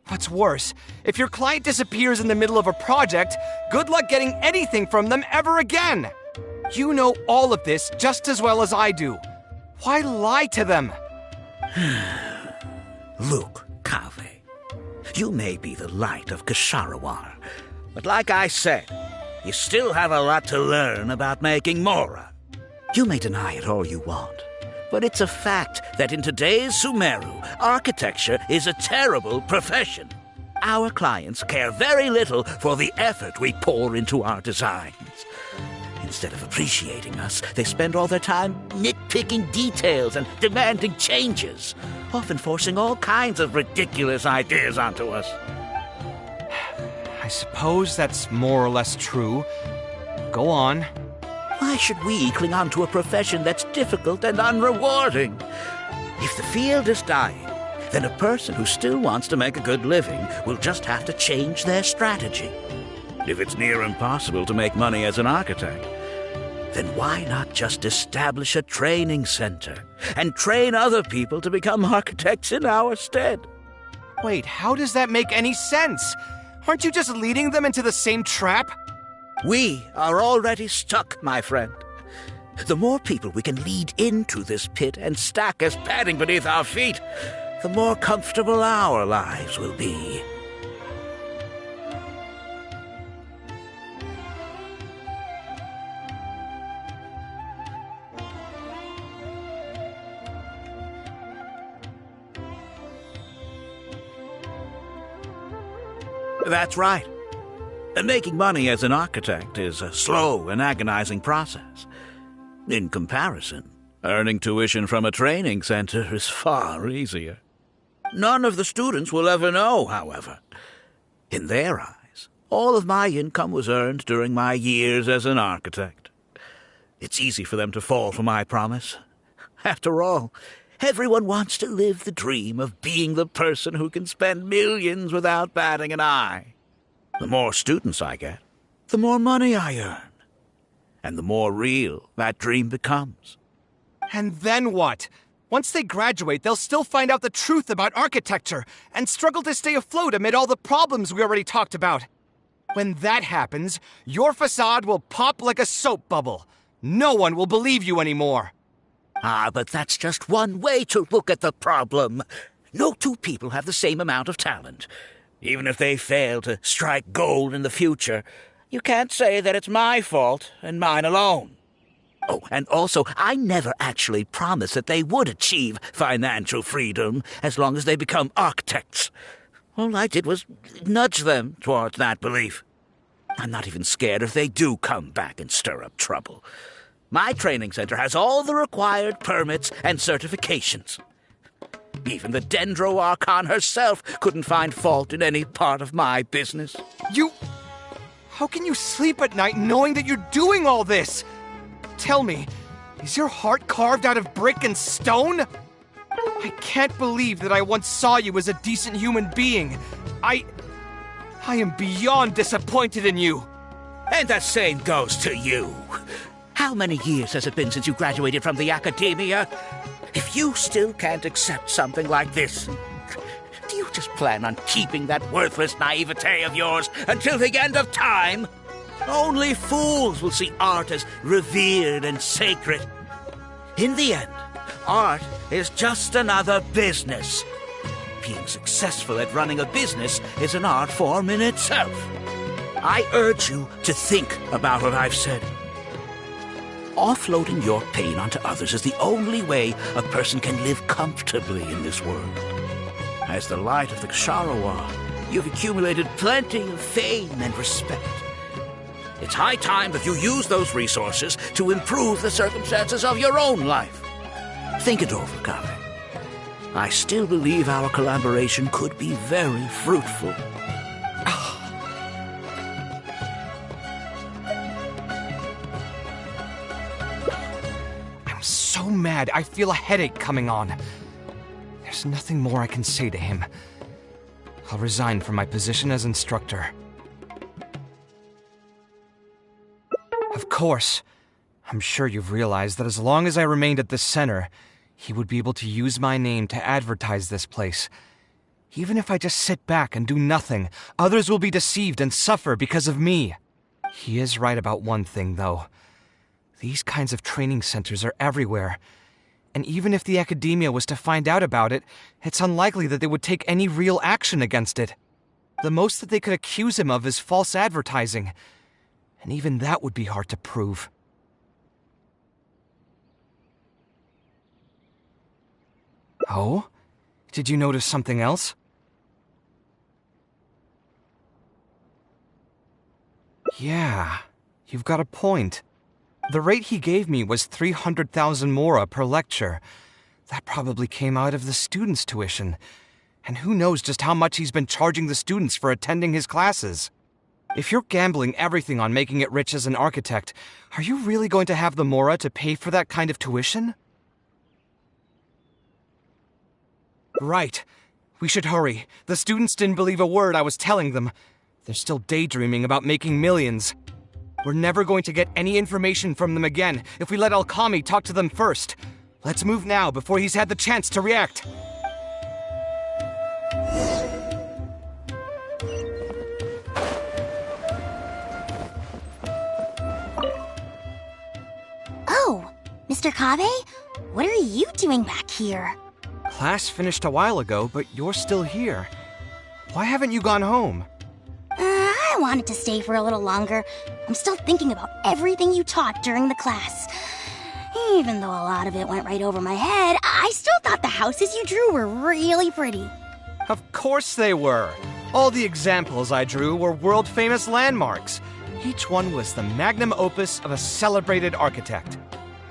What's worse, if your client disappears in the middle of a project, good luck getting anything from them ever again. You know all of this just as well as I do. Why lie to them? Look, Kaveh, you may be the light of Ksharawar, but like I said, you still have a lot to learn about making Mora. You may deny it all you want, but it's a fact that in today's Sumeru, architecture is a terrible profession. Our clients care very little for the effort we pour into our designs. Instead of appreciating us, they spend all their time nitpicking details and demanding changes, often forcing all kinds of ridiculous ideas onto us. I suppose that's more or less true. Go on. Why should we cling on to a profession that's difficult and unrewarding? If the field is dying, then a person who still wants to make a good living will just have to change their strategy. If it's near impossible to make money as an architect, then why not just establish a training center and train other people to become architects in our stead? Wait, how does that make any sense? Aren't you just leading them into the same trap? We are already stuck, my friend. The more people we can lead into this pit and stack as padding beneath our feet, the more comfortable our lives will be. That's right. And making money as an architect is a slow and agonizing process. In comparison, earning tuition from a training center is far easier. None of the students will ever know, however. In their eyes, all of my income was earned during my years as an architect. It's easy for them to fall for my promise. After all, everyone wants to live the dream of being the person who can spend millions without batting an eye. The more students I get, the more money I earn. And the more real that dream becomes. And then what? Once they graduate, they'll still find out the truth about architecture and struggle to stay afloat amid all the problems we already talked about. When that happens, your facade will pop like a soap bubble. No one will believe you anymore. Ah, but that's just one way to look at the problem. No two people have the same amount of talent. Even if they fail to strike gold in the future, you can't say that it's my fault and mine alone. Oh, and also, I never actually promised that they would achieve financial freedom as long as they become architects. All I did was nudge them towards that belief. I'm not even scared if they do come back and stir up trouble. My training center has all the required permits and certifications. Even the Dendro Archon herself couldn't find fault in any part of my business. How can you sleep at night knowing that you're doing all this? Tell me, is your heart carved out of brick and stone? I can't believe that I once saw you as a decent human being. I am beyond disappointed in you. And the same goes to you. How many years has it been since you graduated from the academia? If you still can't accept something like this, do you just plan on keeping that worthless naivete of yours until the end of time? Only fools will see art as revered and sacred. In the end, art is just another business. Being successful at running a business is an art form in itself. I urge you to think about what I've said. Offloading your pain onto others is the only way a person can live comfortably in this world. As the light of the Ksharowa, you've accumulated plenty of fame and respect. It's high time that you use those resources to improve the circumstances of your own life. Think it over, kaveh. I still believe our collaboration could be very fruitful. So mad, I feel a headache coming on. There's nothing more I can say to him. I'll resign from my position as instructor. Of course, I'm sure you've realized that as long as I remained at the center, he would be able to use my name to advertise this place. Even if I just sit back and do nothing, others will be deceived and suffer because of me. He is right about one thing, though. These kinds of training centers are everywhere, and even if the academia was to find out about it, it's unlikely that they would take any real action against it. The most that they could accuse him of is false advertising, and even that would be hard to prove. Oh? Did you notice something else? Yeah, you've got a point. The rate he gave me was 300,000 mora per lecture. That probably came out of the students' tuition. And who knows just how much he's been charging the students for attending his classes. If you're gambling everything on making it rich as an architect, are you really going to have the mora to pay for that kind of tuition? Right. We should hurry. The students didn't believe a word I was telling them. They're still daydreaming about making millions. We're never going to get any information from them again if we let Alkami talk to them first. Let's move now before he's had the chance to react. Oh, Mr. Kaveh? What are you doing back here? Class finished a while ago, but you're still here. Why haven't you gone home? I wanted to stay for a little longer. I'm still thinking about everything you taught during the class. Even though a lot of it went right over my head, I still thought the houses you drew were really pretty. Of course they were. All the examples I drew were world-famous landmarks. Each one was the magnum opus of a celebrated architect.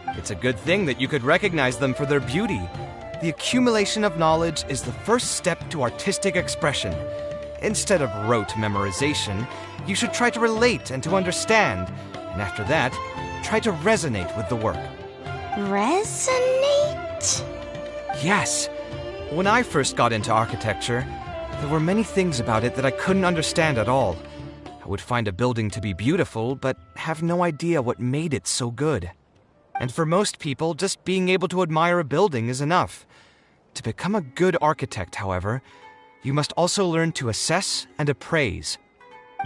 It's a good thing that you could recognize them for their beauty. The accumulation of knowledge is the first step to artistic expression. Instead of rote memorization, you should try to relate and to understand. And after that, try to resonate with the work. Resonate? Yes. When I first got into architecture, there were many things about it that I couldn't understand at all. I would find a building to be beautiful, but have no idea what made it so good. And for most people, just being able to admire a building is enough. To become a good architect, however, you must also learn to assess and appraise.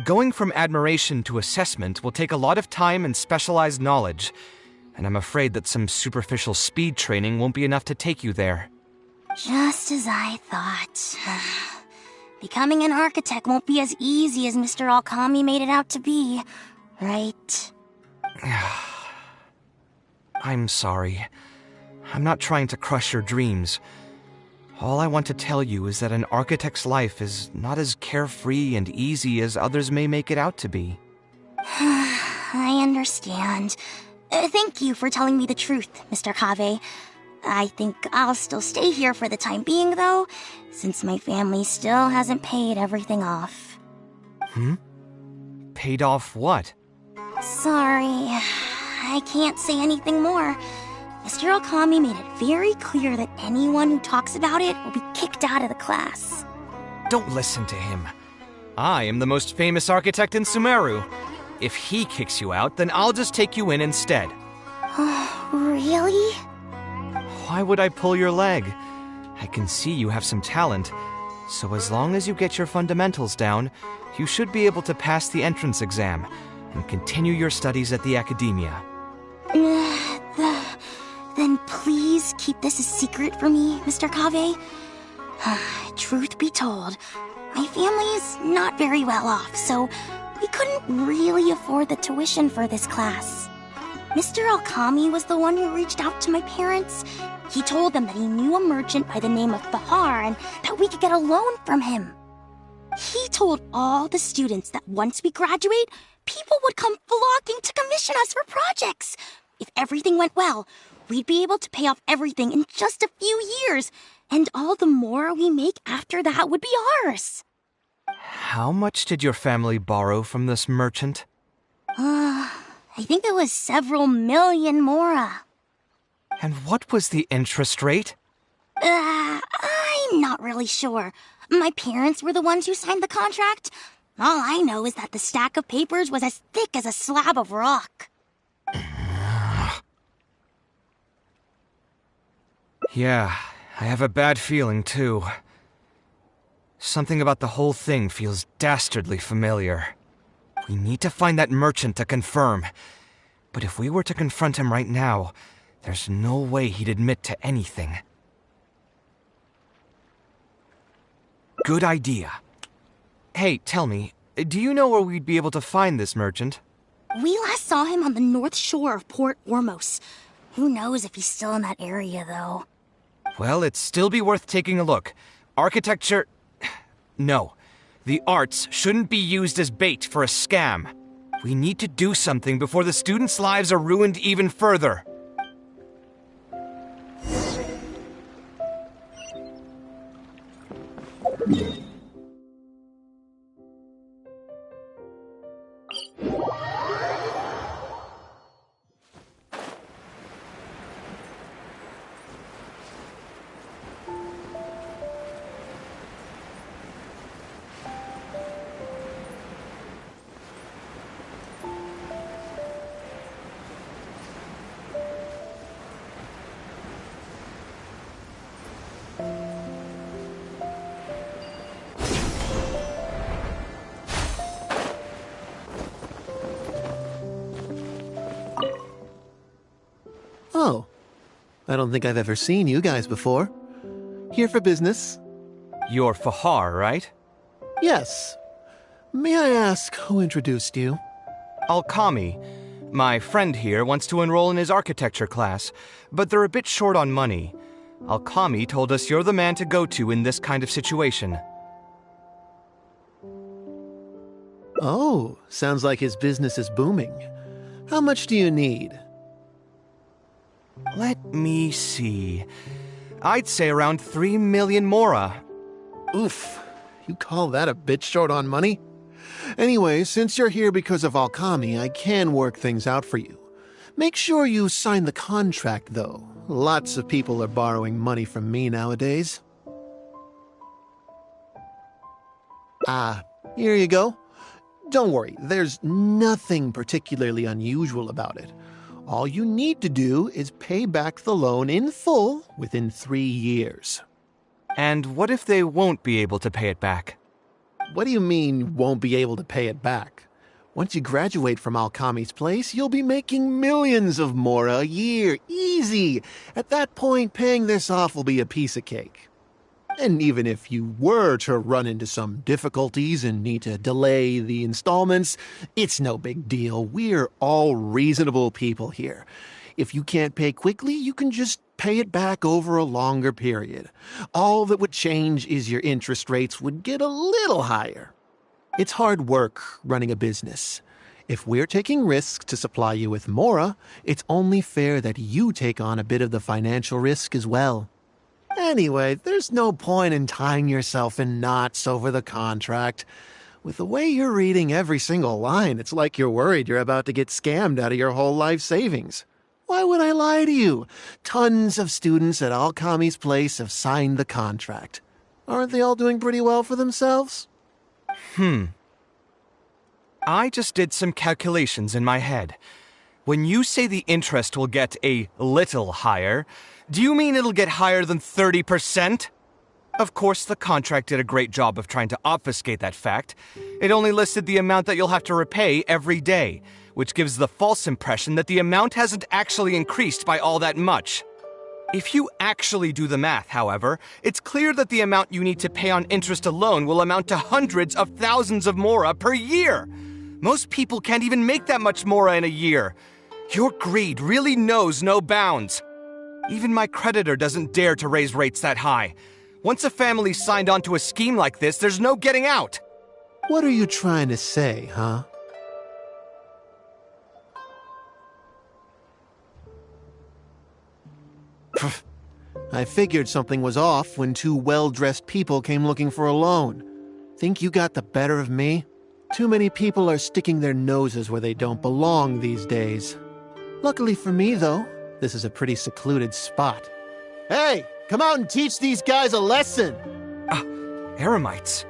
Going from admiration to assessment will take a lot of time and specialized knowledge, and I'm afraid that some superficial speed training won't be enough to take you there. Just as I thought. Becoming an architect won't be as easy as Mr. Alkami made it out to be, right? I'm sorry. I'm not trying to crush your dreams. All I want to tell you is that an architect's life is not as carefree and easy as others may make it out to be. I understand. Thank you for telling me the truth, Mr. Kaveh. I think I'll still stay here for the time being, though, since my family still hasn't paid everything off. Paid off what? Sorry, I can't say anything more. Mr. Alkami made it very clear that anyone who talks about it will be kicked out of the class. Don't listen to him. I am the most famous architect in Sumeru. If he kicks you out, then I'll just take you in instead. Really? Why would I pull your leg? I can see you have some talent, so as long as you get your fundamentals down, you should be able to pass the entrance exam and continue your studies at the academia. Then please keep this a secret for me, Mr. Kaveh. Truth be told, my family is not very well off, so we couldn't really afford the tuition for this class. Mr. Alkami was the one who reached out to my parents. He told them that he knew a merchant by the name of Bahar and that we could get a loan from him. He told all the students that once we graduate, people would come flocking to commission us for projects. If everything went well, we'd be able to pay off everything in just a few years, and all the more we make after that would be ours. How much did your family borrow from this merchant? I think it was several million mora. And what was the interest rate? I'm not really sure. My parents were the ones who signed the contract. All I know is that the stack of papers was as thick as a slab of rock. Yeah, I have a bad feeling, too. Something about the whole thing feels dastardly familiar. We need to find that merchant to confirm. But if we were to confront him right now, there's no way he'd admit to anything. Good idea. Hey, tell me, do you know where we'd be able to find this merchant? We last saw him on the north shore of Port Ormos. Who knows if he's still in that area, though. Well, it'd still be worth taking a look. Architecture... No. The arts shouldn't be used as bait for a scam. We need to do something before the students' lives are ruined even further. Oh, I don't think I've ever seen you guys before. Here for business? You're Fahar, right? Yes. May I ask who introduced you? Alkami. My friend here wants to enroll in his architecture class, but they're a bit short on money. Alkami told us you're the man to go to in this kind of situation. Oh, sounds like his business is booming. How much do you need? Let me see. I'd say around 3 million mora. Oof, you call that a bit short on money? Anyway, since you're here because of Alkami, I can work things out for you. Make sure you sign the contract, though. Lots of people are borrowing money from me nowadays. Here you go. Don't worry, there's nothing particularly unusual about it. All you need to do is pay back the loan in full within 3 years. And what if they won't be able to pay it back? What do you mean, won't be able to pay it back? Once you graduate from Alkami's place, you'll be making millions of mora a year. Easy! At that point, paying this off will be a piece of cake. And even if you were to run into some difficulties and need to delay the installments, it's no big deal. We're all reasonable people here. If you can't pay quickly, you can just pay it back over a longer period. All that would change is your interest rates would get a little higher. It's hard work running a business. If we're taking risks to supply you with mora, it's only fair that you take on a bit of the financial risk as well. Anyway, there's no point in tying yourself in knots over the contract. With the way you're reading every single line, it's like you're worried you're about to get scammed out of your whole life savings. Why would I lie to you? Tons of students at Alkami's place have signed the contract. Aren't they all doing pretty well for themselves? I just did some calculations in my head. When you say the interest will get a little higher, do you mean it'll get higher than 30%? Of course, the contract did a great job of trying to obfuscate that fact. It only listed the amount that you'll have to repay every day, which gives the false impression that the amount hasn't actually increased by all that much. If you actually do the math, however, it's clear that the amount you need to pay on interest alone will amount to hundreds of thousands of mora per year. Most people can't even make that much mora in a year. Your greed really knows no bounds. Even my creditor doesn't dare to raise rates that high. Once a family's signed on to a scheme like this, there's no getting out. What are you trying to say, huh? I figured something was off when two well-dressed people came looking for a loan. Think you got the better of me? Too many people are sticking their noses where they don't belong these days. Luckily for me, though, this is a pretty secluded spot. Hey, come out and teach these guys a lesson! Eremites.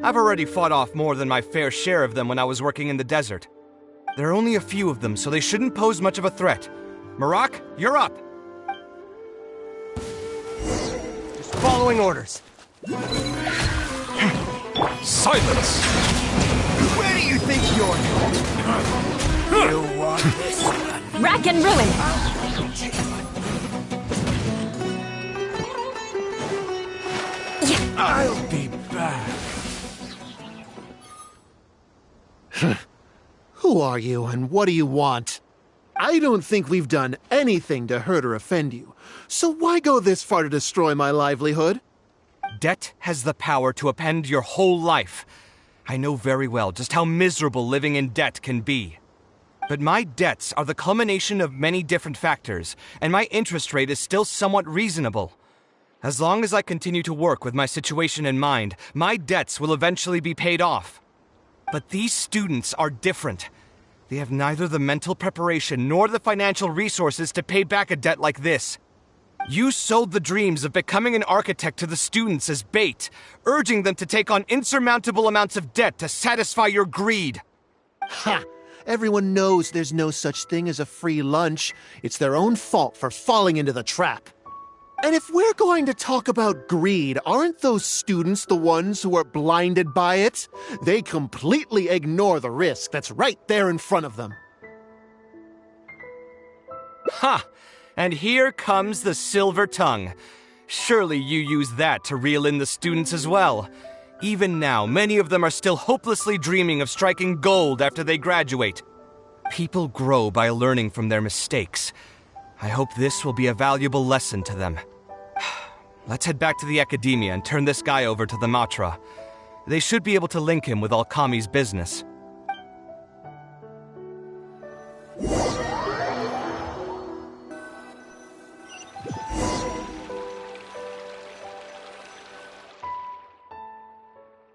I've already fought off more than my fair share of them when I was working in the desert. There are only a few of them, so they shouldn't pose much of a threat. Marak, you're up! Just following orders. Silence! Where do you think you're going? You want this one? Rack and ruin! I'll be back. Who are you and what do you want? I don't think we've done anything to hurt or offend you. So why go this far to destroy my livelihood? Debt has the power to upend your whole life. I know very well just how miserable living in debt can be. But my debts are the culmination of many different factors, and my interest rate is still somewhat reasonable. As long as I continue to work with my situation in mind, my debts will eventually be paid off. But these students are different. They have neither the mental preparation nor the financial resources to pay back a debt like this. You sold the dreams of becoming an architect to the students as bait, urging them to take on insurmountable amounts of debt to satisfy your greed. Ha! Everyone knows there's no such thing as a free lunch. It's their own fault for falling into the trap. And if we're going to talk about greed, aren't those students the ones who are blinded by it? They completely ignore the risk that's right there in front of them. Ha! And here comes the silver tongue. Surely you use that to reel in the students as well. Even now, many of them are still hopelessly dreaming of striking gold after they graduate. People grow by learning from their mistakes. I hope this will be a valuable lesson to them. Let's head back to the academia and turn this guy over to the Matra. They should be able to link him with Alkami's business.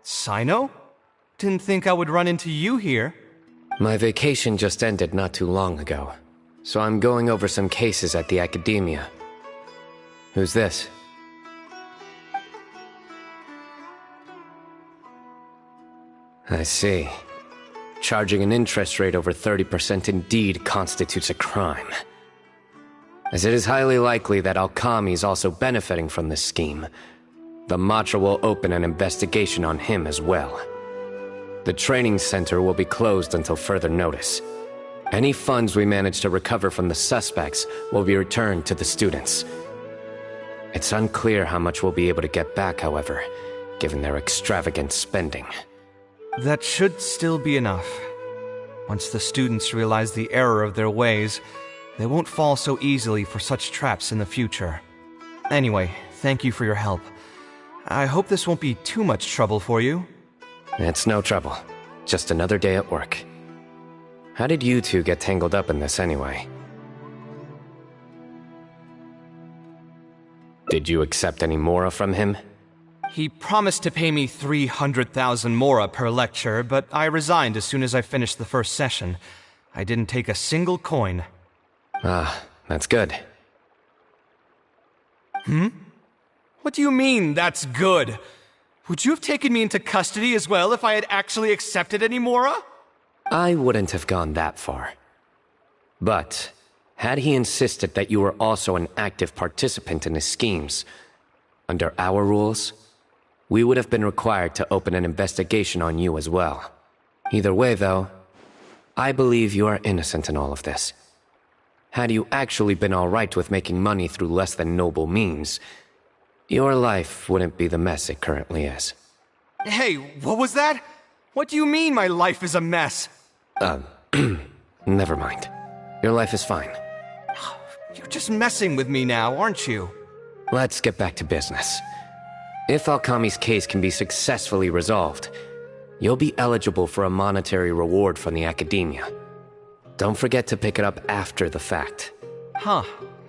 Sino? Didn't think I would run into you here. My vacation just ended not too long ago, so I'm going over some cases at the academia. Who's this? I see. Charging an interest rate over 30% indeed constitutes a crime. As it is highly likely that Alkami is also benefiting from this scheme, the Matra will open an investigation on him as well. The training center will be closed until further notice. Any funds we manage to recover from the suspects will be returned to the students. It's unclear how much we'll be able to get back, however, given their extravagant spending. That should still be enough. Once the students realize the error of their ways, they won't fall so easily for such traps in the future. Anyway, thank you for your help. I hope this won't be too much trouble for you. It's no trouble. Just another day at work. How did you two get tangled up in this anyway? Did you accept any mora from him? He promised to pay me 300,000 mora per lecture, but I resigned as soon as I finished the first session. I didn't take a single coin. Ah, that's good. What do you mean, that's good? Would you have taken me into custody as well if I had actually accepted any mora? I wouldn't have gone that far. But, had he insisted that you were also an active participant in his schemes, under our rules, we would have been required to open an investigation on you as well. Either way, though, I believe you are innocent in all of this. Had you actually been alright with making money through less than noble means, your life wouldn't be the mess it currently is. Hey, what was that? What do you mean my life is a mess? Never mind. Your life is fine. You're just messing with me now, aren't you? Let's get back to business. If Alkami's case can be successfully resolved, you'll be eligible for a monetary reward from the academia. Don't forget to pick it up after the fact. Huh.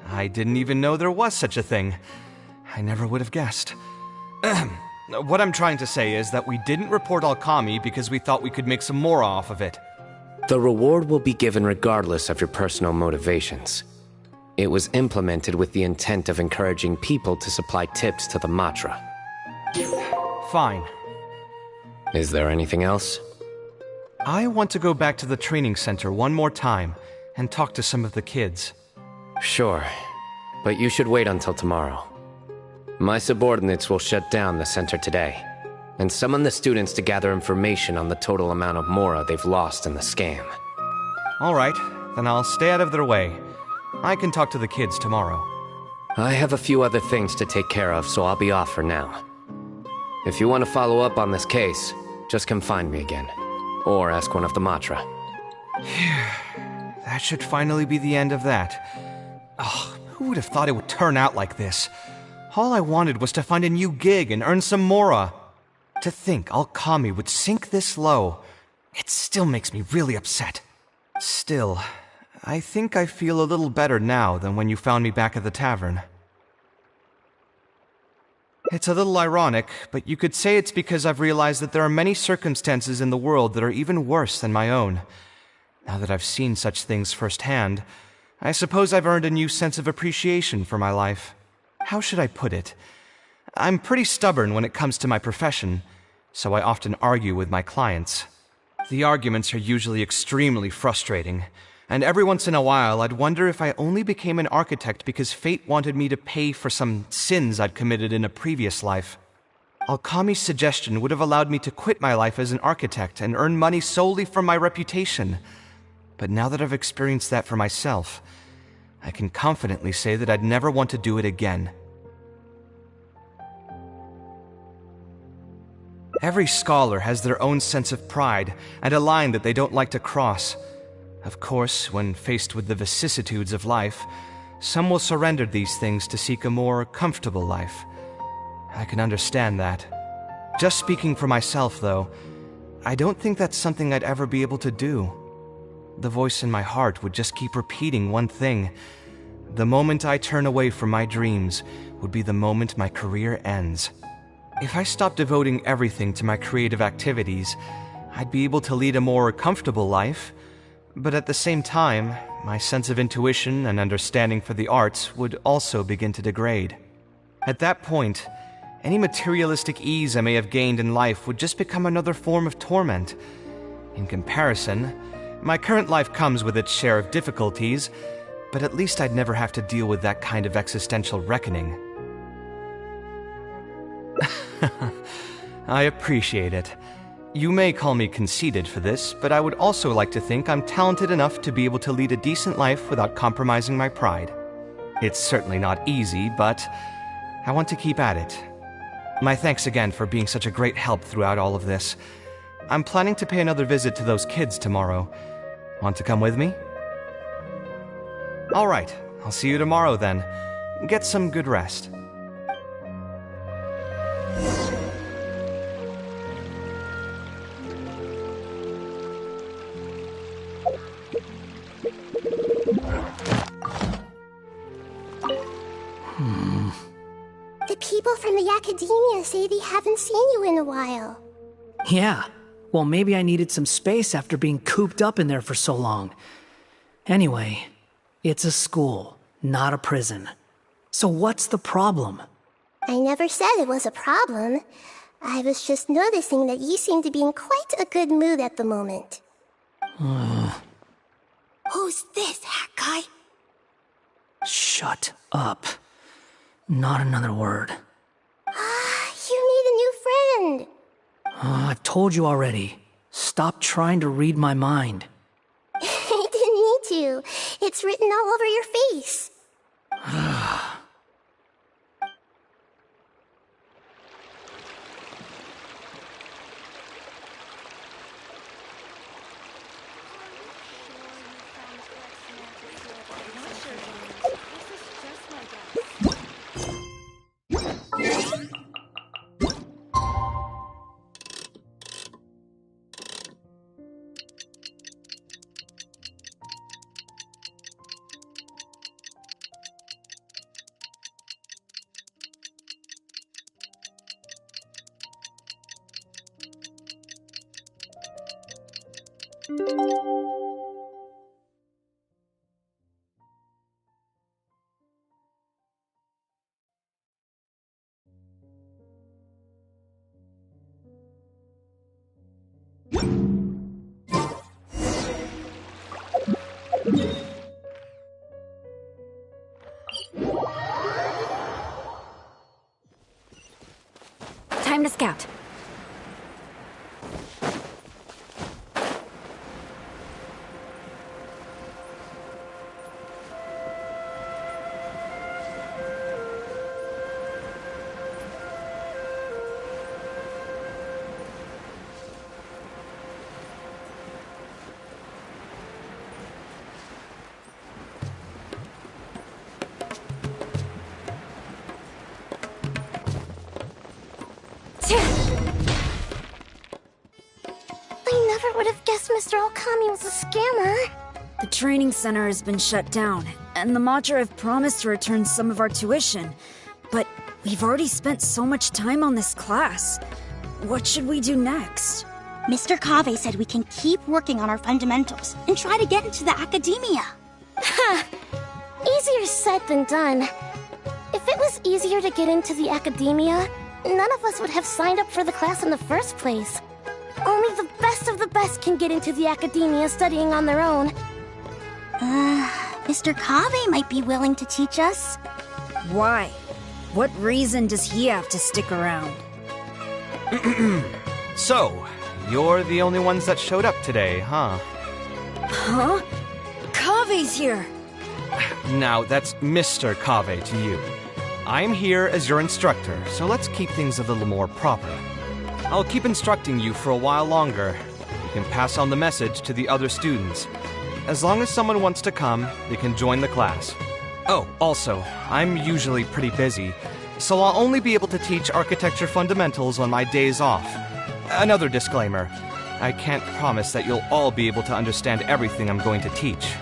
I didn't even know there was such a thing. I never would have guessed. What I'm trying to say is that we didn't report Alkami because we thought we could make some more off of it. The reward will be given regardless of your personal motivations. It was implemented with the intent of encouraging people to supply tips to the Matra. Fine. Is there anything else? I want to go back to the training center one more time and talk to some of the kids. Sure, but you should wait until tomorrow. My subordinates will shut down the center today, and summon the students to gather information on the total amount of mora they've lost in the scam. Alright, then I'll stay out of their way. I can talk to the kids tomorrow. I have a few other things to take care of, so I'll be off for now. If you want to follow up on this case, just come find me again. Or ask one of the Matra. That that should finally be the end of that. Oh, who would have thought it would turn out like this? All I wanted was to find a new gig and earn some mora. To think Alkami would sink this low, it still makes me really upset. Still, I think I feel a little better now than when you found me back at the tavern. It's a little ironic, but you could say it's because I've realized that there are many circumstances in the world that are even worse than my own. Now that I've seen such things firsthand, I suppose I've earned a new sense of appreciation for my life. How should I put it? I'm pretty stubborn when it comes to my profession, so I often argue with my clients. The arguments are usually extremely frustrating, and every once in a while I'd wonder if I only became an architect because fate wanted me to pay for some sins I'd committed in a previous life. Alkami's suggestion would have allowed me to quit my life as an architect and earn money solely from my reputation. But now that I've experienced that for myself, I can confidently say that I'd never want to do it again. Every scholar has their own sense of pride and a line that they don't like to cross. Of course, when faced with the vicissitudes of life, some will surrender these things to seek a more comfortable life. I can understand that. Just speaking for myself, though, I don't think that's something I'd ever be able to do. The voice in my heart would just keep repeating one thing. The moment I turn away from my dreams would be the moment my career ends. If I stopped devoting everything to my creative activities, I'd be able to lead a more comfortable life, but at the same time, my sense of intuition and understanding for the arts would also begin to degrade. At that point, any materialistic ease I may have gained in life would just become another form of torment. In comparison, my current life comes with its share of difficulties, but at least I'd never have to deal with that kind of existential reckoning. I appreciate it. You may call me conceited for this, but I would also like to think I'm talented enough to be able to lead a decent life without compromising my pride. It's certainly not easy, but I want to keep at it. My thanks again for being such a great help throughout all of this. I'm planning to pay another visit to those kids tomorrow. Want to come with me? All right, I'll see you tomorrow then. Get some good rest. The people from the academia say they haven't seen you in a while. Yeah, well, maybe I needed some space after being cooped up in there for so long. Anyway, it's a school, not a prison. So what's the problem? I never said it was a problem. I was just noticing that you seem to be in quite a good mood at the moment. Who's this, hat guy? Shut up. Not another word. You made a new friend. I've told you already. Stop trying to read my mind. I didn't need to. It's written all over your face. Time to scout. would have guessed Mr. Okami was a scammer. The training center has been shut down, and the Matra have promised to return some of our tuition. But we've already spent so much time on this class. What should we do next? Mr. Kaveh said we can keep working on our fundamentals and try to get into the academia. Ha! Easier said than done. If it was easier to get into the academia, none of us would have signed up for the class in the first place. Only the best of the best can get into the academia studying on their own. Mr. Kaveh might be willing to teach us. Why? What reason does he have to stick around? So, you're the only ones that showed up today, huh? Huh? Kaveh's here! Now, that's Mr. Kaveh to you. I'm here as your instructor, so let's keep things a little more proper. I'll keep instructing you for a while longer. You can pass on the message to the other students. As long as someone wants to come, they can join the class. Oh, also, I'm usually pretty busy, so I'll only be able to teach architecture fundamentals on my days off. Another disclaimer. I can't promise that you'll all be able to understand everything I'm going to teach.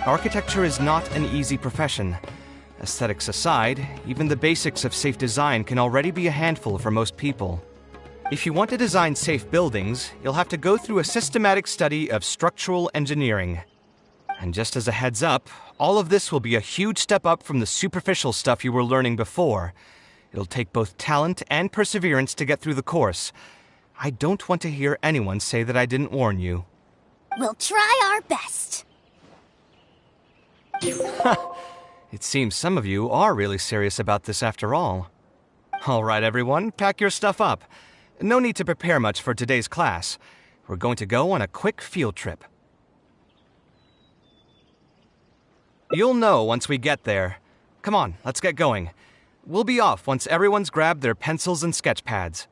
Architecture is not an easy profession. Aesthetics aside, even the basics of safe design can already be a handful for most people. If you want to design safe buildings, you'll have to go through a systematic study of structural engineering. And just as a heads up, all of this will be a huge step up from the superficial stuff you were learning before. It'll take both talent and perseverance to get through the course. I don't want to hear anyone say that I didn't warn you. We'll try our best. It seems some of you are really serious about this after all. All right, everyone, pack your stuff up. No need to prepare much for today's class. We're going to go on a quick field trip. You'll know once we get there. Come on, let's get going. We'll be off once everyone's grabbed their pencils and sketch pads.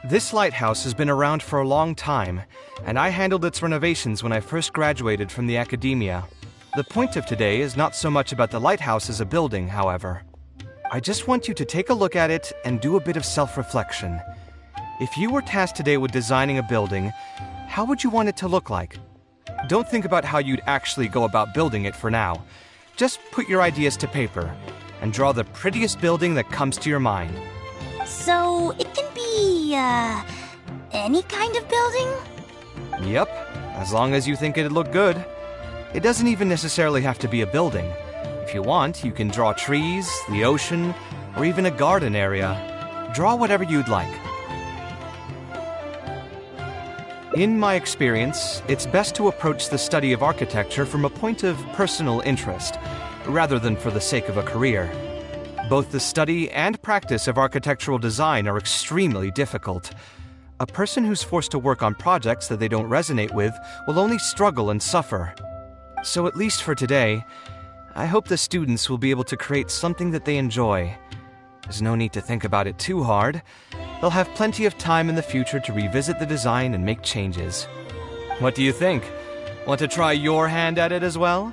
This lighthouse has been around for a long time, and I handled its renovations when I first graduated from the academia. The point of today is not so much about the lighthouse as a building, however. I just want you to take a look at it and do a bit of self-reflection. If you were tasked today with designing a building, how would you want it to look like? Don't think about how you'd actually go about building it for now. Just put your ideas to paper and draw the prettiest building that comes to your mind. So, it can be, any kind of building? Yep, as long as you think it'd look good. It doesn't even necessarily have to be a building. If you want, you can draw trees, the ocean, or even a garden area. Draw whatever you'd like. In my experience, it's best to approach the study of architecture from a point of personal interest, rather than for the sake of a career. Both the study and practice of architectural design are extremely difficult. A person who's forced to work on projects that they don't resonate with will only struggle and suffer. So at least for today, I hope the students will be able to create something that they enjoy. There's no need to think about it too hard. They'll have plenty of time in the future to revisit the design and make changes. What do you think? Want to try your hand at it as well?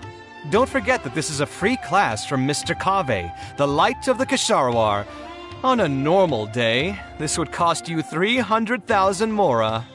Don't forget that this is a free class from Mr. Kaveh, the Light of the Kshahrewar. On a normal day, this would cost you 300,000 mora.